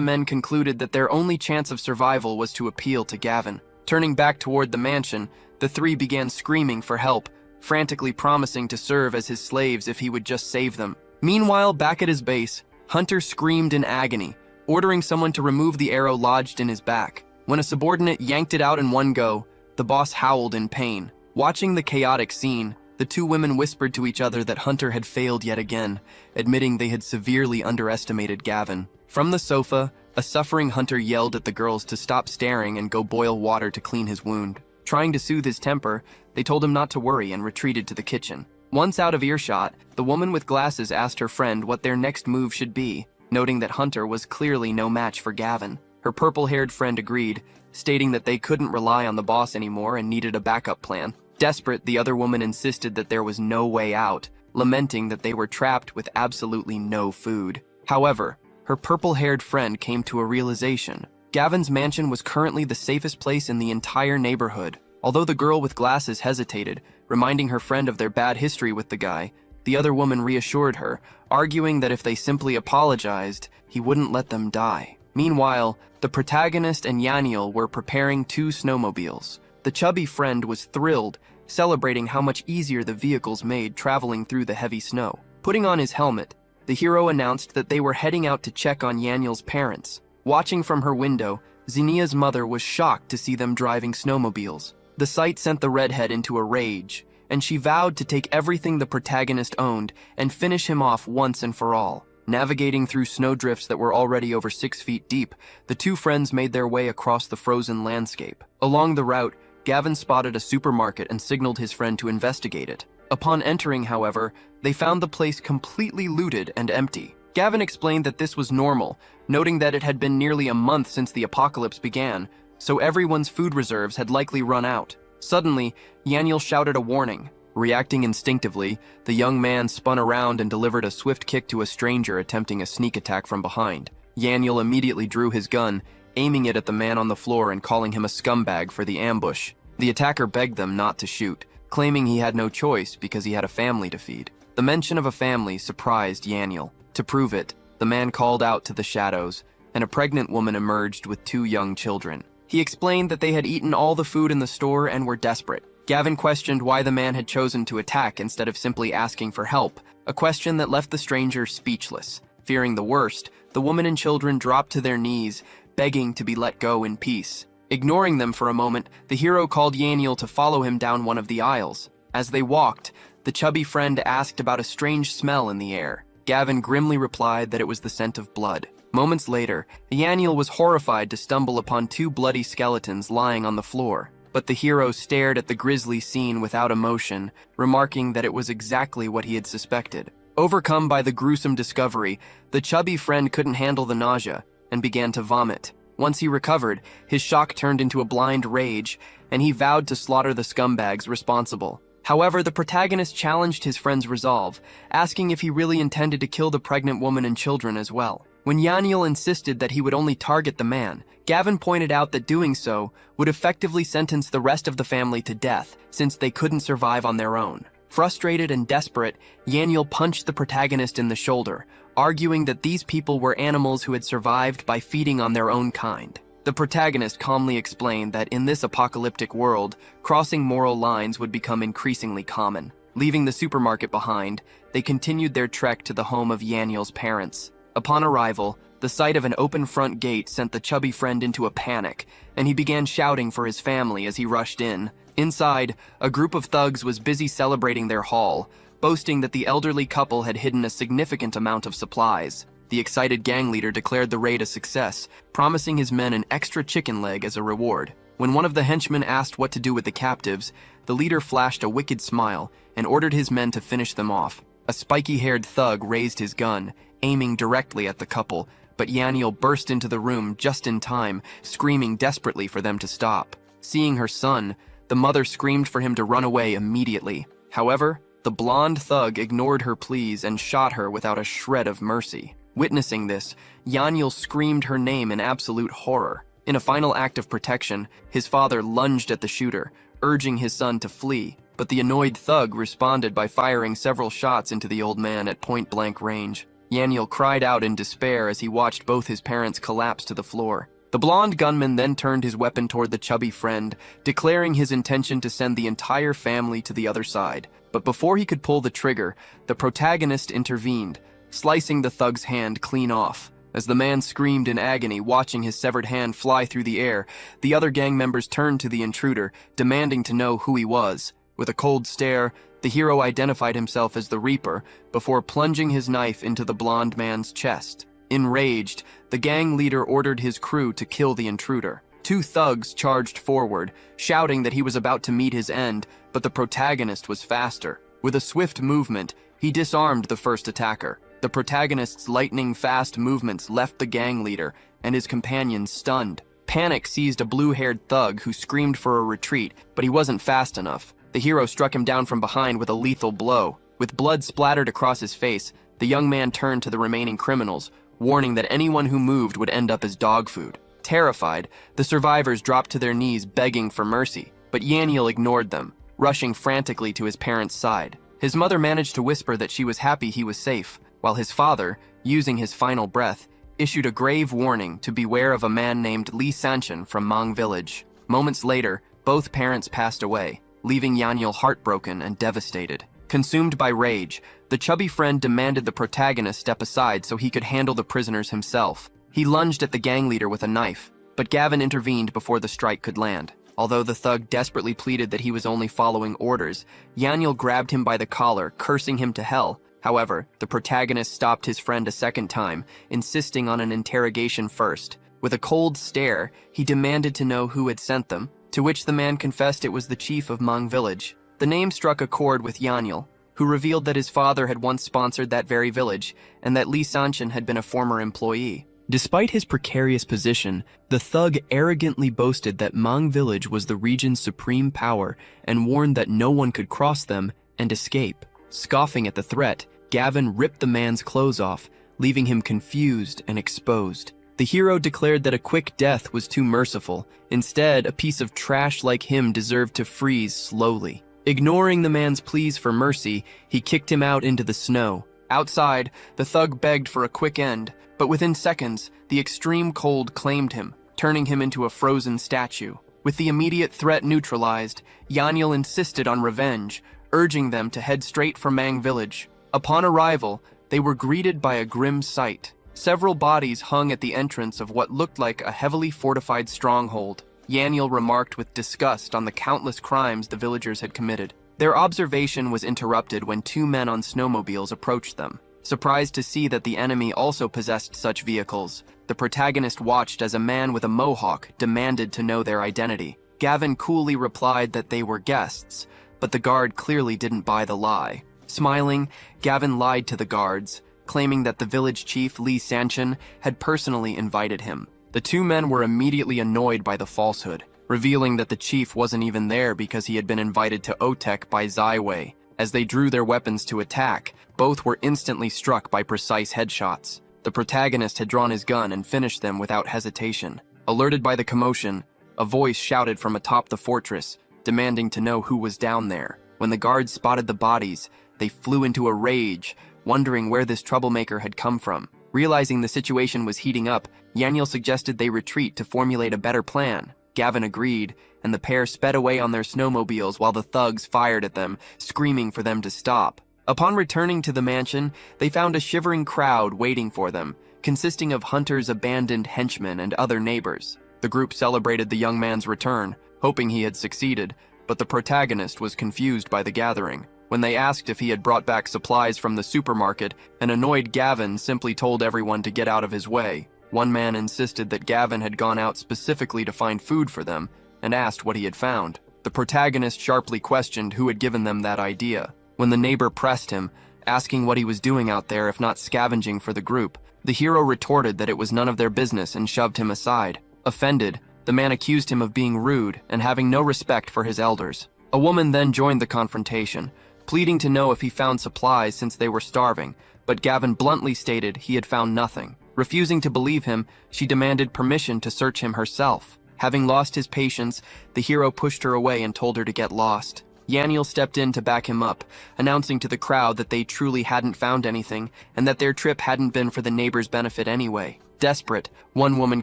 men concluded that their only chance of survival was to appeal to Gavin. Turning back toward the mansion, the 3 began screaming for help, frantically promising to serve as his slaves if he would just save them. Meanwhile, back at his base, Hunter screamed in agony, ordering someone to remove the arrow lodged in his back. When a subordinate yanked it out in one go, the boss howled in pain. Watching the chaotic scene, the 2 women whispered to each other that Hunter had failed yet again, admitting they had severely underestimated Gavin. From the sofa, a suffering Hunter yelled at the girls to stop staring and go boil water to clean his wound. Trying to soothe his temper, they told him not to worry and retreated to the kitchen. Once out of earshot, the woman with glasses asked her friend what their next move should be, noting that Hunter was clearly no match for Gavin. Her purple-haired friend agreed, stating that they couldn't rely on the boss anymore and needed a backup plan. Desperate, the other woman insisted that there was no way out, lamenting that they were trapped with absolutely no food. However, her purple-haired friend came to a realization. Gavin's mansion was currently the safest place in the entire neighborhood. Although the girl with glasses hesitated, reminding her friend of their bad history with the guy, the other woman reassured her, arguing that if they simply apologized, he wouldn't let them die. Meanwhile, the protagonist and Yaniel were preparing 2 snowmobiles. The chubby friend was thrilled, celebrating how much easier the vehicles made traveling through the heavy snow. Putting on his helmet, the hero announced that they were heading out to check on Yaniel's parents. Watching from her window, Zinnia's mother was shocked to see them driving snowmobiles. The sight sent the redhead into a rage, and she vowed to take everything the protagonist owned and finish him off once and for all. Navigating through snowdrifts that were already over 6 feet deep, the two friends made their way across the frozen landscape. Along the route, Gavin spotted a supermarket and signaled his friend to investigate it. Upon entering, however, they found the place completely looted and empty. Gavin explained that this was normal, noting that it had been nearly a month since the apocalypse began, so everyone's food reserves had likely run out. Suddenly, Yaniel shouted a warning. Reacting instinctively, the young man spun around and delivered a swift kick to a stranger attempting a sneak attack from behind. Yaniel immediately drew his gun, aiming it at the man on the floor and calling him a scumbag for the ambush. The attacker begged them not to shoot, claiming he had no choice because he had a family to feed. The mention of a family surprised Yaniel. To prove it, the man called out to the shadows, and a pregnant woman emerged with 2 young children. He explained that they had eaten all the food in the store and were desperate. Gavin questioned why the man had chosen to attack instead of simply asking for help, a question that left the stranger speechless. Fearing the worst, the woman and children dropped to their knees, begging to be let go in peace. Ignoring them for a moment, the hero called Yaniel to follow him down one of the aisles. As they walked, the chubby friend asked about a strange smell in the air. Gavin grimly replied that it was the scent of blood. Moments later, Yaniel was horrified to stumble upon 2 bloody skeletons lying on the floor. But the hero stared at the grisly scene without emotion, remarking that it was exactly what he had suspected. Overcome by the gruesome discovery, the chubby friend couldn't handle the nausea and began to vomit. Once he recovered, his shock turned into a blind rage, and he vowed to slaughter the scumbags responsible. However, the protagonist challenged his friend's resolve, asking if he really intended to kill the pregnant woman and children as well. When Yaniel insisted that he would only target the man, Gavin pointed out that doing so would effectively sentence the rest of the family to death, since they couldn't survive on their own. Frustrated and desperate, Yaniel punched the protagonist in the shoulder, arguing that these people were animals who had survived by feeding on their own kind. The protagonist calmly explained that in this apocalyptic world, crossing moral lines would become increasingly common. Leaving the supermarket behind, they continued their trek to the home of Yaniel's parents. Upon arrival, the sight of an open front gate sent the chubby friend into a panic, and he began shouting for his family as he rushed in. Inside, a group of thugs was busy celebrating their haul, boasting that the elderly couple had hidden a significant amount of supplies. The excited gang leader declared the raid a success, promising his men an extra chicken leg as a reward. When one of the henchmen asked what to do with the captives, the leader flashed a wicked smile and ordered his men to finish them off. A spiky-haired thug raised his gun, aiming directly at the couple, but Yaniel burst into the room just in time, screaming desperately for them to stop. Seeing her son, the mother screamed for him to run away immediately. However, the blonde thug ignored her pleas and shot her without a shred of mercy. Witnessing this, Yaniel screamed her name in absolute horror. In a final act of protection, his father lunged at the shooter, urging his son to flee, but the annoyed thug responded by firing several shots into the old man at point-blank range. Yaniel cried out in despair as he watched both his parents collapse to the floor. The blonde gunman then turned his weapon toward the chubby friend, declaring his intention to send the entire family to the other side. But before he could pull the trigger, the protagonist intervened, slicing the thug's hand clean off. As the man screamed in agony, watching his severed hand fly through the air, the other gang members turned to the intruder, demanding to know who he was. With a cold stare, the hero identified himself as the Reaper before plunging his knife into the blonde man's chest. Enraged, the gang leader ordered his crew to kill the intruder. 2 thugs charged forward, shouting that he was about to meet his end, but the protagonist was faster. With a swift movement, he disarmed the first attacker. The protagonist's lightning-fast movements left the gang leader and his companions stunned. Panic seized a blue-haired thug who screamed for a retreat, but he wasn't fast enough. The hero struck him down from behind with a lethal blow. With blood splattered across his face, the young man turned to the remaining criminals, warning that anyone who moved would end up as dog food. Terrified, the survivors dropped to their knees begging for mercy, but Yaniel ignored them, rushing frantically to his parents' side. His mother managed to whisper that she was happy he was safe, while his father, using his final breath, issued a grave warning to beware of a man named Lee Sanchin from Mang village. Moments later, both parents passed away, leaving Yaniel heartbroken and devastated. Consumed by rage, the chubby friend demanded the protagonist step aside so he could handle the prisoners himself. He lunged at the gang leader with a knife, but Gavin intervened before the strike could land. Although the thug desperately pleaded that he was only following orders, Yaniel grabbed him by the collar, cursing him to hell. However, the protagonist stopped his friend a second time, insisting on an interrogation first. With a cold stare, he demanded to know who had sent them, to which the man confessed it was the chief of Mang village. The name struck a chord with Yanyil, who revealed that his father had once sponsored that very village, and that Lee Sanchin had been a former employee. Despite his precarious position, the thug arrogantly boasted that Mang village was the region's supreme power and warned that no one could cross them and escape. Scoffing at the threat, Gavin ripped the man's clothes off, leaving him confused and exposed. The hero declared that a quick death was too merciful. Instead, a piece of trash like him deserved to freeze slowly. Ignoring the man's pleas for mercy, he kicked him out into the snow. Outside, the thug begged for a quick end, but within seconds, the extreme cold claimed him, turning him into a frozen statue. With the immediate threat neutralized, Yanyil insisted on revenge, urging them to head straight for Mang village. Upon arrival, they were greeted by a grim sight. Several bodies hung at the entrance of what looked like a heavily fortified stronghold. Yanyil remarked with disgust on the countless crimes the villagers had committed. Their observation was interrupted when two men on snowmobiles approached them. Surprised to see that the enemy also possessed such vehicles, the protagonist watched as a man with a mohawk demanded to know their identity. Gavin coolly replied that they were guests, but the guard clearly didn't buy the lie. Smiling, Gavin lied to the guards, claiming that the village chief Lee Sanchin had personally invited him. The two men were immediately annoyed by the falsehood, revealing that the chief wasn't even there because he had been invited to Otek by Zaiwei. As they drew their weapons to attack, both were instantly struck by precise headshots. The protagonist had drawn his gun and finished them without hesitation. Alerted by the commotion, a voice shouted from atop the fortress, demanding to know who was down there. When the guards spotted the bodies, they flew into a rage, wondering where this troublemaker had come from. Realizing the situation was heating up, Yanyil suggested they retreat to formulate a better plan. Gavin agreed, and the pair sped away on their snowmobiles while the thugs fired at them, screaming for them to stop. Upon returning to the mansion, they found a shivering crowd waiting for them, consisting of Hunter's abandoned henchmen and other neighbors. The group celebrated the young man's return, hoping he had succeeded, but the protagonist was confused by the gathering. When they asked if he had brought back supplies from the supermarket, an annoyed Gavin simply told everyone to get out of his way. One man insisted that Gavin had gone out specifically to find food for them, and asked what he had found. The protagonist sharply questioned who had given them that idea. When the neighbor pressed him, asking what he was doing out there if not scavenging for the group, the hero retorted that it was none of their business and shoved him aside. Offended, the man accused him of being rude and having no respect for his elders. A woman then joined the confrontation, pleading to know if he found supplies since they were starving, but Gavin bluntly stated he had found nothing. Refusing to believe him, she demanded permission to search him herself. Having lost his patience, the hero pushed her away and told her to get lost. Yanyil stepped in to back him up, announcing to the crowd that they truly hadn't found anything and that their trip hadn't been for the neighbors' benefit anyway. Desperate, one woman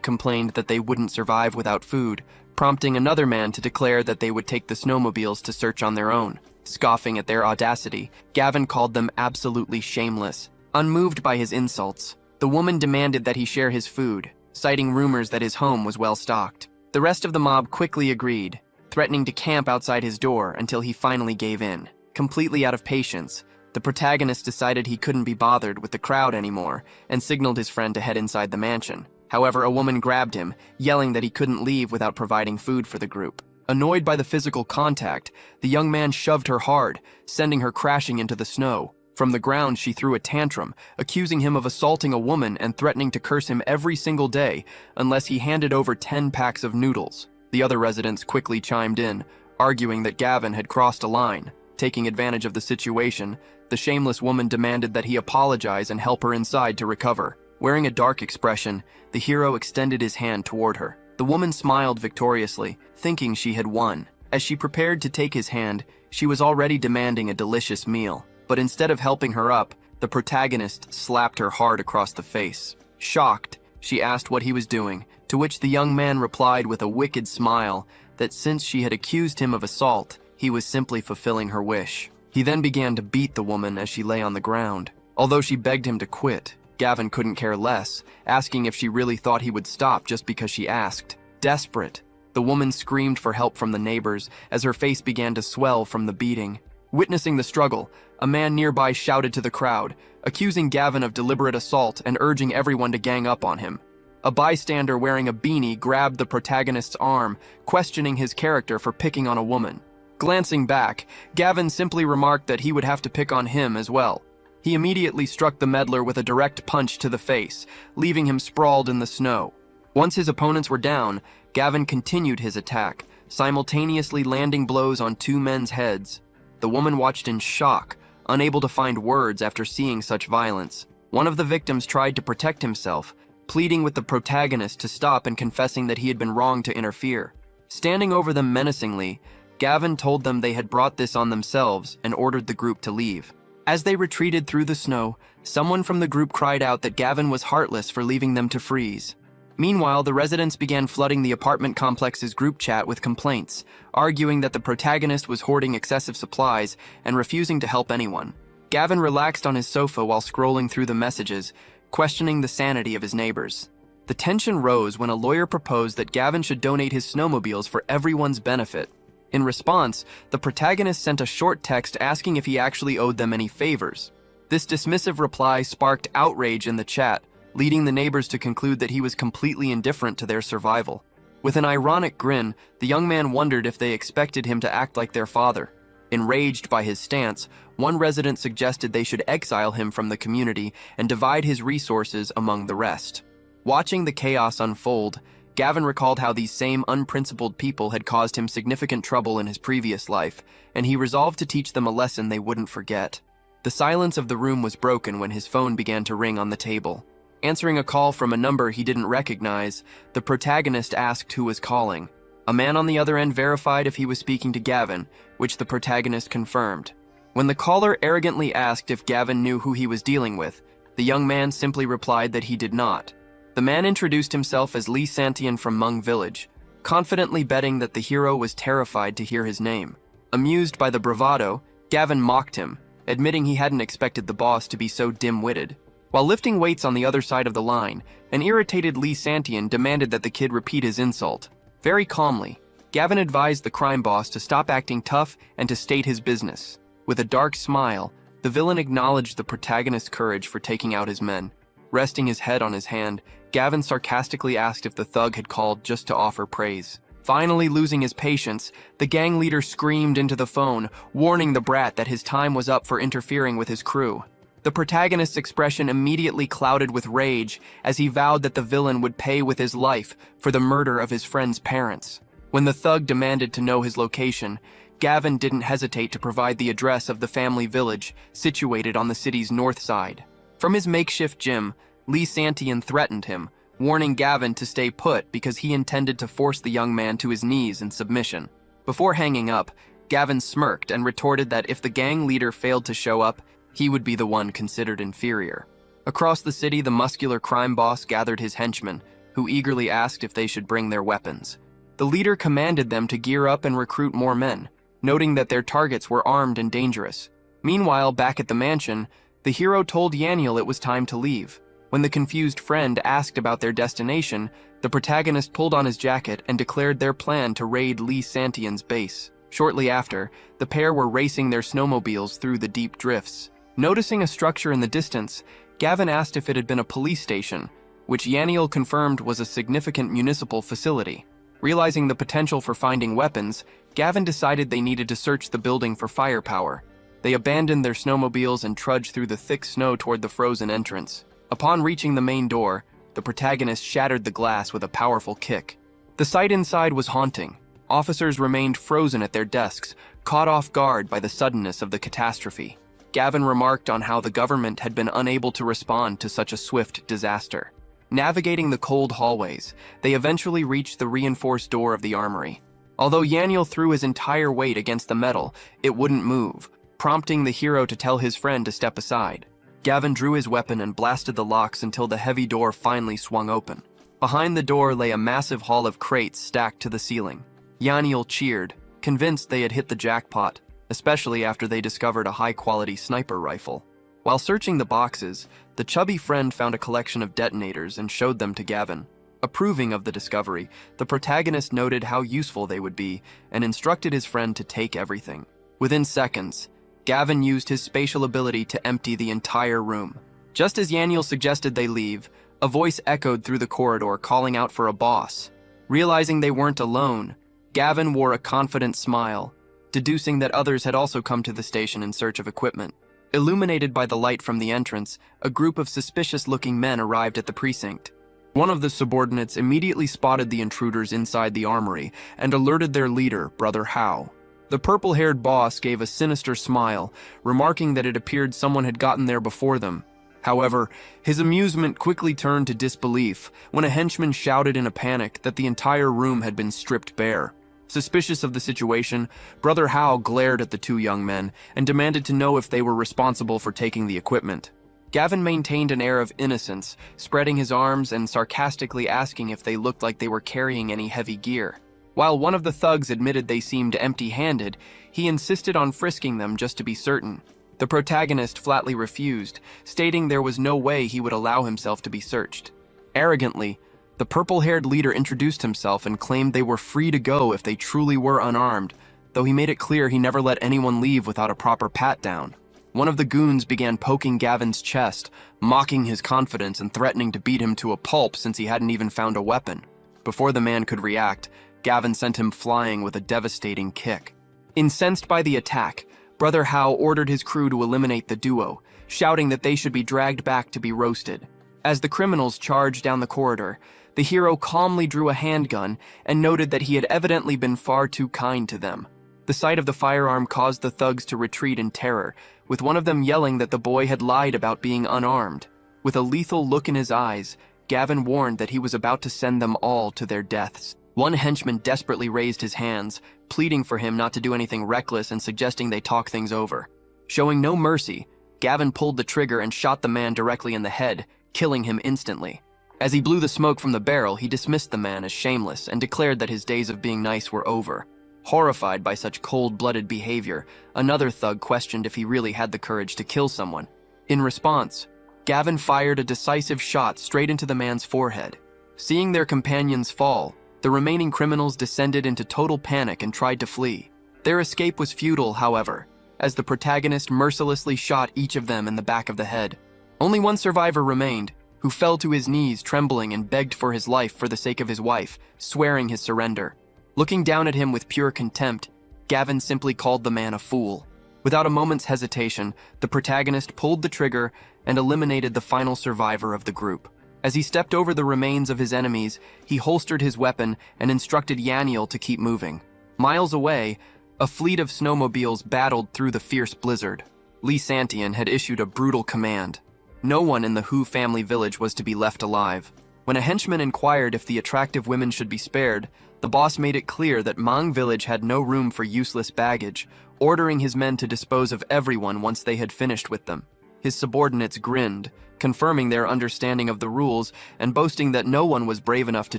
complained that they wouldn't survive without food, prompting another man to declare that they would take the snowmobiles to search on their own. Scoffing at their audacity, Gavin called them absolutely shameless. Unmoved by his insults, the woman demanded that he share his food, citing rumors that his home was well stocked. The rest of the mob quickly agreed, threatening to camp outside his door until he finally gave in. Completely out of patience, the protagonist decided he couldn't be bothered with the crowd anymore and signaled his friend to head inside the mansion. However, a woman grabbed him, yelling that he couldn't leave without providing food for the group. Annoyed by the physical contact, the young man shoved her hard, sending her crashing into the snow. From the ground, she threw a tantrum, accusing him of assaulting a woman and threatening to curse him every single day unless he handed over 10 packs of noodles. The other residents quickly chimed in, arguing that Gavin had crossed a line. Taking advantage of the situation, the shameless woman demanded that he apologize and help her inside to recover. Wearing a dark expression, the hero extended his hand toward her. The woman smiled victoriously, thinking she had won. As she prepared to take his hand, she was already demanding a delicious meal. But instead of helping her up, the protagonist slapped her hard across the face. Shocked, she asked what he was doing, to which the young man replied with a wicked smile that since she had accused him of assault, he was simply fulfilling her wish. He then began to beat the woman as she lay on the ground. Although she begged him to quit, Gavin couldn't care less, asking if she really thought he would stop just because she asked. Desperate, the woman screamed for help from the neighbors as her face began to swell from the beating. Witnessing the struggle, a man nearby shouted to the crowd, accusing Gavin of deliberate assault and urging everyone to gang up on him. A bystander wearing a beanie grabbed the protagonist's arm, questioning his character for picking on a woman. Glancing back, Gavin simply remarked that he would have to pick on him as well. He immediately struck the meddler with a direct punch to the face, leaving him sprawled in the snow. Once his opponents were down, Gavin continued his attack, simultaneously landing blows on two men's heads. The woman watched in shock, unable to find words after seeing such violence. One of the victims tried to protect himself, pleading with the protagonist to stop and confessing that he had been wrong to interfere. Standing over them menacingly, Gavin told them they had brought this on themselves and ordered the group to leave. As they retreated through the snow, someone from the group cried out that Gavin was heartless for leaving them to freeze. Meanwhile, the residents began flooding the apartment complex's group chat with complaints, arguing that the protagonist was hoarding excessive supplies and refusing to help anyone. Gavin relaxed on his sofa while scrolling through the messages, questioning the sanity of his neighbors. The tension rose when a lawyer proposed that Gavin should donate his snowmobiles for everyone's benefit. In response, the protagonist sent a short text asking if he actually owed them any favors. This dismissive reply sparked outrage in the chat, leading the neighbors to conclude that he was completely indifferent to their survival. With an ironic grin, the young man wondered if they expected him to act like their father. Enraged by his stance, one resident suggested they should exile him from the community and divide his resources among the rest. Watching the chaos unfold, Gavin recalled how these same unprincipled people had caused him significant trouble in his previous life, and he resolved to teach them a lesson they wouldn't forget. The silence of the room was broken when his phone began to ring on the table. Answering a call from a number he didn't recognize, the protagonist asked who was calling. A man on the other end verified if he was speaking to Gavin, which the protagonist confirmed. When the caller arrogantly asked if Gavin knew who he was dealing with, the young man simply replied that he did not. The man introduced himself as Lee Santian from Mung Village, confidently betting that the hero was terrified to hear his name. Amused by the bravado, Gavin mocked him, admitting he hadn't expected the boss to be so dim-witted. While lifting weights on the other side of the line, an irritated Lee Santian demanded that the kid repeat his insult. Very calmly, Gavin advised the crime boss to stop acting tough and to state his business. With a dark smile, the villain acknowledged the protagonist's courage for taking out his men. Resting his head on his hand, Gavin sarcastically asked if the thug had called just to offer praise. Finally losing his patience, the gang leader screamed into the phone, warning the brat that his time was up for interfering with his crew. The protagonist's expression immediately clouded with rage as he vowed that the villain would pay with his life for the murder of his friend's parents. When the thug demanded to know his location, Gavin didn't hesitate to provide the address of the family village situated on the city's north side. From his makeshift gym, Lee Santian threatened him, warning Gavin to stay put because he intended to force the young man to his knees in submission. Before hanging up, Gavin smirked and retorted that if the gang leader failed to show up, he would be the one considered inferior. Across the city, the muscular crime boss gathered his henchmen, who eagerly asked if they should bring their weapons. The leader commanded them to gear up and recruit more men, noting that their targets were armed and dangerous. Meanwhile, back at the mansion, the hero told Yaniel it was time to leave. When the confused friend asked about their destination, the protagonist pulled on his jacket and declared their plan to raid Lee Santian's base. Shortly after, the pair were racing their snowmobiles through the deep drifts. Noticing a structure in the distance, Gavin asked if it had been a police station, which Yaniel confirmed was a significant municipal facility. Realizing the potential for finding weapons, Gavin decided they needed to search the building for firepower. They abandoned their snowmobiles and trudged through the thick snow toward the frozen entrance. Upon reaching the main door, the protagonist shattered the glass with a powerful kick. The sight inside was haunting. Officers remained frozen at their desks, caught off guard by the suddenness of the catastrophe. Gavin remarked on how the government had been unable to respond to such a swift disaster. Navigating the cold hallways, they eventually reached the reinforced door of the armory. Although Yaniel threw his entire weight against the metal, it wouldn't move, prompting the hero to tell his friend to step aside. Gavin drew his weapon and blasted the locks until the heavy door finally swung open. Behind the door lay a massive haul of crates stacked to the ceiling. Yaniel cheered, convinced they had hit the jackpot, especially after they discovered a high-quality sniper rifle. While searching the boxes, the chubby friend found a collection of detonators and showed them to Gavin. Approving of the discovery, the protagonist noted how useful they would be and instructed his friend to take everything. Within seconds, Gavin used his spatial ability to empty the entire room. Just as Yaniel suggested they leave, a voice echoed through the corridor calling out for a boss. Realizing they weren't alone, Gavin wore a confident smile, deducing that others had also come to the station in search of equipment. Illuminated by the light from the entrance, a group of suspicious-looking men arrived at the precinct. One of the subordinates immediately spotted the intruders inside the armory and alerted their leader, Brother Hao. The purple-haired boss gave a sinister smile, remarking that it appeared someone had gotten there before them. However, his amusement quickly turned to disbelief when a henchman shouted in a panic that the entire room had been stripped bare. Suspicious of the situation, Brother Hao glared at the two young men and demanded to know if they were responsible for taking the equipment. Gavin maintained an air of innocence, spreading his arms and sarcastically asking if they looked like they were carrying any heavy gear. While one of the thugs admitted they seemed empty-handed, he insisted on frisking them just to be certain. The protagonist flatly refused, stating there was no way he would allow himself to be searched. Arrogantly, the purple-haired leader introduced himself and claimed they were free to go if they truly were unarmed, though he made it clear he never let anyone leave without a proper pat-down. One of the goons began poking Gavin's chest, mocking his confidence and threatening to beat him to a pulp since he hadn't even found a weapon. Before the man could react, Gavin sent him flying with a devastating kick. Incensed by the attack, Brother Hao ordered his crew to eliminate the duo, shouting that they should be dragged back to be roasted. As the criminals charged down the corridor, the hero calmly drew a handgun and noted that he had evidently been far too kind to them. The sight of the firearm caused the thugs to retreat in terror, with one of them yelling that the boy had lied about being unarmed. With a lethal look in his eyes, Gavin warned that he was about to send them all to their deaths. One henchman desperately raised his hands, pleading for him not to do anything reckless and suggesting they talk things over. Showing no mercy, Gavin pulled the trigger and shot the man directly in the head, killing him instantly. As he blew the smoke from the barrel, he dismissed the man as shameless and declared that his days of being nice were over. Horrified by such cold-blooded behavior, another thug questioned if he really had the courage to kill someone. In response, Gavin fired a decisive shot straight into the man's forehead. Seeing their companions fall, the remaining criminals descended into total panic and tried to flee. Their escape was futile, however, as the protagonist mercilessly shot each of them in the back of the head. Only one survivor remained, who fell to his knees trembling and begged for his life for the sake of his wife, swearing his surrender. Looking down at him with pure contempt, Gavin simply called the man a fool. Without a moment's hesitation, the protagonist pulled the trigger and eliminated the final survivor of the group. As he stepped over the remains of his enemies, he holstered his weapon and instructed Yaniel to keep moving. Miles away, a fleet of snowmobiles battled through the fierce blizzard. Lee Santian had issued a brutal command. No one in the Hu family village was to be left alive. When a henchman inquired if the attractive women should be spared, the boss made it clear that Mang village had no room for useless baggage, ordering his men to dispose of everyone once they had finished with them. His subordinates grinned, confirming their understanding of the rules and boasting that no one was brave enough to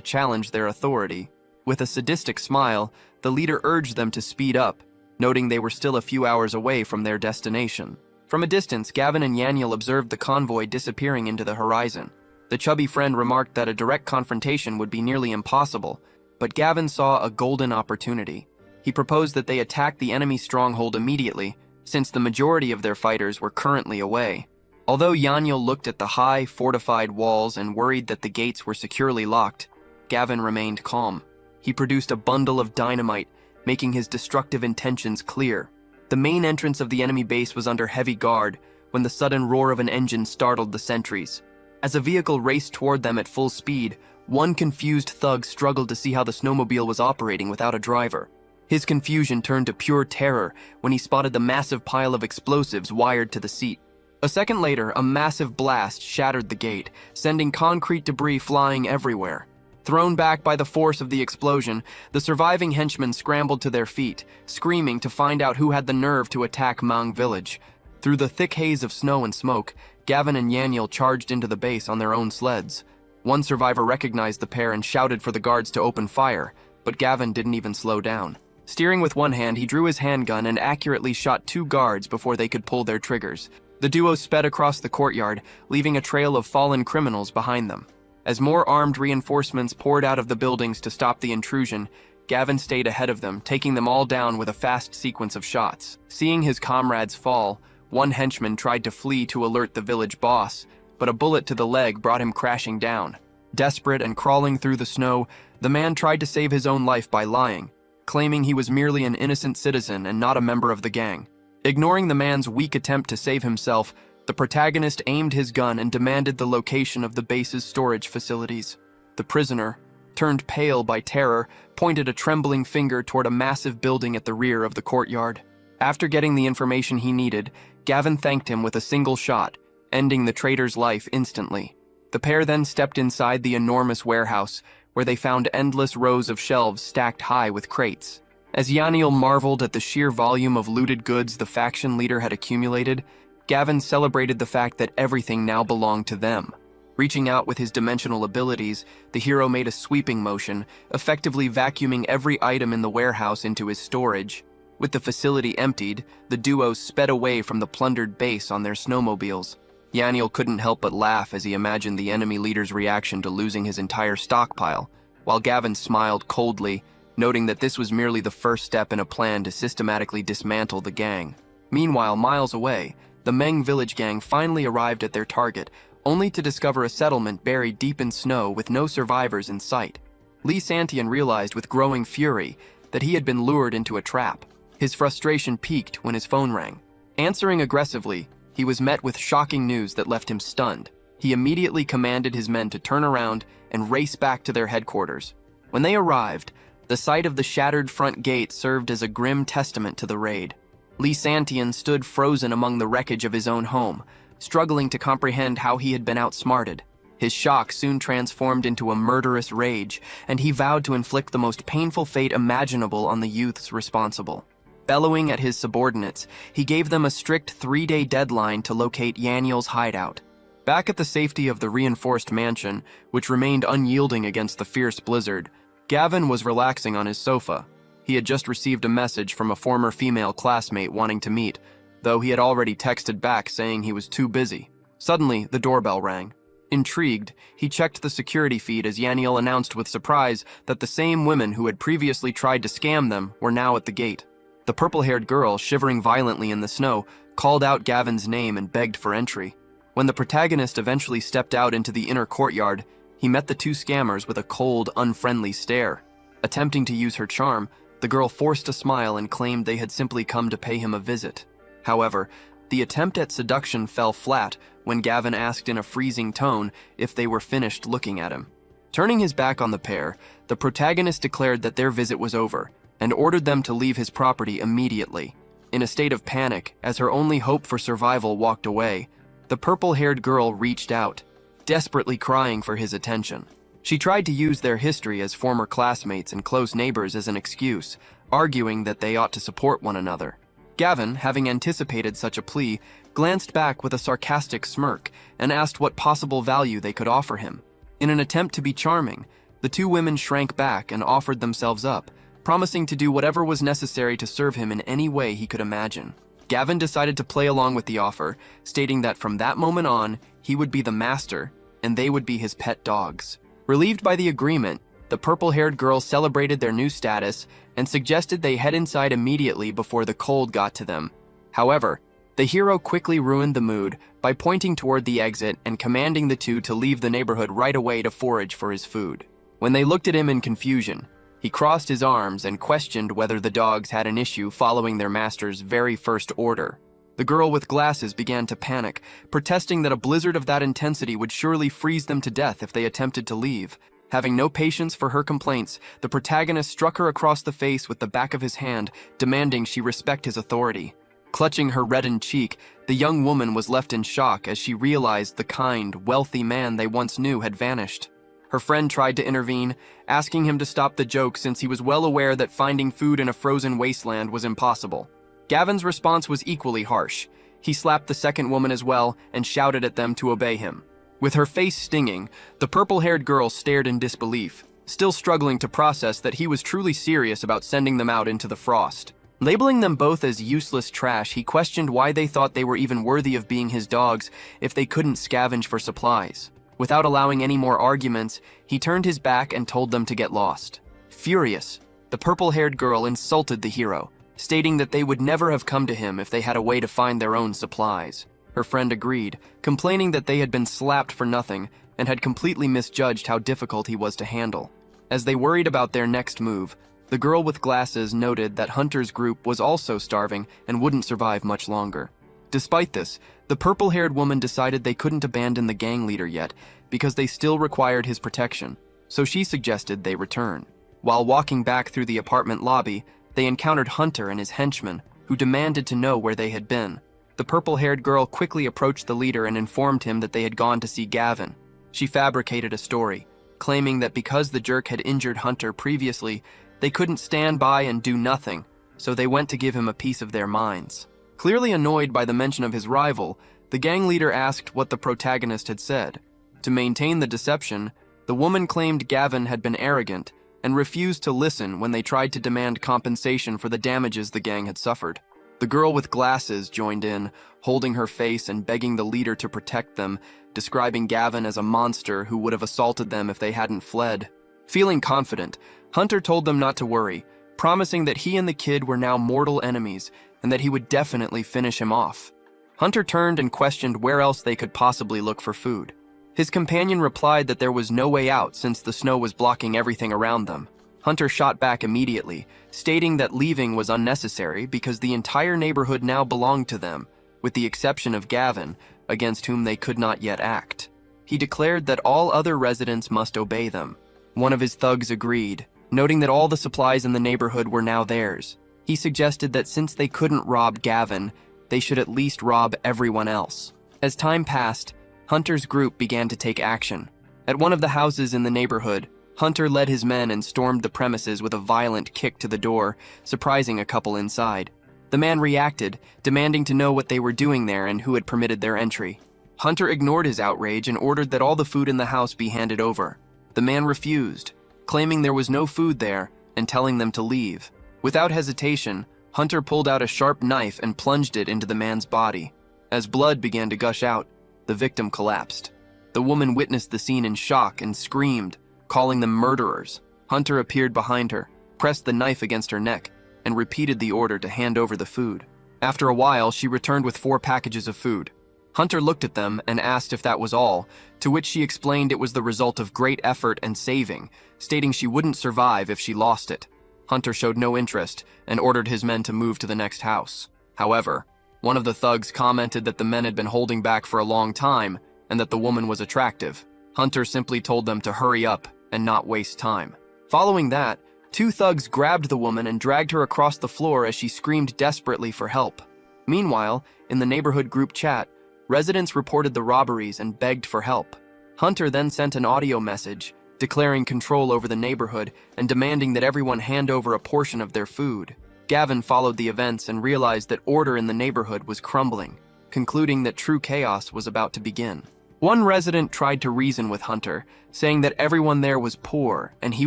challenge their authority. With a sadistic smile, the leader urged them to speed up, noting they were still a few hours away from their destination. From a distance, Gavin and Yaniel observed the convoy disappearing into the horizon. The chubby friend remarked that a direct confrontation would be nearly impossible, but Gavin saw a golden opportunity. He proposed that they attack the enemy stronghold immediately, since the majority of their fighters were currently away. Although Yaniel looked at the high, fortified walls and worried that the gates were securely locked, Gavin remained calm. He produced a bundle of dynamite, making his destructive intentions clear. The main entrance of the enemy base was under heavy guard when the sudden roar of an engine startled the sentries. As a vehicle raced toward them at full speed, one confused thug struggled to see how the snowmobile was operating without a driver. His confusion turned to pure terror when he spotted the massive pile of explosives wired to the seat. A second later, a massive blast shattered the gate, sending concrete debris flying everywhere. Thrown back by the force of the explosion, the surviving henchmen scrambled to their feet, screaming to find out who had the nerve to attack Mang village. Through the thick haze of snow and smoke, Gavin and Yaniel charged into the base on their own sleds. One survivor recognized the pair and shouted for the guards to open fire, but Gavin didn't even slow down. Steering with one hand, he drew his handgun and accurately shot two guards before they could pull their triggers. The duo sped across the courtyard, leaving a trail of fallen criminals behind them. As more armed reinforcements poured out of the buildings to stop the intrusion, Gavin stayed ahead of them, taking them all down with a fast sequence of shots. Seeing his comrades fall, one henchman tried to flee to alert the village boss, but a bullet to the leg brought him crashing down. Desperate and crawling through the snow, the man tried to save his own life by lying, claiming he was merely an innocent citizen and not a member of the gang. Ignoring the man's weak attempt to save himself, the protagonist aimed his gun and demanded the location of the base's storage facilities. The prisoner, turned pale by terror, pointed a trembling finger toward a massive building at the rear of the courtyard. After getting the information he needed, Gavin thanked him with a single shot, ending the traitor's life instantly. The pair then stepped inside the enormous warehouse, where they found endless rows of shelves stacked high with crates. As Yaniel marveled at the sheer volume of looted goods the faction leader had accumulated, Gavin celebrated the fact that everything now belonged to them. Reaching out with his dimensional abilities, the hero made a sweeping motion, effectively vacuuming every item in the warehouse into his storage. With the facility emptied, the duo sped away from the plundered base on their snowmobiles. Yaniel couldn't help but laugh as he imagined the enemy leader's reaction to losing his entire stockpile, while Gavin smiled coldly, noting that this was merely the first step in a plan to systematically dismantle the gang. Meanwhile, miles away, the Meng village gang finally arrived at their target, only to discover a settlement buried deep in snow with no survivors in sight. Lee Santian realized with growing fury that he had been lured into a trap. His frustration peaked when his phone rang. Answering aggressively, he was met with shocking news that left him stunned. He immediately commanded his men to turn around and race back to their headquarters. When they arrived, the sight of the shattered front gate served as a grim testament to the raid. Lee Santian stood frozen among the wreckage of his own home, struggling to comprehend how he had been outsmarted. His shock soon transformed into a murderous rage, and he vowed to inflict the most painful fate imaginable on the youths responsible. Bellowing at his subordinates, he gave them a strict 3-day deadline to locate Yaniel's hideout. Back at the safety of the reinforced mansion, which remained unyielding against the fierce blizzard, Gavin was relaxing on his sofa. He had just received a message from a former female classmate wanting to meet, though he had already texted back saying he was too busy. Suddenly, the doorbell rang. Intrigued, he checked the security feed as Yaniel announced with surprise that the same women who had previously tried to scam them were now at the gate. The purple-haired girl, shivering violently in the snow, called out Gavin's name and begged for entry. When the protagonist eventually stepped out into the inner courtyard, he met the two scammers with a cold, unfriendly stare. Attempting to use her charm, the girl forced a smile and claimed they had simply come to pay him a visit. However, the attempt at seduction fell flat when Gavin asked in a freezing tone if they were finished looking at him. Turning his back on the pair, the protagonist declared that their visit was over and ordered them to leave his property immediately. In a state of panic, as her only hope for survival walked away, the purple-haired girl reached out, desperately crying for his attention. She tried to use their history as former classmates and close neighbors as an excuse, arguing that they ought to support one another. Gavin, having anticipated such a plea, glanced back with a sarcastic smirk and asked what possible value they could offer him. In an attempt to be charming, the two women shrank back and offered themselves up, promising to do whatever was necessary to serve him in any way he could imagine. Gavin decided to play along with the offer, stating that from that moment on, he would be the master, and they would be his pet dogs. Relieved by the agreement, the purple-haired girl celebrated their new status and suggested they head inside immediately before the cold got to them. However, the hero quickly ruined the mood by pointing toward the exit and commanding the two to leave the neighborhood right away to forage for his food. When they looked at him in confusion, he crossed his arms and questioned whether the dogs had an issue following their master's very first order. The girl with glasses began to panic, protesting that a blizzard of that intensity would surely freeze them to death if they attempted to leave. Having no patience for her complaints, the protagonist struck her across the face with the back of his hand, demanding she respect his authority. Clutching her reddened cheek, the young woman was left in shock as she realized the kind, wealthy man they once knew had vanished. Her friend tried to intervene, asking him to stop the joke since he was well aware that finding food in a frozen wasteland was impossible. Gavin's response was equally harsh. He slapped the second woman as well and shouted at them to obey him. With her face stinging, the purple-haired girl stared in disbelief, still struggling to process that he was truly serious about sending them out into the frost. Labeling them both as useless trash, he questioned why they thought they were even worthy of being his dogs if they couldn't scavenge for supplies. Without allowing any more arguments, he turned his back and told them to get lost. Furious, the The purple-haired girl insulted the hero, stating that they would never have come to him if they had a way to find their own supplies. Her friend agreed, complaining that they had been slapped for nothing and had completely misjudged how difficult he was to handle. As they worried about their next move, the girl with glasses noted that Hunter's group was also starving and wouldn't survive much longer. Despite this, the purple-haired woman decided they couldn't abandon the gang leader yet because they still required his protection, so she suggested they return. While walking back through the apartment lobby, they encountered Hunter and his henchmen, who demanded to know where they had been. The purple-haired girl quickly approached the leader and informed him that they had gone to see Gavin. She fabricated a story, claiming that because the jerk had injured Hunter previously, they couldn't stand by and do nothing, so they went to give him a piece of their minds. Clearly annoyed by the mention of his rival, the gang leader asked what the protagonist had said. To maintain the deception, the woman claimed Gavin had been arrogant and refused to listen when they tried to demand compensation for the damages the gang had suffered. The girl with glasses joined in, holding her face and begging the leader to protect them, describing Gavin as a monster who would have assaulted them if they hadn't fled. Feeling confident, Hunter told them not to worry, promising that he and the kid were now mortal enemies and that he would definitely finish him off. Hunter turned and questioned where else they could possibly look for food. His companion replied that there was no way out since the snow was blocking everything around them. Hunter shot back immediately, stating that leaving was unnecessary because the entire neighborhood now belonged to them, with the exception of Gavin, against whom they could not yet act. He declared that all other residents must obey them. One of his thugs agreed, noting that all the supplies in the neighborhood were now theirs. He suggested that since they couldn't rob Gavin, they should at least rob everyone else. As time passed, Hunter's group began to take action. At one of the houses in the neighborhood, Hunter led his men and stormed the premises with a violent kick to the door, surprising a couple inside. The man reacted, demanding to know what they were doing there and who had permitted their entry. Hunter ignored his outrage and ordered that all the food in the house be handed over. The man refused, claiming there was no food there and telling them to leave. Without hesitation, Hunter pulled out a sharp knife and plunged it into the man's body. As blood began to gush out, the victim collapsed. The woman witnessed the scene in shock and screamed, calling them murderers. Hunter appeared behind her, pressed the knife against her neck, and repeated the order to hand over the food. After a while, she returned with 4 packages of food. Hunter looked at them and asked if that was all, to which she explained it was the result of great effort and saving, stating she wouldn't survive if she lost it. Hunter showed no interest and ordered his men to move to the next house. However, one of the thugs commented that the men had been holding back for a long time and that the woman was attractive. Hunter simply told them to hurry up and not waste time. Following that, 2 thugs grabbed the woman and dragged her across the floor as she screamed desperately for help. Meanwhile, in the neighborhood group chat, residents reported the robberies and begged for help. Hunter then sent an audio message, declaring control over the neighborhood and demanding that everyone hand over a portion of their food. Gavin followed the events and realized that order in the neighborhood was crumbling, concluding that true chaos was about to begin. One resident tried to reason with Hunter, saying that everyone there was poor and he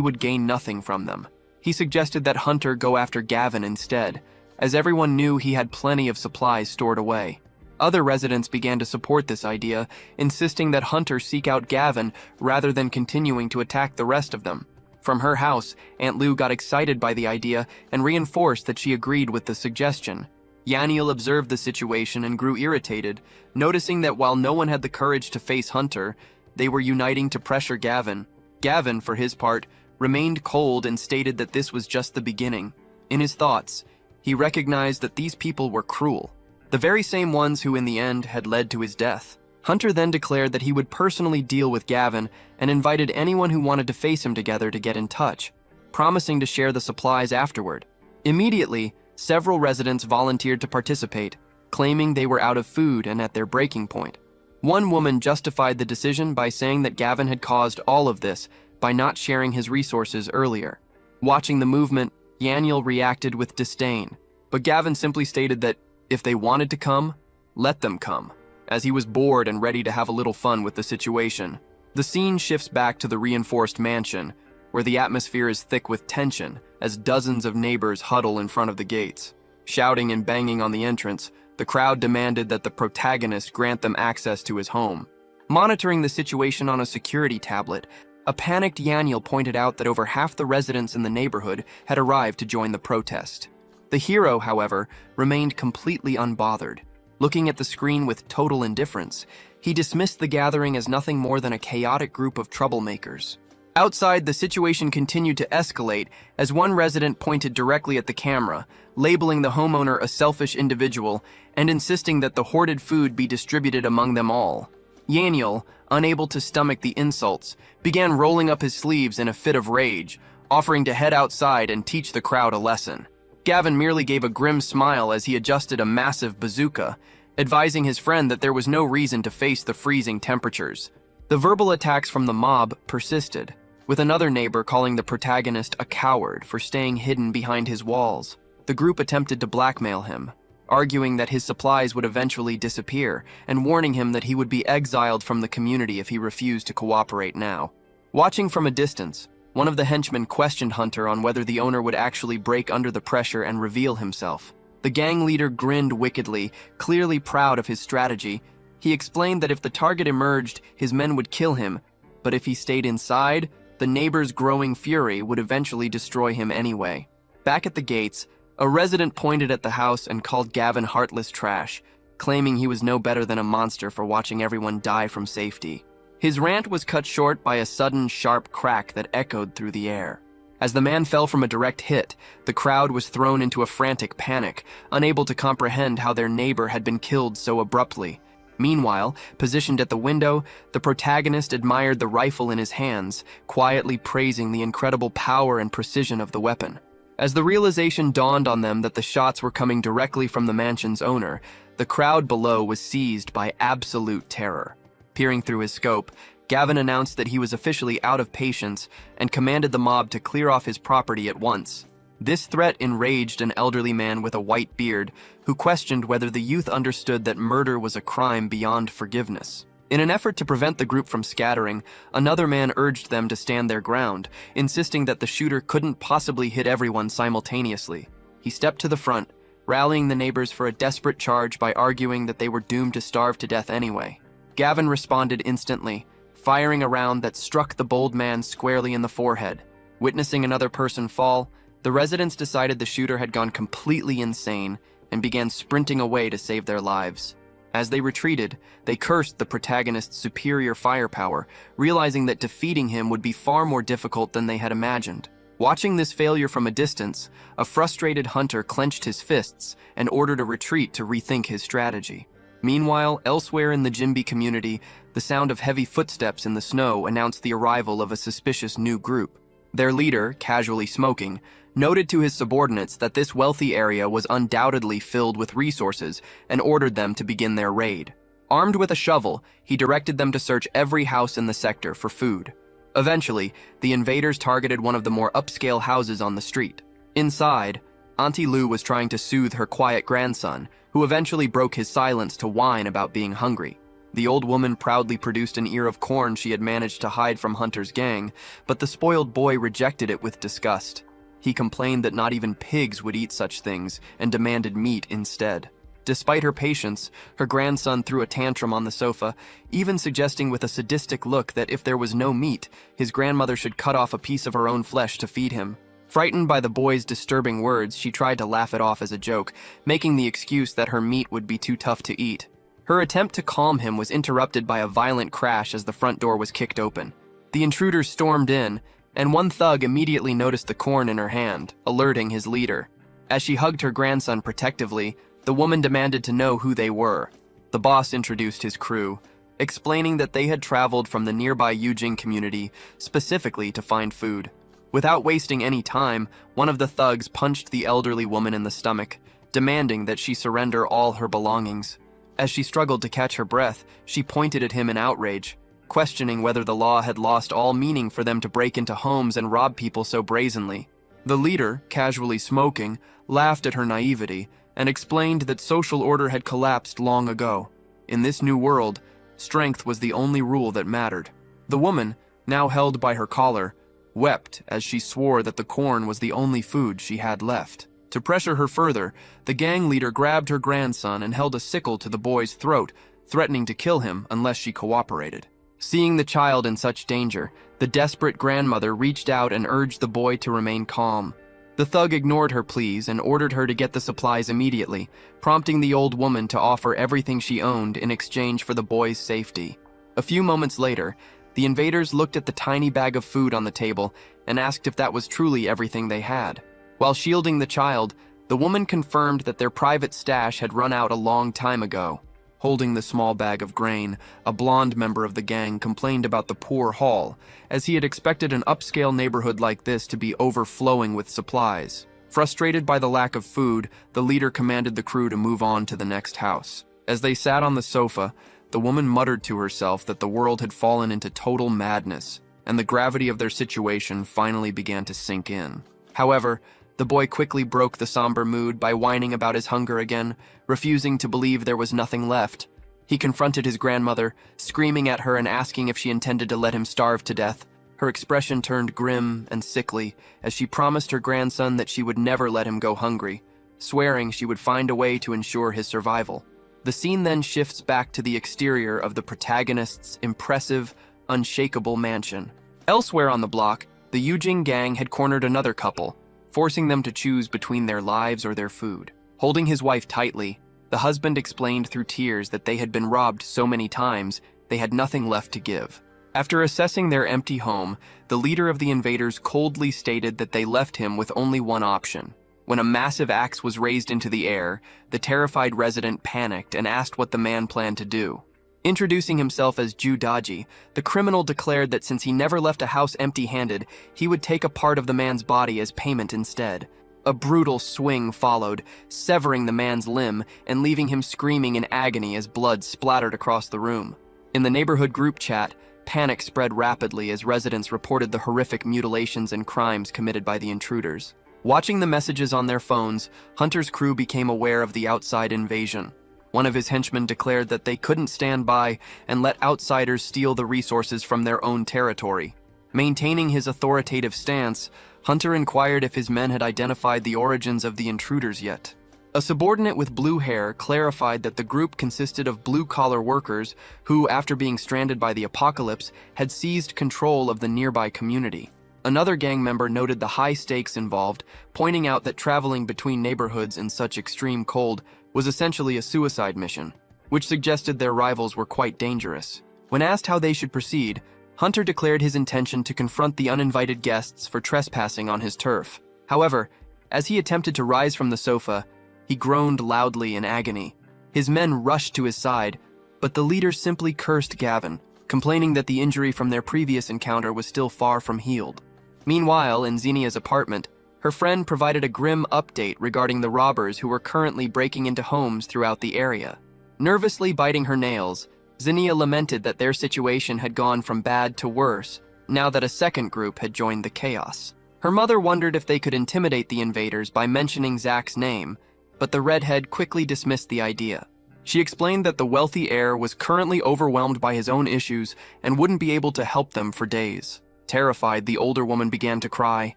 would gain nothing from them. He suggested that Hunter go after Gavin instead, as everyone knew he had plenty of supplies stored away. Other residents began to support this idea, insisting that Hunter seek out Gavin rather than continuing to attack the rest of them. From her house, Aunt Lou got excited by the idea and reinforced that she agreed with the suggestion. Yaniel observed the situation and grew irritated, noticing that while no one had the courage to face Hunter, they were uniting to pressure Gavin. Gavin, for his part, remained cold and stated that this was just the beginning. In his thoughts, he recognized that these people were cruel, the very same ones who in the end had led to his death. Hunter then declared that he would personally deal with Gavin and invited anyone who wanted to face him together to get in touch, promising to share the supplies afterward. Immediately, several residents volunteered to participate, claiming they were out of food and at their breaking point. One woman justified the decision by saying that Gavin had caused all of this by not sharing his resources earlier. Watching the movement, Yaniel reacted with disdain, but Gavin simply stated that if they wanted to come, let them come, as he was bored and ready to have a little fun with the situation. The scene shifts back to the reinforced mansion, where the atmosphere is thick with tension as dozens of neighbors huddle in front of the gates. Shouting and banging on the entrance, the crowd demanded that the protagonist grant them access to his home. Monitoring the situation on a security tablet, A panicked Yaniel pointed out that over half the residents in the neighborhood had arrived to join the protest. The hero, however, remained completely unbothered. Looking at the screen with total indifference, he dismissed the gathering as nothing more than a chaotic group of troublemakers. Outside, the situation continued to escalate as one resident pointed directly at the camera, labeling the homeowner a selfish individual and insisting that the hoarded food be distributed among them all. Yaniel, unable to stomach the insults, began rolling up his sleeves in a fit of rage, offering to head outside and teach the crowd a lesson. Gavin merely gave a grim smile as he adjusted a massive bazooka, advising his friend that there was no reason to face the freezing temperatures. The verbal attacks from the mob persisted, with another neighbor calling the protagonist a coward for staying hidden behind his walls. The group attempted to blackmail him, arguing that his supplies would eventually disappear and warning him that he would be exiled from the community if he refused to cooperate now. Watching from a distance, one of the henchmen questioned Hunter on whether the owner would actually break under the pressure and reveal himself. The gang leader grinned wickedly, clearly proud of his strategy. He explained that if the target emerged, his men would kill him, but if he stayed inside, the neighbor's growing fury would eventually destroy him anyway. Back at the gates, a resident pointed at the house and called Gavin heartless trash, claiming he was no better than a monster for watching everyone die from safety. His rant was cut short by a sudden, sharp crack that echoed through the air. As the man fell from a direct hit, the crowd was thrown into a frantic panic, unable to comprehend how their neighbor had been killed so abruptly. Meanwhile, positioned at the window, the protagonist admired the rifle in his hands, quietly praising the incredible power and precision of the weapon. As the realization dawned on them that the shots were coming directly from the mansion's owner, the crowd below was seized by absolute terror. Peering through his scope, Gavin announced that he was officially out of patience and commanded the mob to clear off his property at once. This threat enraged an elderly man with a white beard who questioned whether the youth understood that murder was a crime beyond forgiveness. In an effort to prevent the group from scattering, another man urged them to stand their ground, insisting that the shooter couldn't possibly hit everyone simultaneously. He stepped to the front, rallying the neighbors for a desperate charge by arguing that they were doomed to starve to death anyway. Gavin responded instantly, firing a round that struck the bold man squarely in the forehead. Witnessing another person fall, the residents decided the shooter had gone completely insane and began sprinting away to save their lives. As they retreated, they cursed the protagonist's superior firepower, realizing that defeating him would be far more difficult than they had imagined. Watching this failure from a distance, a frustrated Hunter clenched his fists and ordered a retreat to rethink his strategy. Meanwhile, elsewhere in the Jimby community, the sound of heavy footsteps in the snow announced the arrival of a suspicious new group. Their leader, casually smoking, noted to his subordinates that this wealthy area was undoubtedly filled with resources and ordered them to begin their raid. Armed with a shovel, he directed them to search every house in the sector for food. Eventually, the invaders targeted one of the more upscale houses on the street. Inside, Auntie Lou was trying to soothe her quiet grandson, who eventually broke his silence to whine about being hungry. The old woman proudly produced an ear of corn she had managed to hide from Hunter's gang, but the spoiled boy rejected it with disgust. He complained that not even pigs would eat such things and demanded meat instead. Despite her patience, her grandson threw a tantrum on the sofa, even suggesting with a sadistic look that if there was no meat, his grandmother should cut off a piece of her own flesh to feed him. Frightened by the boy's disturbing words, she tried to laugh it off as a joke, making the excuse that her meat would be too tough to eat. Her attempt to calm him was interrupted by a violent crash as the front door was kicked open. The intruders stormed in, and one thug immediately noticed the corn in her hand, alerting his leader. As she hugged her grandson protectively, the woman demanded to know who they were. The boss introduced his crew, explaining that they had traveled from the nearby Yujing community specifically to find food. Without wasting any time, one of the thugs punched the elderly woman in the stomach, demanding that she surrender all her belongings. As she struggled to catch her breath, she pointed at him in outrage, questioning whether the law had lost all meaning for them to break into homes and rob people so brazenly. The leader, casually smoking, laughed at her naivety and explained that social order had collapsed long ago. In this new world, strength was the only rule that mattered. The woman, now held by her collar, wept as she swore that the corn was the only food she had left. To pressure her further, the gang leader grabbed her grandson and held a sickle to the boy's throat, threatening to kill him unless she cooperated. Seeing the child in such danger, the desperate grandmother reached out and urged the boy to remain calm. The thug ignored her pleas and ordered her to get the supplies immediately, prompting the old woman to offer everything she owned in exchange for the boy's safety. A few moments later, the invaders looked at the tiny bag of food on the table and asked if that was truly everything they had. While shielding the child, the woman confirmed that their private stash had run out a long time ago. Holding the small bag of grain, a blonde member of the gang complained about the poor haul, as he had expected an upscale neighborhood like this to be overflowing with supplies. Frustrated by the lack of food, the leader commanded the crew to move on to the next house. As they sat on the sofa, the woman muttered to herself that the world had fallen into total madness, and the gravity of their situation finally began to sink in. However, the boy quickly broke the somber mood by whining about his hunger again, refusing to believe there was nothing left. He confronted his grandmother, screaming at her and asking if she intended to let him starve to death. Her expression turned grim and sickly as she promised her grandson that she would never let him go hungry, swearing she would find a way to ensure his survival. The scene then shifts back to the exterior of the protagonist's impressive, unshakable mansion. Elsewhere on the block, the Yujing gang had cornered another couple, forcing them to choose between their lives or their food. Holding his wife tightly, the husband explained through tears that they had been robbed so many times, they had nothing left to give. After assessing their empty home, the leader of the invaders coldly stated that they left him with only one option. When a massive axe was raised into the air, the terrified resident panicked and asked what the man planned to do. Introducing himself as Ju Daji, the criminal declared that since he never left a house empty-handed, he would take a part of the man's body as payment instead. A brutal swing followed, severing the man's limb and leaving him screaming in agony as blood splattered across the room. In the neighborhood group chat, panic spread rapidly as residents reported the horrific mutilations and crimes committed by the intruders. Watching the messages on their phones, Hunter's crew became aware of the outside invasion. One of his henchmen declared that they couldn't stand by and let outsiders steal the resources from their own territory. Maintaining his authoritative stance, Hunter inquired if his men had identified the origins of the intruders yet. A subordinate with blue hair clarified that the group consisted of blue-collar workers who, after being stranded by the apocalypse, had seized control of the nearby community. Another gang member noted the high stakes involved, pointing out that traveling between neighborhoods in such extreme cold was essentially a suicide mission, which suggested their rivals were quite dangerous. When asked how they should proceed, Hunter declared his intention to confront the uninvited guests for trespassing on his turf. However, as he attempted to rise from the sofa, he groaned loudly in agony. His men rushed to his side, but the leader simply cursed Gavin, complaining that the injury from their previous encounter was still far from healed. Meanwhile, in Xenia's apartment, her friend provided a grim update regarding the robbers who were currently breaking into homes throughout the area. Nervously biting her nails, Xenia lamented that their situation had gone from bad to worse, now that a second group had joined the chaos. Her mother wondered if they could intimidate the invaders by mentioning Zach's name, but the redhead quickly dismissed the idea. She explained that the wealthy heir was currently overwhelmed by his own issues and wouldn't be able to help them for days. Terrified, the older woman began to cry,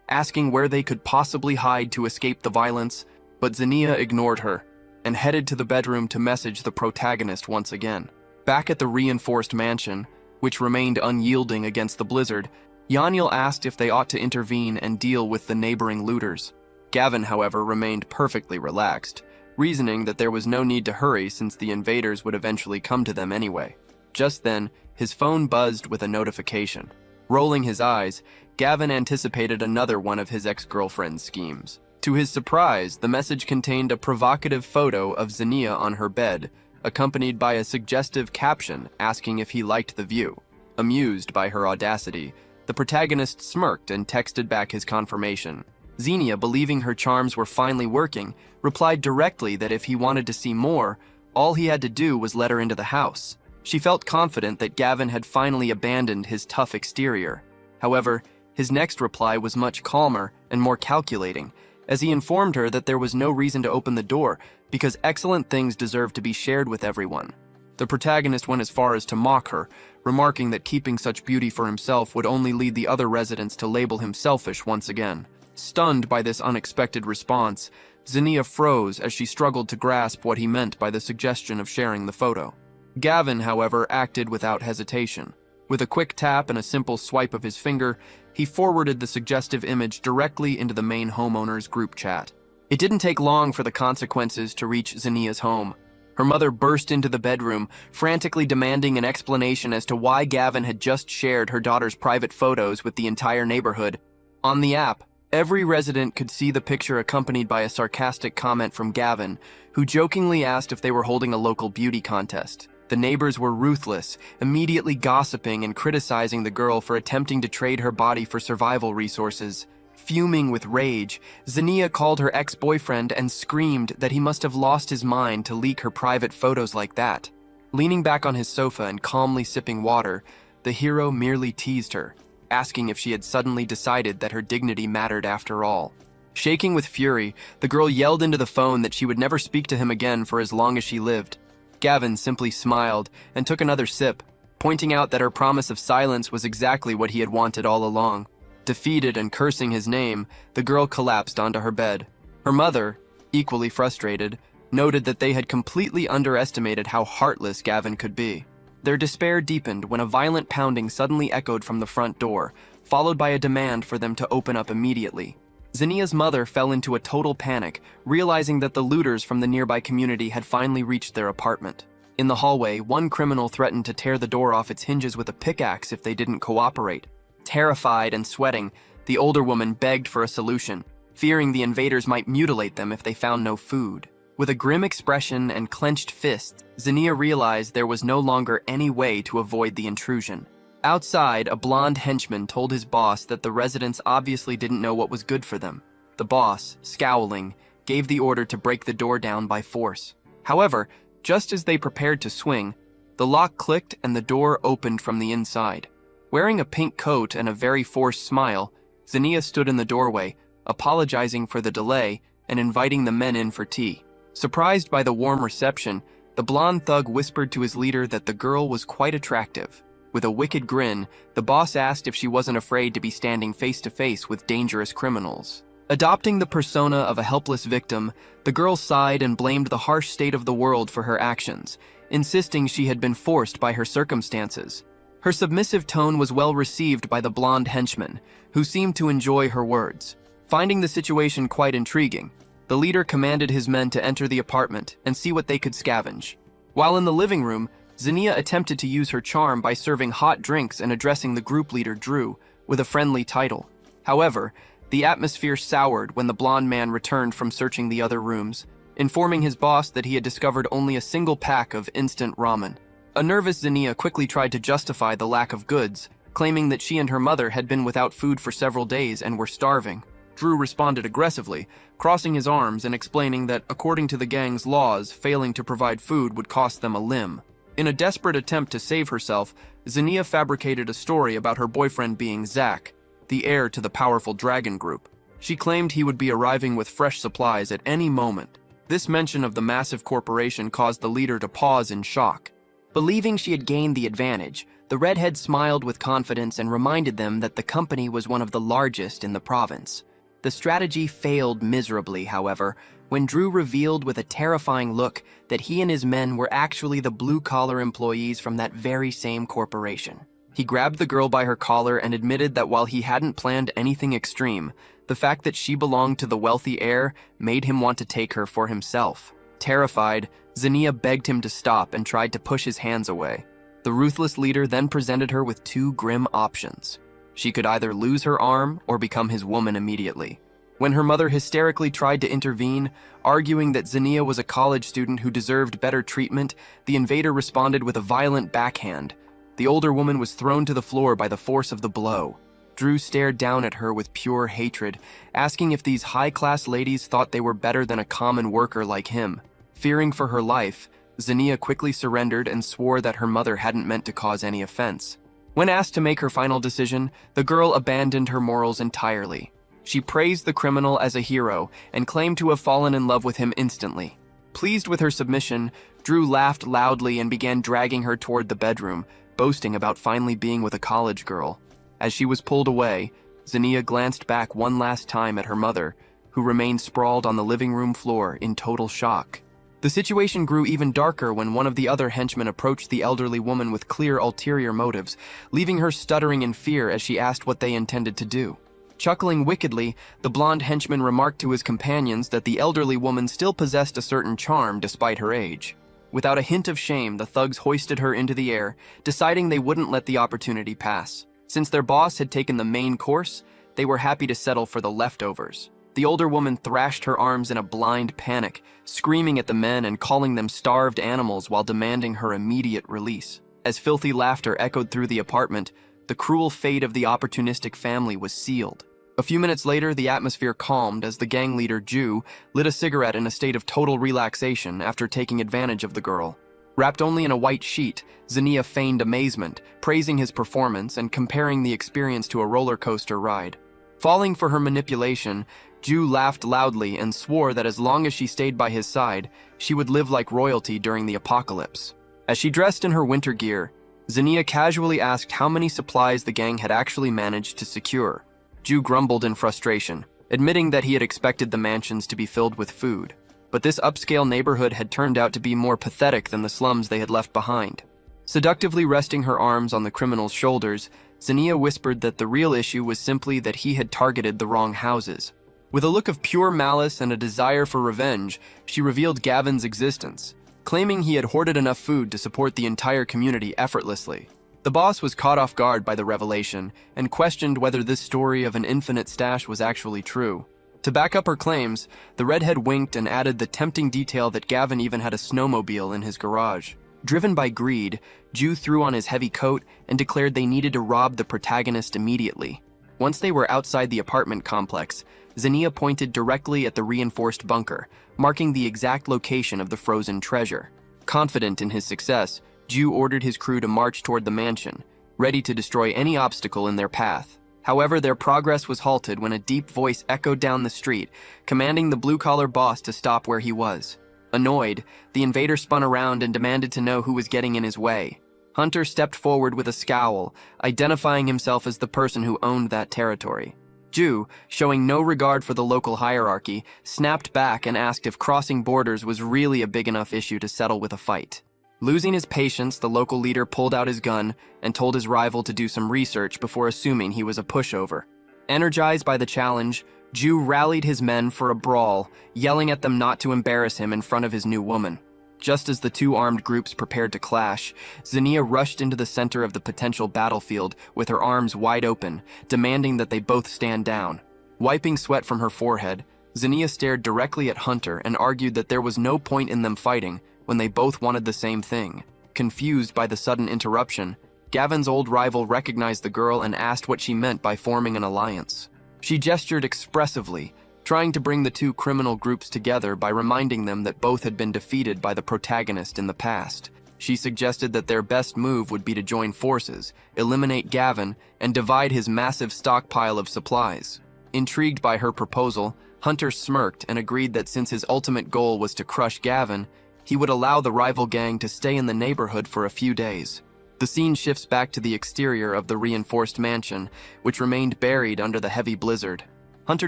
asking where they could possibly hide to escape the violence, but Xenia ignored her and headed to the bedroom to message the protagonist once again. Back at the reinforced mansion, which remained unyielding against the blizzard, Yaniel asked if they ought to intervene and deal with the neighboring looters. Gavin, however, remained perfectly relaxed, reasoning that there was no need to hurry since the invaders would eventually come to them anyway. Just then, his phone buzzed with a notification. Rolling his eyes, Gavin anticipated another one of his ex-girlfriend's schemes. To his surprise, the message contained a provocative photo of Xenia on her bed, accompanied by a suggestive caption asking if he liked the view. Amused by her audacity, the protagonist smirked and texted back his confirmation. Xenia, believing her charms were finally working, replied directly that if he wanted to see more, all he had to do was let her into the house. She felt confident that Gavin had finally abandoned his tough exterior. However, his next reply was much calmer and more calculating, as he informed her that there was no reason to open the door because excellent things deserved to be shared with everyone. The protagonist went as far as to mock her, remarking that keeping such beauty for himself would only lead the other residents to label him selfish once again. Stunned by this unexpected response, Xenia froze as she struggled to grasp what he meant by the suggestion of sharing the photo. Gavin, however, acted without hesitation. With a quick tap and a simple swipe of his finger, he forwarded the suggestive image directly into the main homeowner's group chat. It didn't take long for the consequences to reach Zinnia's home. Her mother burst into the bedroom, frantically demanding an explanation as to why Gavin had just shared her daughter's private photos with the entire neighborhood. On the app, every resident could see the picture accompanied by a sarcastic comment from Gavin, who jokingly asked if they were holding a local beauty contest. The neighbors were ruthless, immediately gossiping and criticizing the girl for attempting to trade her body for survival resources. Fuming with rage, Zinnia called her ex-boyfriend and screamed that he must have lost his mind to leak her private photos like that. Leaning back on his sofa and calmly sipping water, the hero merely teased her, asking if she had suddenly decided that her dignity mattered after all. Shaking with fury, the girl yelled into the phone that she would never speak to him again for as long as she lived. Gavin simply smiled and took another sip, pointing out that her promise of silence was exactly what he had wanted all along. Defeated and cursing his name, the girl collapsed onto her bed. Her mother, equally frustrated, noted that they had completely underestimated how heartless Gavin could be. Their despair deepened when a violent pounding suddenly echoed from the front door, followed by a demand for them to open up immediately. Zinnia's mother fell into a total panic, realizing that the looters from the nearby community had finally reached their apartment. In the hallway, one criminal threatened to tear the door off its hinges with a pickaxe if they didn't cooperate. Terrified and sweating, the older woman begged for a solution, fearing the invaders might mutilate them if they found no food. With a grim expression and clenched fists, Zinnia realized there was no longer any way to avoid the intrusion. Outside, a blonde henchman told his boss that the residents obviously didn't know what was good for them. The boss, scowling, gave the order to break the door down by force. However, just as they prepared to swing, the lock clicked and the door opened from the inside. Wearing a pink coat and a very forced smile, Zinnia stood in the doorway, apologizing for the delay and inviting the men in for tea. Surprised by the warm reception, the blonde thug whispered to his leader that the girl was quite attractive. With a wicked grin, the boss asked if she wasn't afraid to be standing face to face with dangerous criminals. Adopting the persona of a helpless victim, the girl sighed and blamed the harsh state of the world for her actions, insisting she had been forced by her circumstances. Her submissive tone was well received by the blonde henchman, who seemed to enjoy her words. Finding the situation quite intriguing, the leader commanded his men to enter the apartment and see what they could scavenge. While in the living room, Zinnia attempted to use her charm by serving hot drinks and addressing the group leader Drew with a friendly title. However, the atmosphere soured when the blonde man returned from searching the other rooms, informing his boss that he had discovered only a single pack of instant ramen. A nervous Zinnia quickly tried to justify the lack of goods, claiming that she and her mother had been without food for several days and were starving. Drew responded aggressively, crossing his arms and explaining that, according to the gang's laws, failing to provide food would cost them a limb. In a desperate attempt to save herself, Zinnia fabricated a story about her boyfriend being Zack, the heir to the powerful dragon group. She claimed he would be arriving with fresh supplies at any moment. This mention of the massive corporation caused the leader to pause in shock. Believing she had gained the advantage, the redhead smiled with confidence and reminded them that the company was one of the largest in the province. The strategy failed miserably, however, when Drew revealed with a terrifying look that he and his men were actually the blue-collar employees from that very same corporation. He grabbed the girl by her collar and admitted that while he hadn't planned anything extreme, the fact that she belonged to the wealthy heir made him want to take her for himself. Terrified, Zinnia begged him to stop and tried to push his hands away. The ruthless leader then presented her with two grim options. She could either lose her arm or become his woman immediately. When her mother hysterically tried to intervene, arguing that Zinnia was a college student who deserved better treatment, the invader responded with a violent backhand. The older woman was thrown to the floor by the force of the blow. Drew stared down at her with pure hatred, asking if these high-class ladies thought they were better than a common worker like him. Fearing for her life, Zinnia quickly surrendered and swore that her mother hadn't meant to cause any offense. When asked to make her final decision, the girl abandoned her morals entirely. She praised the criminal as a hero and claimed to have fallen in love with him instantly. Pleased with her submission, Drew laughed loudly and began dragging her toward the bedroom, boasting about finally being with a college girl. As she was pulled away, Zinnia glanced back one last time at her mother, who remained sprawled on the living room floor in total shock. The situation grew even darker when one of the other henchmen approached the elderly woman with clear ulterior motives, leaving her stuttering in fear as she asked what they intended to do. Chuckling wickedly, the blonde henchman remarked to his companions that the elderly woman still possessed a certain charm despite her age. Without a hint of shame, the thugs hoisted her into the air, deciding they wouldn't let the opportunity pass. Since their boss had taken the main course, they were happy to settle for the leftovers. The older woman thrashed her arms in a blind panic, screaming at the men and calling them starved animals while demanding her immediate release. As filthy laughter echoed through the apartment, the cruel fate of the opportunistic family was sealed. A few minutes later, the atmosphere calmed as the gang leader, Ju, lit a cigarette in a state of total relaxation after taking advantage of the girl. Wrapped only in a white sheet, Xenia feigned amazement, praising his performance and comparing the experience to a roller coaster ride. Falling for her manipulation, Ju laughed loudly and swore that as long as she stayed by his side, she would live like royalty during the apocalypse. As she dressed in her winter gear, Xenia casually asked how many supplies the gang had actually managed to secure. Ju grumbled in frustration, admitting that he had expected the mansions to be filled with food. But this upscale neighborhood had turned out to be more pathetic than the slums they had left behind. Seductively resting her arms on the criminal's shoulders, Xenia whispered that the real issue was simply that he had targeted the wrong houses. With a look of pure malice and a desire for revenge, she revealed Gavin's existence, claiming he had hoarded enough food to support the entire community effortlessly. The boss was caught off guard by the revelation and questioned whether this story of an infinite stash was actually true. To back up her claims, the redhead winked and added the tempting detail that Gavin even had a snowmobile in his garage. Driven by greed, Ju threw on his heavy coat and declared they needed to rob the protagonist immediately. Once they were outside the apartment complex, Xenia pointed directly at the reinforced bunker, marking the exact location of the frozen treasure. Confident in his success, Ju ordered his crew to march toward the mansion, ready to destroy any obstacle in their path. However, their progress was halted when a deep voice echoed down the street, commanding the blue-collar boss to stop where he was. Annoyed, the invader spun around and demanded to know who was getting in his way. Hunter stepped forward with a scowl, identifying himself as the person who owned that territory. Ju, showing no regard for the local hierarchy, snapped back and asked if crossing borders was really a big enough issue to settle with a fight. Losing his patience, the local leader pulled out his gun and told his rival to do some research before assuming he was a pushover. Energized by the challenge, Ju rallied his men for a brawl, yelling at them not to embarrass him in front of his new woman. Just as the two armed groups prepared to clash, Xenia rushed into the center of the potential battlefield with her arms wide open, demanding that they both stand down. Wiping sweat from her forehead, Xenia stared directly at Hunter and argued that there was no point in them fighting when they both wanted the same thing. Confused by the sudden interruption, Gavin's old rival recognized the girl and asked what she meant by forming an alliance. She gestured expressively, trying to bring the two criminal groups together by reminding them that both had been defeated by the protagonist in the past. She suggested that their best move would be to join forces, eliminate Gavin, and divide his massive stockpile of supplies. Intrigued by her proposal, Hunter smirked and agreed that since his ultimate goal was to crush Gavin, he would allow the rival gang to stay in the neighborhood for a few days. The scene shifts back to the exterior of the reinforced mansion, which remained buried under the heavy blizzard. Hunter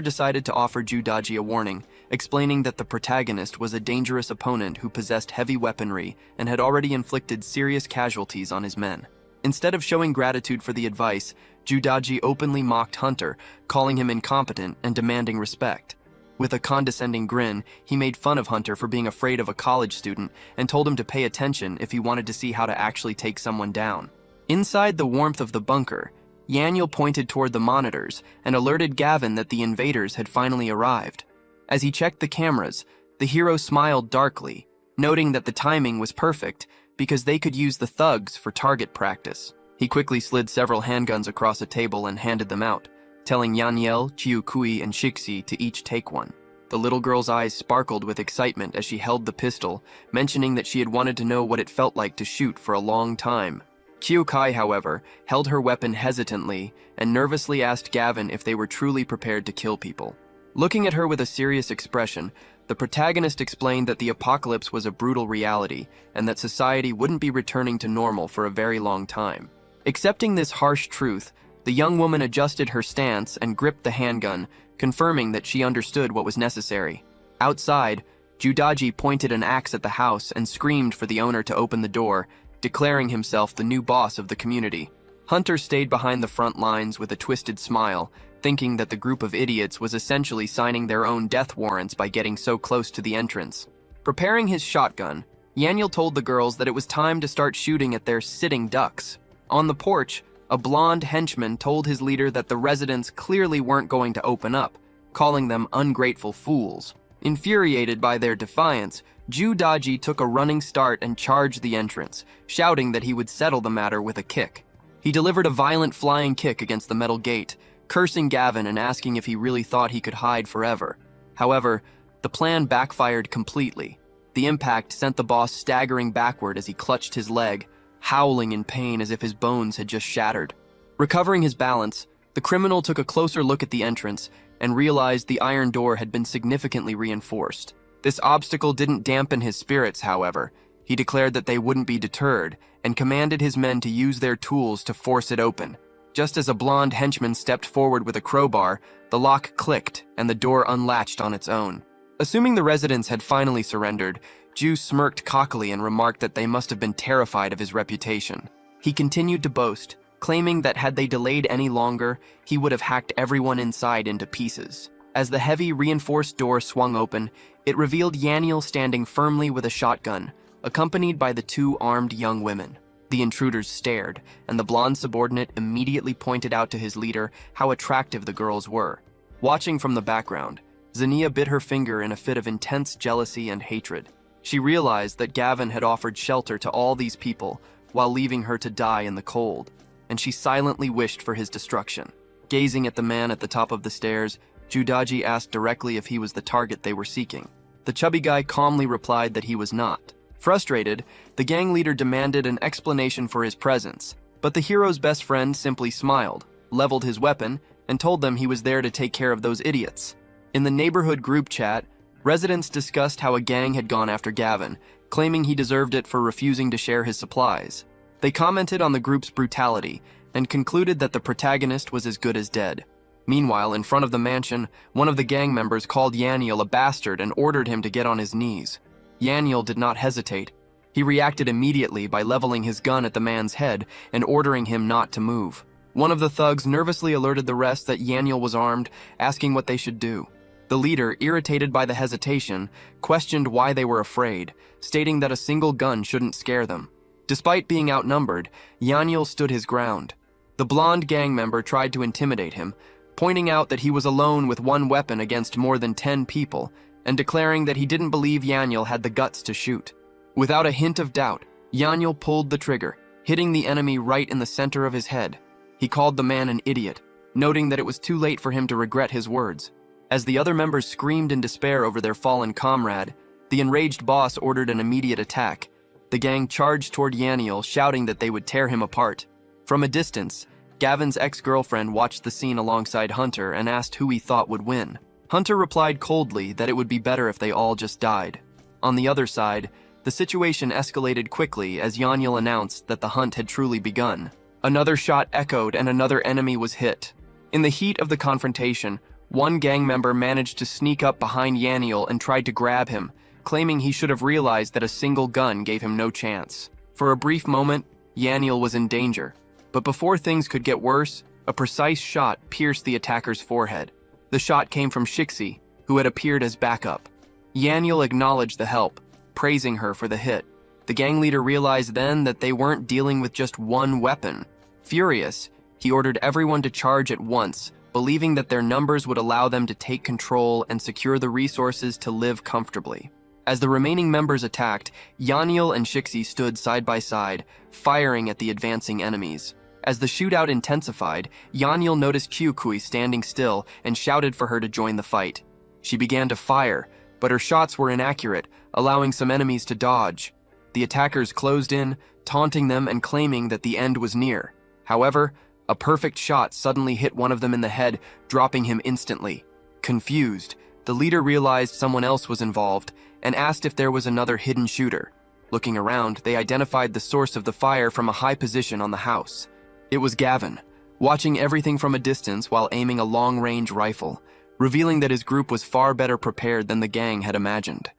decided to offer Judaji a warning, explaining that the protagonist was a dangerous opponent who possessed heavy weaponry and had already inflicted serious casualties on his men. Instead of showing gratitude for the advice, Judaji openly mocked Hunter, calling him incompetent and demanding respect. With a condescending grin, he made fun of Hunter for being afraid of a college student and told him to pay attention if he wanted to see how to actually take someone down. Inside the warmth of the bunker, Yaniel pointed toward the monitors and alerted Gavin that the invaders had finally arrived. As he checked the cameras, the hero smiled darkly, noting that the timing was perfect because they could use the thugs for target practice. He quickly slid several handguns across a table and handed them out, telling Yaniel, Chiukui, and Shixi to each take one. The little girl's eyes sparkled with excitement as she held the pistol, mentioning that she had wanted to know what it felt like to shoot for a long time. Chiukai, however, held her weapon hesitantly and nervously asked Gavin if they were truly prepared to kill people. Looking at her with a serious expression, the protagonist explained that the apocalypse was a brutal reality and that society wouldn't be returning to normal for a very long time. Accepting this harsh truth, the young woman adjusted her stance and gripped the handgun, confirming that she understood what was necessary. Outside, Judaji pointed an axe at the house and screamed for the owner to open the door, declaring himself the new boss of the community. Hunter stayed behind the front lines with a twisted smile, thinking that the group of idiots was essentially signing their own death warrants by getting so close to the entrance. Preparing his shotgun, Yaniel told the girls that it was time to start shooting at their sitting ducks. On the porch, a blonde henchman told his leader that the residents clearly weren't going to open up, calling them ungrateful fools. Infuriated by their defiance, Judaji took a running start and charged the entrance, shouting that he would settle the matter with a kick. He delivered a violent flying kick against the metal gate, cursing Gavin and asking if he really thought he could hide forever. However, the plan backfired completely. The impact sent the boss staggering backward as he clutched his leg, howling in pain as if his bones had just shattered. Recovering his balance, the criminal took a closer look at the entrance and realized the iron door had been significantly reinforced. This obstacle didn't dampen his spirits, however. He declared that they wouldn't be deterred and commanded his men to use their tools to force it open. Just as a blonde henchman stepped forward with a crowbar, the lock clicked and the door unlatched on its own. Assuming the residents had finally surrendered, Ju smirked cockily and remarked that they must have been terrified of his reputation. He continued to boast, claiming that had they delayed any longer, he would have hacked everyone inside into pieces. As the heavy, reinforced door swung open, it revealed Yaniel standing firmly with a shotgun, accompanied by the two armed young women. The intruders stared, and the blonde subordinate immediately pointed out to his leader how attractive the girls were. Watching from the background, Zania bit her finger in a fit of intense jealousy and hatred. She realized that Gavin had offered shelter to all these people while leaving her to die in the cold, and she silently wished for his destruction. Gazing at the man at the top of the stairs, Judaji asked directly if he was the target they were seeking. The chubby guy calmly replied that he was not. Frustrated, the gang leader demanded an explanation for his presence, but the hero's best friend simply smiled, leveled his weapon, and told them he was there to take care of those idiots. In the neighborhood group chat, residents discussed how a gang had gone after Gavin, claiming he deserved it for refusing to share his supplies. They commented on the group's brutality and concluded that the protagonist was as good as dead. Meanwhile, in front of the mansion, one of the gang members called Yaniel a bastard and ordered him to get on his knees. Yaniel did not hesitate. He reacted immediately by leveling his gun at the man's head and ordering him not to move. One of the thugs nervously alerted the rest that Yaniel was armed, asking what they should do. The leader, irritated by the hesitation, questioned why they were afraid, stating that a single gun shouldn't scare them. Despite being outnumbered, Yaniel stood his ground. The blonde gang member tried to intimidate him, pointing out that he was alone with one weapon against more than 10 people, and declaring that he didn't believe Yaniel had the guts to shoot. Without a hint of doubt, Yaniel pulled the trigger, hitting the enemy right in the center of his head. He called the man an idiot, noting that it was too late for him to regret his words. As the other members screamed in despair over their fallen comrade, the enraged boss ordered an immediate attack. The gang charged toward Yaniel, shouting that they would tear him apart. From a distance, Gavin's ex-girlfriend watched the scene alongside Hunter and asked who he thought would win. Hunter replied coldly that it would be better if they all just died. On the other side, the situation escalated quickly as Yaniel announced that the hunt had truly begun. Another shot echoed and another enemy was hit. In the heat of the confrontation, one gang member managed to sneak up behind Yaniel and tried to grab him, claiming he should have realized that a single gun gave him no chance. For a brief moment, Yaniel was in danger, but before things could get worse, a precise shot pierced the attacker's forehead. The shot came from Shixi, who had appeared as backup. Yaniel acknowledged the help, praising her for the hit. The gang leader realized then that they weren't dealing with just one weapon. Furious, he ordered everyone to charge at once, believing that their numbers would allow them to take control and secure the resources to live comfortably. As the remaining members attacked, Yaniel and Shixi stood side by side, firing at the advancing enemies. As the shootout intensified, Yaniel noticed Kyukui standing still and shouted for her to join the fight. She began to fire, but her shots were inaccurate, allowing some enemies to dodge. The attackers closed in, taunting them and claiming that the end was near. However, a perfect shot suddenly hit one of them in the head, dropping him instantly. Confused, the leader realized someone else was involved and asked if there was another hidden shooter. Looking around, they identified the source of the fire from a high position on the house. It was Gavin, watching everything from a distance while aiming a long-range rifle, revealing that his group was far better prepared than the gang had imagined.